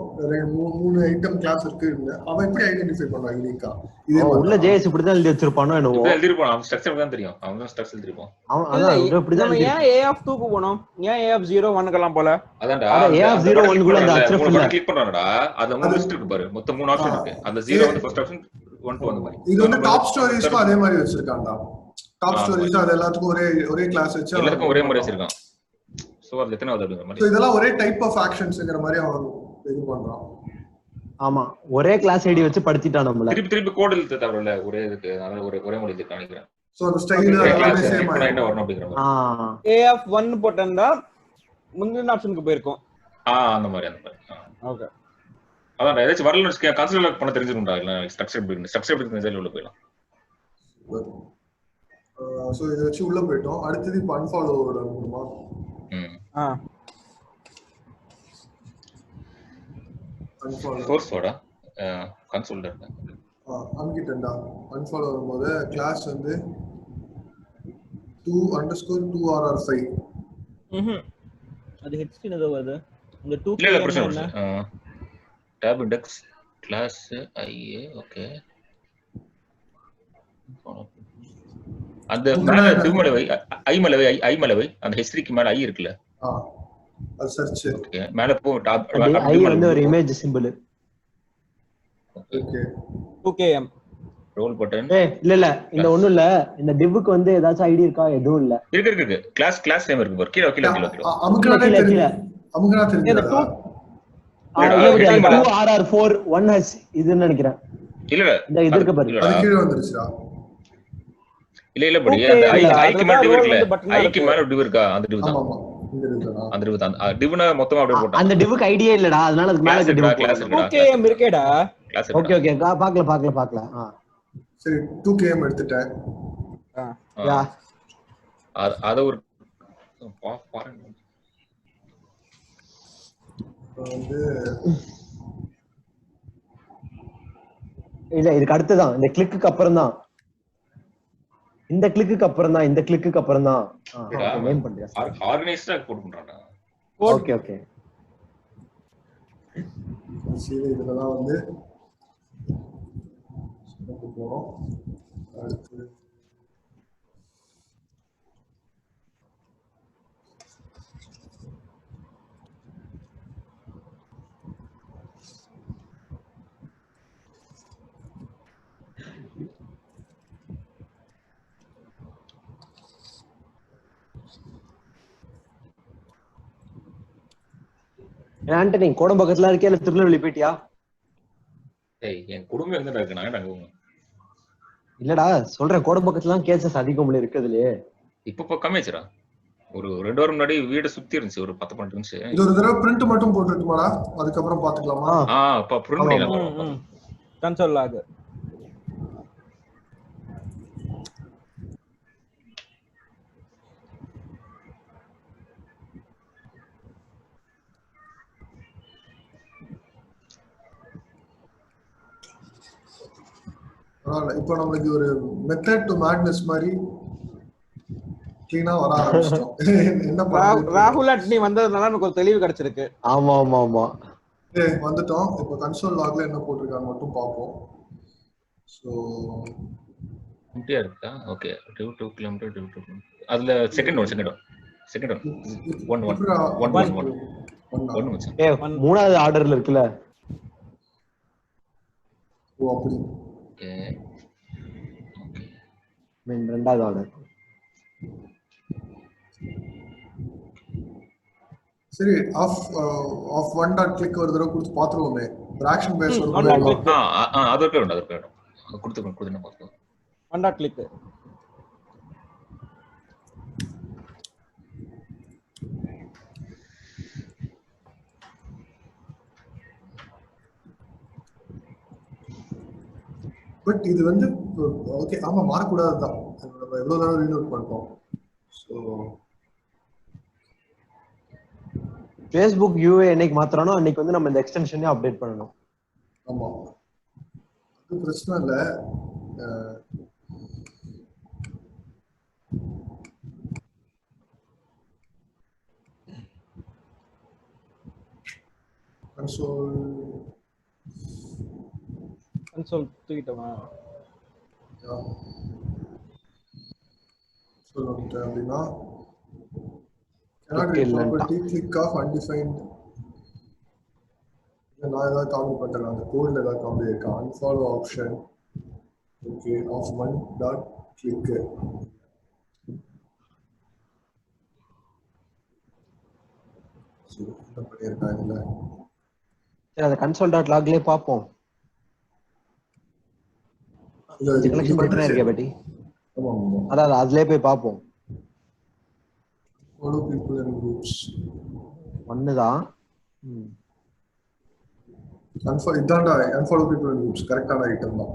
3 ஐட்டம் கிளாஸ் இருக்கு, அவன் எப்படி ஐடென்டிஃபை பண்றான் யூனிக்கா? இதே உள்ள ஜேஎஸ் இப்படி தான் எழுதி வச்சிருப்பானோ என்னவோ. எழுதி இருப்பான். அவன் ஸ்ட்ரக்சர் தான் தெரியும். அவன் தான் ஸ்ட்ரக்சர் எழுதி இருப்பான். அவன் இப்படி தான் ஏன் a of 2 க்கு போறோம்? ஏன் a of 0 1 க்கலாம் போல? அதான்டா. a of 0 1 குள்ள அந்த அச்சரஃப் இல்ல. கிளிக் பண்றானடா. அது 3 லிஸ்ட் இருக்கு பாரு. மொத்தம் 3 ஆப்ஷன் இருக்கு. அந்த 0 வந்து ஃபர்ஸ்ட் ஆப்ஷன், 1 2 அந்த மாதிரி. இது வந்து டாப் ஸ்டோரீஸ்க்கு அதே மாதிரி வச்சிருக்கான்டா. டாப் ஸ்டோரீஸ் அது எல்லாத்துக்கும் ஒரே கிளாஸ் வச்சு எல்லாத்துக்கும் ஒரே மாதிரி வச்சிருக்கான். சோ அது எத்தனாவது அப்படிங்கிற மாதிரி. சோ இதெல்லாம் ஒரே டைப் ஆஃப் ஆக்ஷன்ஸ்ங்கற மாதிரி அவன் இது பண்றான். ஆமா ஒரே கிளாஸ் ஐடி வச்சு படுத்திட்டான் நம்மள. திருப்பி கோட் எழுத தேவையில்ல. ஒரே இதுக்கு அதனால ஒரே மாதிரி இது காணிக்கிறேன். சோ அந்த ஸ்டைல் எல்லாமே சேம் ஆ என்ன வரணும் அப்படிங்கிற மாதிரி. a of 1 போட்டா முந்தின ஆப்ஷனுக்கு போயிருக்கும். அந்த மாதிரி. ஓகே. அதான் ஏதாச்சும் வரல கன்சிடர் பண்ண தெரிஞ்சிருக்கும்டா. இல்ல ஸ்ட்ரக்சர் எப்படி தெரிஞ்சா உள்ள போயிடலாம். சோ இத வச்சு உள்ள போய்ட்டோம். அடுத்து இப்ப அன்ஃபாலோ வரணுமா? அன்ஃபாலோ சோர்ஸ் வாடா கன்சோல்ல இருக்கு. அன்கிட்டடா அன்ஃபாலோ வரும்போது கிளாஸ் வந்து 2_2rr5. அது ஹெச்டி ஏதோ வருது. இந்த 2 இல்ல பிரச்சனை இல்ல. tab index class ia okay. அந்த மேல டிமலவை ஐமலவை அந்த ஹிஸ்டரிக்கு மேல ஐ இருக்குல. அது சர்ச். ஓகே மேல போ டாப் ஐ வந்து ஒரு image symbol. Okay 2km role button. இல்ல இந்த ஒண்ணு இல்ல. இந்த divக்கு வந்து ஏதாச்சும் ஐடி இருக்கா? எதுவும் இல்ல. இருக்கு கிளாஸ் நேம் இருக்கு பாரு. கீழ அமுக்குனா தெரியுது. 2rr4 1h இதுன்னு நினைக்கிறேன். இல்ல இந்த இது இருக்கு பாரு. அது கீழ வந்துருச்சுடா. இல்ல படி அந்த ஐக்கு மேல டிவ் இருக்குல. ஐக்கு மேல டிவ் இருக்கா? அந்த டிவ் தான். ஆமா இங்க இருக்குடா. அந்த டிவ் தான். டிவ்னா மொத்தமா அப்படியே போட்டா. அந்த டிவ்க்கு ஐடியா இல்லடா. அதனால அதுக்கு மேல டிவ் கிளாஸ் இருக்குடா. 2km இருக்கேடா. ஓகே பார்க்கலாம். சரி 2km எடுத்துட்டேன். யா அத ஒரு பாருங்க. வந்து இல்ல இதுக்கு அடுத்து தான். இந்த கிளிக்குக்கு அப்புறம் தான். இந்த கிளிக்குக்கு அப்புறம் தான் நேம் பண்றியா? ஆர்கனைஸ்டா கோட் பண்றானே. ஓகே சரி இதெல்லாம் வந்து போறோம். அடுத்து ஆண்டனி கோடம் பக்கத்துல இருக்கே இல்ல திருநெல்வேலி போயிட்டியா? என் குடும்பம் எங்க இருக்கு? நான் இல்லடா சொல்ற கோடு பக்கத்துலாம் கேசஸ் அதிகம் இருக்குதுலயே. இப்ப கம்மியாச்சுடா. ஒரு 2 வாரம் முன்னாடி வீடு சுத்தி இருந்துச்சு, ஒரு 10 12 இருந்துச்சு. இது ஒரு தடவை பிரிண்ட் மட்டும் போட்டுட்டுமாடா, அதுக்கப்புறம் பாத்துக்கலாமா? அப்ப பிரிண்ட் பண்ணிடலாம். Console lock. இப்போ நம்மளுக்கு ஒரு மெத்தட் டு மேட்னஸ் மாதிரி கிளீனா வர ஆரம்பிச்சிட்டோம். என்ன பண்றது? ராகுல் அட்னி வந்ததுனால நமக்கு ஒரு தெளிவு கிடைச்சிருக்கு. ஆமா ஆமா ஆமா வந்துட்டோம். இப்போ கன்சோல் லாக்ல என்ன போட்டிருக்காங்க மட்டும் பாப்போம். சோ இன்டியா இருக்கா? ஓகே, 2 கிலோமீட்டர் 2 அதுல செகண்ட் ஒன் 1 மூணாவது ஆர்டர்ல இருக்குல. ஓ அப்படி. ஓகே ரெண்டாவது ஆர்டர். சரி, ஆஃப் ஒன் டாட் கிளிக் ஒரு தடவை கொடுத்து பாத்துருவோமே. ஆக்ஷன் பேஸ் ஒரு அது கொடுத்து பாப்போம். One dot click. பட் இது வந்து ஓகே, ஆமா மாறக்கூடாதுதான். நம்ம எவ்வளவு தடவை ரீலோட் பண்ணிட்டோம். ஸோ Facebook UI என்னைக்கு மாத்துறானோ அன்னைக்கு வந்து நம்ம இந்த எக்ஸ்டென்ஷனே அப்டேட் பண்ணணும். ஆமா, அது பிரச்சனை இல்ல. கன்சோல் தூக்கிட்டோமா? சொல்லுங்க அப்படின்னா கிளிக் ஆஃப் அன்டிஃபைன்ட். நான் ஏதாவது காப்பி பண்றேன், அந்த கோட்ல ஏதாவது காப்பி இருக்கா? Unfollow option. Okay, of one dot click. சரி, என்ன பண்ணியிருக்காங்க இல்ல? சரி, அந்த கன்சோல் டாட் லாக்லயே பாப்போம். கலெக்ஷன் பண்ணிட்டே இருக்கே பட்டி. ஆமா ஆமா, அதான் அதுலயே போய் பாப்போம். follow people and groups ஒண்ணுதான். இதான்டா unfollow people and groups. கரெக்டான ஐட்டம் தான்.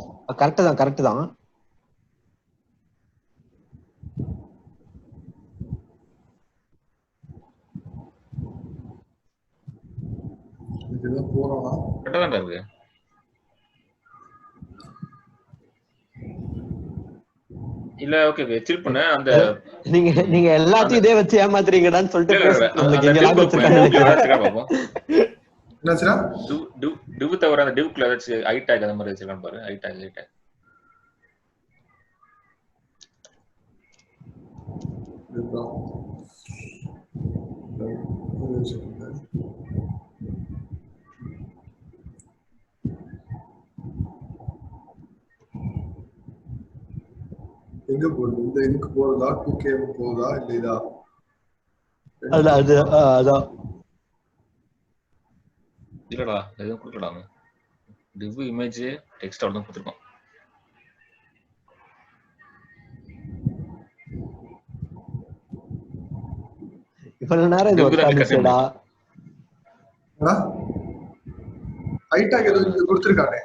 கரெக்ட் தான். இதெல்லாம் போறோம்னா கரெக்டா தான் இருக்கு. இல்ல ஓகே சில் பண்ண அந்த நீங்க எல்லாத்தையும் இதே வச்சு ஏமாத்துறீங்கடான்னு சொல்லிட்டு உங்களுக்கு இங்க லாக் வச்சிருக்காங்க. என்னச்சுடா டிவ் தவிர அந்த டிவ்க்குள்ள ஏதாச்சும் ஐ டாக் அந்த மாதிரி வச்சிருக்கான் பாரு. ஐ டாக் எங்க போகுது? இந்த இதுக்கு போறதா 2km போகுதா இல்ல இதா? அதான் இல்லடா எதுவும் கொடுக்கலாமே. டிவ் இமேஜ் டெக்ஸ்ட் அவ்வளவுதான் கொடுத்துருக்கோம். இவ்வளவு நேரம் இது உட்காந்துடா. ஹைடாக் எதுவும் கொடுத்துருக்கானே.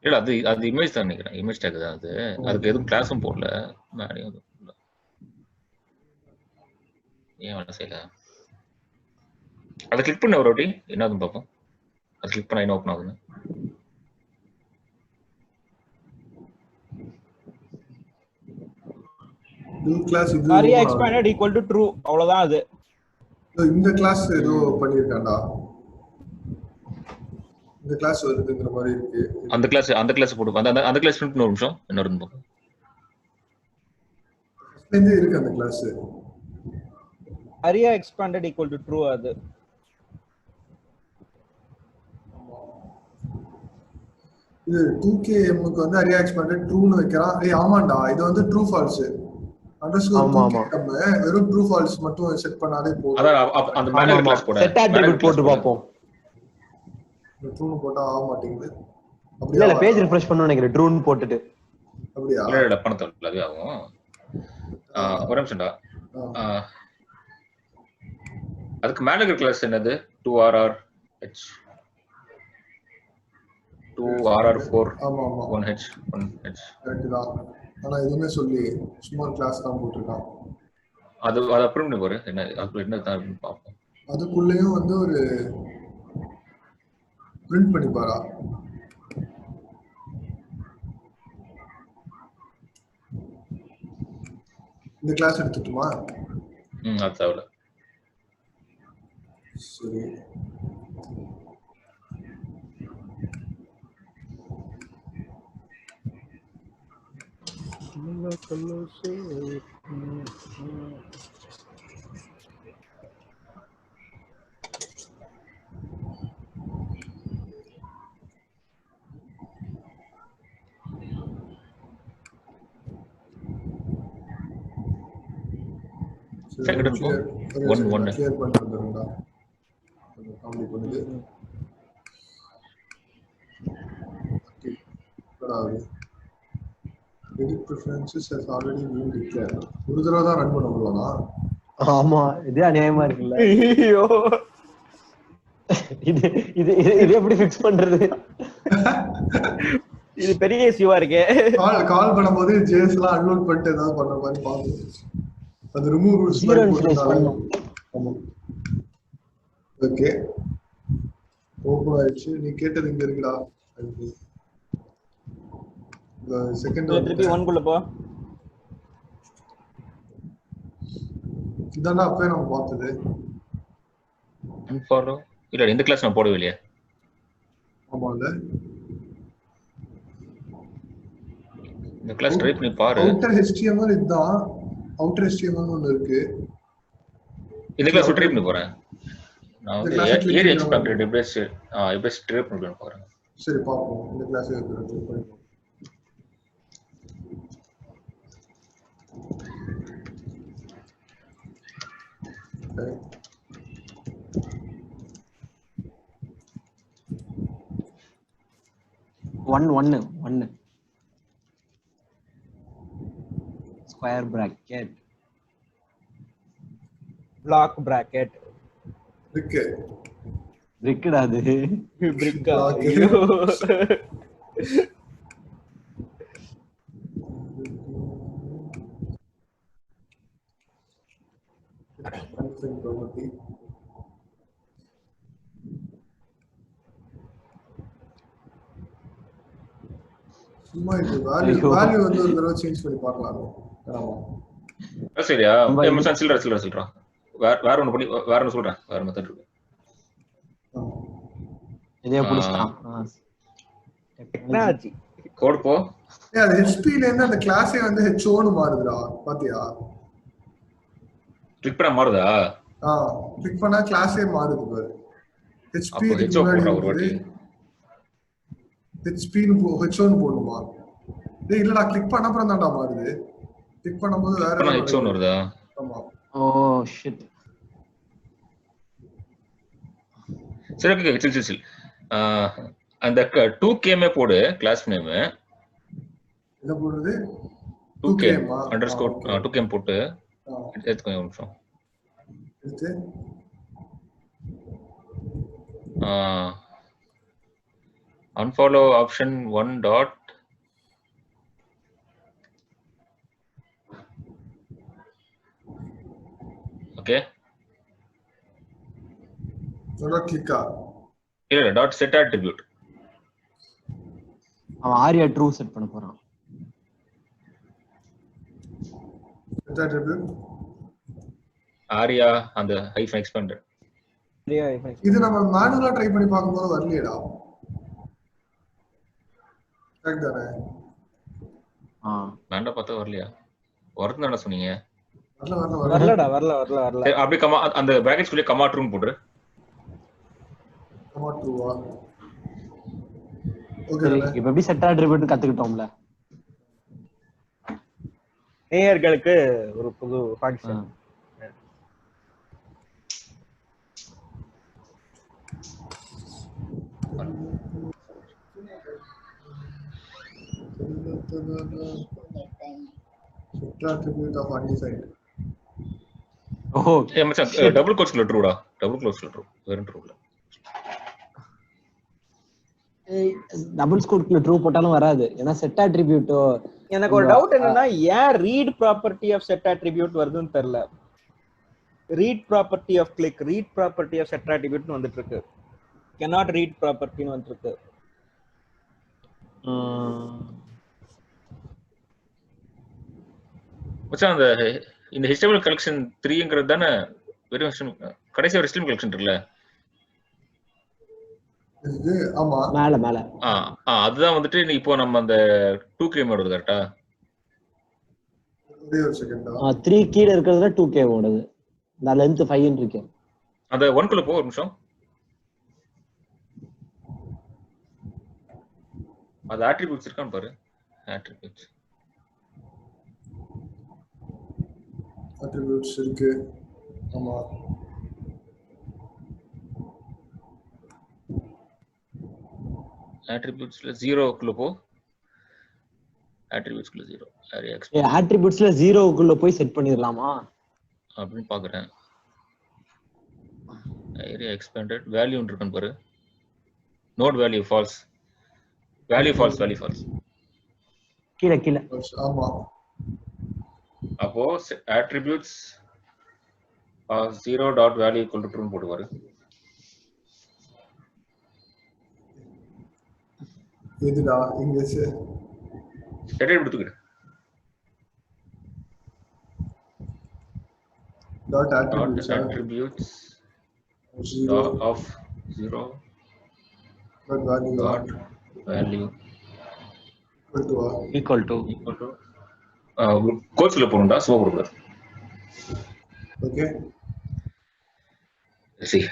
இல்ல அது இமேஜ் தான் நினைக்கிறேன். இமேஜ் டேக் தான் அது. அதுக்கு எதுவும் கிளாஸும் போடல. ஏன் வேணா செய்யல? அதை கிளிக் பண்ண ஒரு வாட்டி என்னதுன்னு பார்ப்போம். அது கிளிக் பண்ணா என்ன ஓப்பன் ஆகுதுன்னு. நியூ கிளாஸ் இது aria expanded equal to true. அவ்வளவுதான் அது. இந்த கிளாஸ் ஏதோ பண்ணிருக்கான்டா. இந்த கிளாஸ் வருதுங்கிற மாதிரி இருக்கு. அந்த கிளாஸ் போடு. அந்த கிளாஸ் பிரிண்ட் ஒரு நிமிஷம் என்ன இருந்து பாப்போம். ஃபர்ஸ்ட்ல இருக்கு அந்த class. Aria expanded equal to true அது. இது 2km க்கு வந்து ஆரியா எக்ஸ்பாண்டட் ட்ரூன்னு வைக்கறான். ஏய் ஆமாண்டா, இது வந்து ட்ரூ ஃபால்ஸ். வெறும் ட்ரூ ஃபால்ஸ் மட்டும் செட் பண்ணாலே போதும். அதான் அந்த மேனுவல் கிளாஸ் போடு. செட் அட்ரிபியூட் போட்டு பாப்போம். ட்ரூ போட்டா ஆக மாட்டேங்குது. இல்ல பேஜ் ரிஃப்ரெஷ் பண்ணனும் நினைக்கிறேன். ட்ரூன்னு போட்டுட்டு அப்படியா? இல்ல பணத்தை அது ஆகும். ஒரு நிமிஷம்டா. அதுக்கு மேல இருக்கிற கிளாஸ் என்னது? 2RRH 2RR4 ஆமா ஆமா 1H 1H. கரெக்ட் தான். ஆனா எதுவுமே சொல்லி சும்மா கிளாஸ் தான் போட்டிருக்கான். அது அப்புறம் என்ன வரும்? என்ன அது என்ன தான் பார்ப்போம். அதுக்குள்ளேயும் வந்து ஒரு பிரிண்ட் பண்ணி பாரா. இந்த கிளாஸ் எடுத்துட்டுமா? அது தேவையில்ல. சரி. கிளியர் பண்ணிருந்தா காமெடி பண்ணுது. edit preferences has already been declared. ஒரு தடவை தான் ரன் பண்ண முடியுமா? ஆமா, இது அநியாயமா இருக்குல்ல. ஐயோ, இது இது இது எப்படி ஃபிக்ஸ் பண்றது? இது பெரிய இஷ்யூவா இருக்கே. கால் பண்ணும்போது ஜேஎஸ் எல்லாம் அன்லோட் பண்ணிட்டு ஏதாவது பண்ற மாதிரி பாத்து அது ரிமூவ் ரூல்ஸ் பண்ணனும். ஆமா. ஓகே, ஓபன் ஆயிடுச்சு. நீ கேட்டது இங்க இருக்குடா. செகண்ட் திருப்பி 1 குள்ள போ. இதானா அப்பவே நம்ம பார்த்தது. அன்ஃபாலோ இல்ல, இந்த கிளாஸ் நான் போடவே இல்லையா? ஆமால, இந்த கிளாஸ் ட்ரை பண்ணி பாரு. அவுட்டர் HTML இதுதான். அவுட்டர் HTML ஒன்னு இருக்கு. இந்த கிளாஸ் ட்ரை பண்ணி போறேன். நான் வந்து ஏரியா எக்ஸ்பேக்டட் டிபேஸ் டிபேஸ் ட்ரை பண்ணி போறேன். சரி பாப்போம். இந்த கிளாஸ் ட்ரை பண்ணி. one square bracket block bracket brick டா அது. brick property. சும்மா இது வேல்யூ வந்து ஒரு தடவை சேஞ்ச் பண்ணி பார்க்கலாம். ஆமா சரியா? எம்எஸ்என் சில்றா வேற ஒன்னு பண்ணி வேற ஒன்னு சொல்றேன். வேற மெத்தட் இருக்கு. இதே புடிச்சான் டெக்னாலஜி கோட் போ. அது HP ல இருந்து அந்த கிளாஸே வந்து HO ன்னு மாறுதுடா. பாத்தியா? கிளிக் பண்ணா மாறுதா? கிளிக் பண்ணா கிளாஸே மாறுது பாரு. HP க்கு முன்னாடி ஒரு வாட்டி HP ன்னு HO ன்னு போடுமா? டேய் இல்லடா, கிளிக் பண்ண அப்புறம் தான்டா மாறுது. கிளிக் பண்ணும்போது வேற HO ன்னு வருதா? ஆமா. Oh shit. சரி ஓகே, சில் அந்த 2k மே போடு கிளாஸ் நேம். என்ன போடுறது? 2k அண்டர்ஸ்கோர் 2k போட்டு எடுத்துக்கோ. ஒரு நிமிஷம் எடுத்து unfollow option 1 dot okay dot கிளிக்கா இல்ல டாட் செட் attribute. அவன் ஆரியா ட்ரூ செட் பண்ண போறான். செட் attribute ஆரியா அந்த ஹைஃபன் எக்ஸ்பேண்டட். இது நம்ம மேனுவலா ட்ரை பண்ணி பார்க்கும்போது வரலையேடா. கரெக்ட் தானே? மேண்டா பார்த்தா வரலையா? வரது என்ன சொன்னீங்க? வரல. அப்படியே கமா அந்த பிராக்கெட்ஸ் குள்ள கமா ட்ரூ போடு. கமா ட்ரூவா? ஓகே. இப்போ எப்படி செட் அட்ரிபியூட் கத்துக்கிட்டோம்ல. நேயர்களுக்கு ஒரு புது ஃபங்க்ஷன். Set attribute of undefined. Oh ஏ மச்சான் டபுள் கோட்ஸ்ல ட்ரூடா. டபுள் கோட்ஸ்ல ட்ரூ. வெறும் ட்ரூல. டபுள் ஸ்கோர்ல ட்ரூ போட்டாலும் வராது. ஏன்னா செட் அட்ரிபியூட். எனக்கு ஒரு டவுட் என்னன்னா ஏன் read property of set attribute வருதுன்னு தெரியல. Read property of click, read property of set அட்ரிபியூட்னு வந்துட்டு இருக்கு. cannot read ப்ராப்பர்ட்டின்னு வந்துட்டு இருக்கு. மச்சான் இந்த HTML கலெக்ஷன் 3ங்கிறது தானே வெறும் கடைசி ஒரு HTML கலெக்ஷன் இருக்குல்ல. இது ஆமா மேல மேல அதுதான் வந்துட்டு இப்போ நம்ம அந்த 2K ஓடுது கரெக்ட்டா? ஒரே ஒரு செகண்டா 3 கீழ இருக்குறதுல 2K ஓடுது. அந்த லெந்த் 5 ன்னு இருக்கு. அந்த 1 குள்ள போ ஒரு நிமிஷம். அது அட்ரிபியூட்ஸ் இருக்கான்னு பாரு. அட்ரிபியூட்ஸ் இருக்கு. ஆமா அட்ரிபியூட்ஸ்ல 0 குள்ள போ. அட்ரிபியூட்ஸ்ல 0. அட்ரிபியூட்ஸ்ல 0 குள்ள போய் செட் பண்ணிரலாமா அப்படினு பாக்குறேன். ஏரியா எக்ஸ்பேண்டட் வேல்யூ இருக்குன்னு பாரு. Node value false. Value false கீழ ஆமா. அப்போ attributes of 0.value equal to true போடுவாரு. இதுடா இங்க செட் எடுத்துக்கிடு. dot attributes of 0 value equal to கோட்ஸ்ல போணும்டா சும்மா போடக்கூடாது. ஓகே see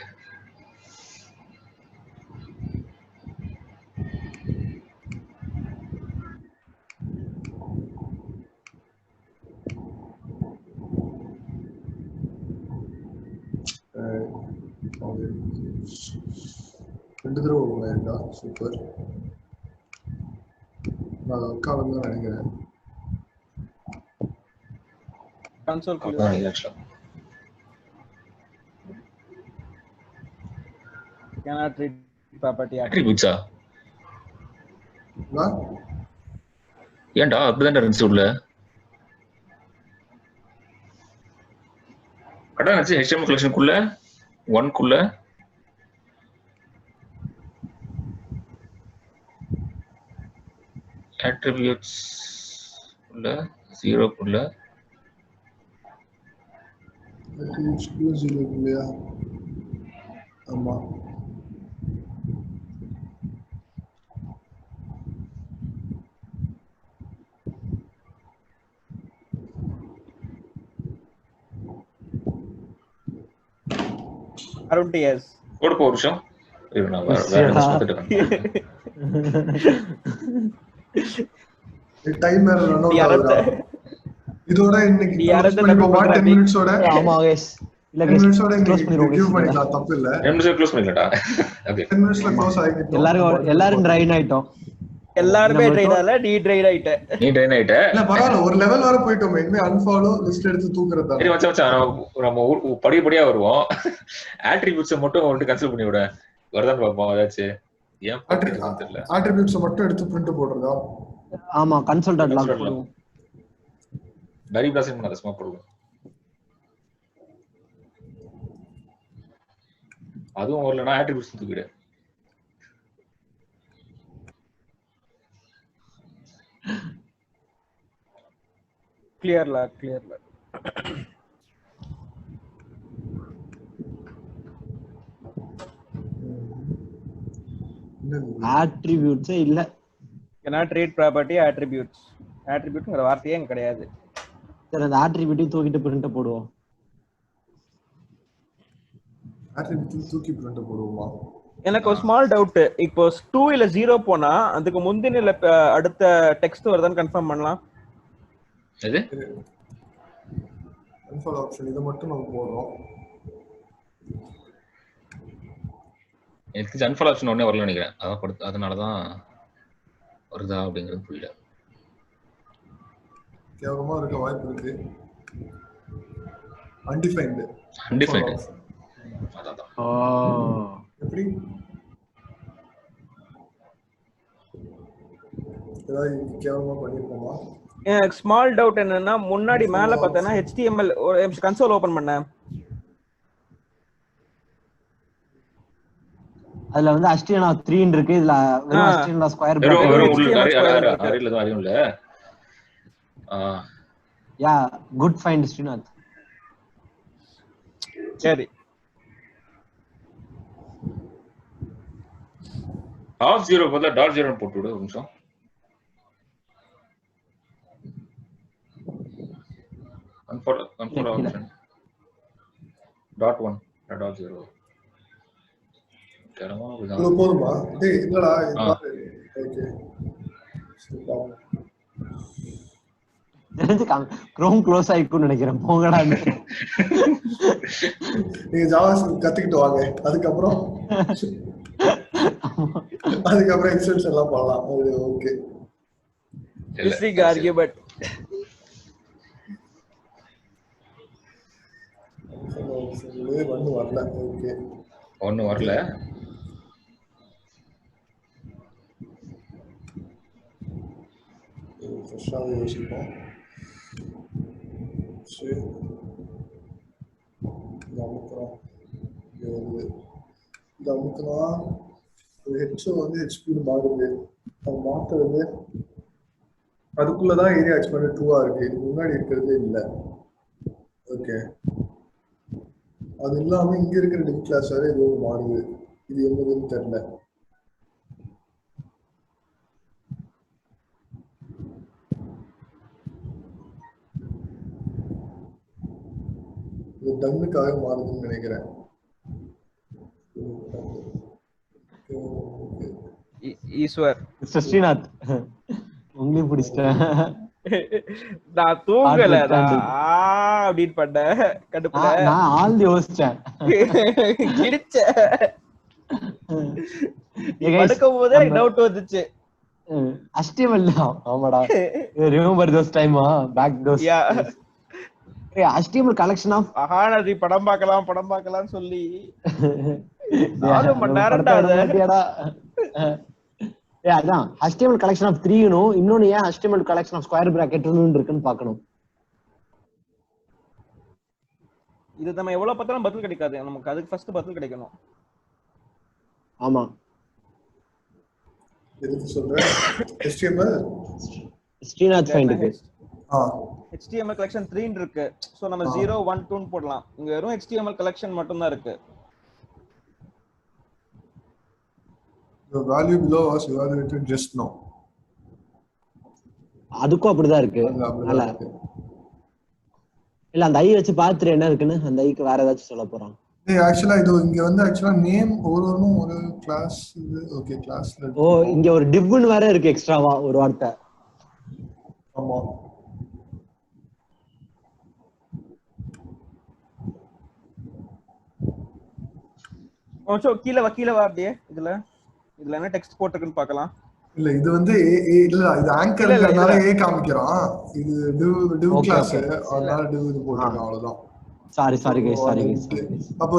ரெண்டு தடவை ஓடுவேன்டா. சூப்பர். நான் உட்கார்ந்து தான் நினைக்கிறேன். Console cannot read property attributes ஏன்டா அப்படிதான் இருந்துச்சு உள்ள. அதான் இருந்துச்சு HTML கலெக்ஷனுக்குள்ள 1 குள்ள attributes உள்ள 0 குள்ள attributes 0 குள்ளயா? ஆமா. அருண் டிஎஸ் போடு போ நிமிஷம். நான் வேற பார்த்துட்டு டைம் வேற ரன் அவுட் ஆகுது. இதோட இன்னைக்கு க்ளோஸ் பண்ணிப்போமா 10 மினிட்ஸோட? ஆமா गाइस இல்ல 10 மினிட்ஸோட க்ளோஸ் ரிவ்யூ பண்ணிடலாம். தப்பு இல்ல. 10 நிமிஷம் க்ளோஸ் பண்ணிடலாம்டா. ஓகே 10 மினிட்ஸ்ல க்ளோஸ் ஆகிட்டோம். எல்லாரும் ட்ரைன் ஆயிட்டோம். எல்லாரும் ட்ரைன் ஆல நீ ட்ரைன் ஆயிட்ட. இல்ல பரவாயில்ல, ஒரு லெவல் வரை போய்ட்டோம். இனிமே அன்ஃபாலோ லிஸ்ட் எடுத்து தூக்குறதா. சரி மச்சான் நம்ம படிப்படியா வருவோம். அட்ரிபியூட்ஸ் மட்டும் வந்து கன்சிடர் பண்ணி விட வரதான் பாப்போம். ஏதாச்சும் ஏன் தெரியல. அட்ரிபியூட்ஸ் மட்டும் எடுத்து பிரிண்ட் போடுறதா? ஆமா கன்சல்டன்ட் லாக் பண்ணுவோம். வெரி பிளாசிங் பண்ணாத சும்மா போடுவோம். அதுவும் வரலனா அட்ரிபியூட்ஸ் தூக்கிடு. கிளியர்ல அட்ரிபியூட்ஸ் இல்ல. cannot read property attributes. attributeங்கற வார்த்தையே இங்க கிடையாது. சரி அந்த அட்ரிபியூட் தூக்கிட்டு பிரிண்ட் போடுவோம். அட்ரிபியூட் தூக்கி பிரிண்ட் போடுவோமா? எனக்கு ஒரு ஸ்மால் டவுட். இப்போ 2 இல்ல 0 போனா அதுக்கு முந்தின அடுத்த டெக்ஸ்ட் வருதான்னு கன்ஃபார்ம் பண்ணலாம். எது அன்ஃபாலோ ஆப்ஷன் இத மட்டும் நம்ம போடுறோம். எனக்கு அன்ஃபாலோ ஆப்ஷன் ஒண்ணே வரல நினைக்கிறேன். அதனால தான் வருதா அப்படிங்கிறது புரியல. கேவலமா இருக்க வாய்ப்பு இருக்கு. அன்டிஃபைன்டு எப்படி ஏதாவது கேவலமா பண்ணிருக்கோமா? எனக்கு ஸ்மால் டவுட் என்னன்னா, முன்னாடி மேல பார்த்தேன்னா HTML ஒரு கன்சோல் ஓபன் பண்ணேன், அதுல வந்து HTML3 இருக்கு, இதுல வெறும் HTML ஸ்கொயர் பிராக்கெட் அரியல தான் அறியும் இல்ல. யா குட் ஃபைண்ட் ஸ்ரீநாத். சரி .0 பதிலா .0 போட்டு விடு ஒரு நிமிஷம். .1 .0 போதுமா? இல்லடா குரோம் க்ளோஸ் ஆயிக்கும்னு நினைக்கிறேன். போங்கடா நீங்க ஜாவாஸ்கிரிப்ட் கத்துக்கிட்டு வாங்க, அதுக்கப்புறம் எக்ஸ்டென்ஷன் எல்லாம் பண்ணலாம். ஓகே ஆர்கியூமென்ட் ஒண்ணு வரல. யோசிப்போம். மாத்துறது அதுக்குள்ளதான் ஏரியா எக்ஸ்பேண்ட் 2 இருக்கு, முன்னாடி இருக்கிறதே இல்லை. ஓகே, அது இல்லாம இங்க இருக்கிற டிவ் கிளாஸ் வேற ஏதோ மாறுது, இது என்னதுன்னு தெரியல. இது டன்னுக்காக மாறுதுன்னு நினைக்கிறேன். ஈஸ்வர் ஸ்ரீநாத் உங்களையும் பிடிச்சிட்டேன். நான் தூங்கல அப்படின்னு பண்ண கடுப்புல நான் ஆழ்ந்து யோசிச்சேன். படுக்கும் போதே டவுட் வந்துச்சு. HTML ஆமாடா, remember those time back those HTML collection of அஹானதி படம் பார்க்கலாம்னு சொல்லி 4 மணி நேரம்டா அதான் HTML collection of 3 னும் இன்னொன்னு ஏன் HTML collection of square bracket இருக்குன்னு பார்க்கணும். இது நம்ம எவ்வளவு பார்த்தாலும் பதில் கிடைக்காது, நமக்கு அதுக்கு ஃபர்ஸ்ட் பதில் கிடைக்கணும். ஆமா, எதுக்கு சொல்றேன்? HTML Srinath find HTML collection 3 இருக்கு. சோ நம்ம 0 1 2 ன்னு போடலாம். இங்க வெறும் HTML collection மட்டும் தான் இருக்கு. The value below was evaluated just now. அதுக்கும் அப்படிதான் இருக்கு. இல்ல அந்த ஐ வச்சு பாத்துட்டு என்ன இருக்குன்னு அந்த ஐக்கு வேற ஏதாச்சும் சொல்ல போறான். ஆக்சுவலா இது இங்க வந்து ஆக்சுவலா நேம் ஒவ்வொருவரும் ஒரு கிளாஸ். ஓகே, கிளாஸ்ல இங்க ஒரு டிவ்னு வேற இருக்கு எக்ஸ்ட்ராவா ஒரு வார்த்தை. ஆமா, கீழ வா அப்படியே. இதுல என்ன டெக்ஸ்ட் போட்டுருக்குன்னு பார்க்கலாம். இல்ல இது வந்து இல்ல இது ஆங்கர்னால ஏ காமிக்கிறான். இது டிவ் கிளாஸ், அதனால டிவ் இது போட்டுருக்கான், அவ்வளவுதான். Sorry guys. அப்போ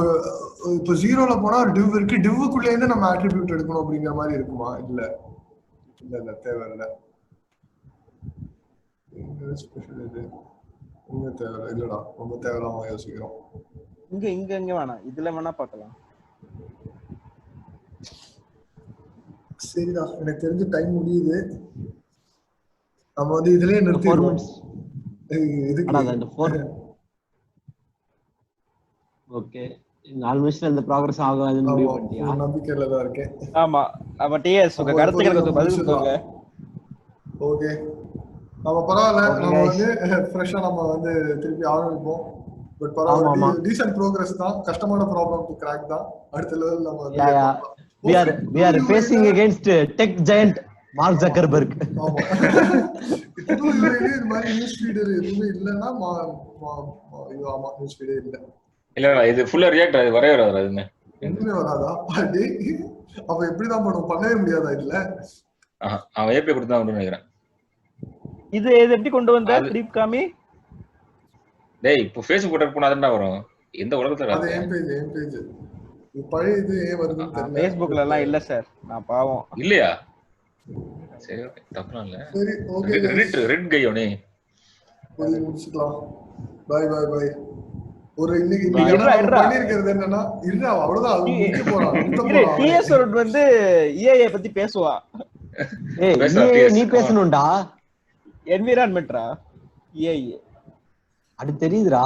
இப்போ 0ல போனா டிவ் இருக்கு, டிவ்க்குள்ள இருந்து நம்ம அட்ரிபியூட் எடுக்கணும் அப்படிங்கிற மாதிரி இருக்குமா? இல்ல தேவையில்லை. ஸ்பெஷல் இது தேவையில்லை. இல்லடா, ரொம்ப தேவையில்லாம யோசிக்கிறோம். இங்க வேணாம், இதுல வேணா பார்க்கலாம். சரிடா, எனக்கு தெரிஞ்ச டைம் முடியுது. நம்ம வந்து இதுலயே நிறுத்திடுவோம். ஓகே, 4 நிமிஷத்துல இந்த ப்ராக்ரஸ் ஆகாதுன்னு முடிவு பண்ணிட்டியா? நம்பிக்கையில தான் இருக்கேன். ஆமா, அப்ப டிஎஸ் உங்க கருத்துக்களுக்கு பதில் சொல்லுங்க. ஓகே, நம்ம பரவாயில்ல, நம்ம வந்து ஃப்ரெஷ்ஷா நம்ம வந்து திருப்பி ஆரம்பிப்போம். பட் பரவாயில்ல, டீசன்ட் ப்ரோக்ரஸ் தான். கஷ்டமான ப்ராப்ளம் டு கிராக் தான். அடுத்த லெவல் நம்ம we are facing against tech giant Mark Zuckerberg. ஆமா, இது மாதிரி நியூஸ் ஃபீடர் எதுவுமே இல்லன்னா ஆமா நியூஸ் ஃபீடே இல்ல இது ஃபுல்லா ரியாக்ட் ஆகுது, வரவே வராதுன்னு எதுவுமே வராதா? அப்ப எப்படிதான் பண்ணுவோம்? பண்ணவே முடியாதா? இல்ல அவன் ஏபி கொடுத்தா நினைக்கிறேன். இது எப்படி கொண்டு வந்த டீப் காமி? டேய் இப்போ Facebook போட்டா போனா அதெல்லாம் வரும். எந்த உலகத்துல அது என் பேஜ் பழைய இது ஏன் வருதுன்னு தெரியல. Facebookல எல்லாம் இல்ல சார், நான் பாவம். இல்லையா? சரி ஓகே, தப்புலாம் இல்ல. சரி ஓகே, ரெட் கையோனே போய் முடிச்சுக்கலாம். Bye bye bye. ஒரு இன்னைக்கு பண்ணிருக்கிறது என்னன்னா இல்ல அவ்வளவுதான், அது முடிச்சு போறான். டிஎஸ் வந்து EIA பத்தி பேசுவா. ஏய் நீ பேசணும்டா. என்விரான்மென்ட்ரா EIA அது தெரியுதுடா.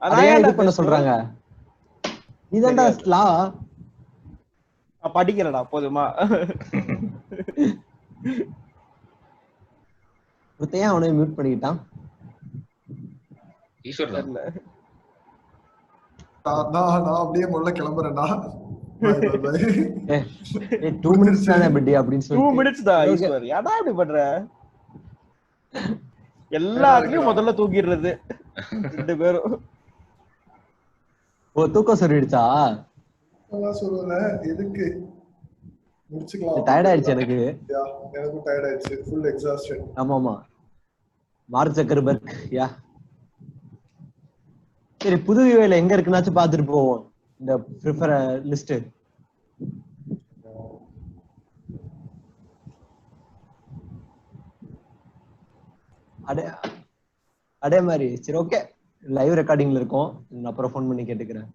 அதான் என்ன பண்ண சொல்றாங்க? நீதான்டா லா படிக்கிறடா போதுமா? ஒருத்தையா அவனை மியூட் பண்ணிட்டான். ஈஸ்வர் தான். நான் அப்படியே முதல்ல கிளம்புறேன்டா. 2 minutes தானே பட்டி அப்படின்னு சொல்லி 2 minutes தான் ஈஸ்வர். ஏடா இப்படி பண்ற? எல்லாத்துலயும் முதல்ல தூக்கிடுறது ரெண்டு பேரும். ஓ தூக்கம் சொல்லிடுச்சா? சொல்லல எதுக்கு முடிச்சுக்கலாம். டயர்ட் ஆயிடுச்சு எனக்கு. எனக்கும் டயர்ட் ஆயிடுச்சு. Full exhausted. ஆமாமா. மார்க் ஜக்கர்பர்க் யா. சரி புது வியூல எங்க இருக்குனாச்சு பாத்துட்டு போவோம் இந்த ப்ரிஃபர் லிஸ்ட். அதே மாதிரி சரி ஓகே, லைவ் ரெக்கார்டிங்ல இருக்கோம். நான் அப்புறம் ஃபோன் பண்ணி கேட்டுக்கிறேன்.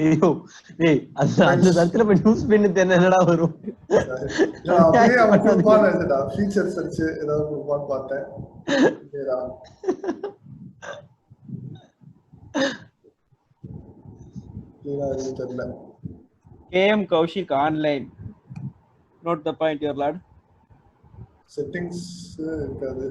ஐயோ டேய் அந்த சர்ச்ல போய் நியூஸ் பண்ணி என்னடா வரும்? அப்படியே அவன் கொடுப்பானேடா ஃபீச்சர் சர்ச் ஏதாவது கொடுப்பான்னு பார்த்தேன். ஏடா தெரியல. KM Kaushik online. Note the point, your lord. Settings இருக்காது.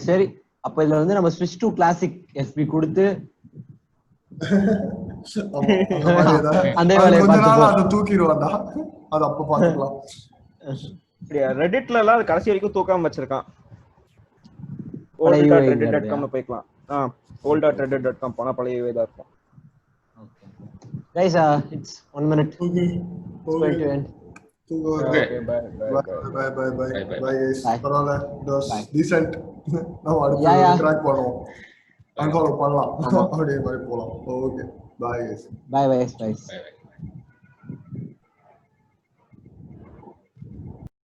சரி அப்ப இதுல வந்து நம்ம ஸ்விட்ச் டு கிளாசிக் FB கொடுத்து அந்த வேலையை பார்த்துப்போம். தூக்கிடுவான்டா, அது அப்ப பாத்துக்கலாம். ரெடிட்ல எல்லாம் அது கடைசி வரைக்கும் தூக்காம வச்சிருக்கான். old.reddit.com போய்க்கலாம். old.reddit.com போனா பழைய UI தான் இருக்கும். Guys, it's 1 minute. Okay. Going to end. Okay, bye guys. பரவாயில்ல, it was decent. நான் அடுத்து ட்ராக் பண்ணுவோம். அன்ஃபாலோ பண்ணலாம். அப்படியே மாதிரி போலாம். Okay, bye guys. Bye.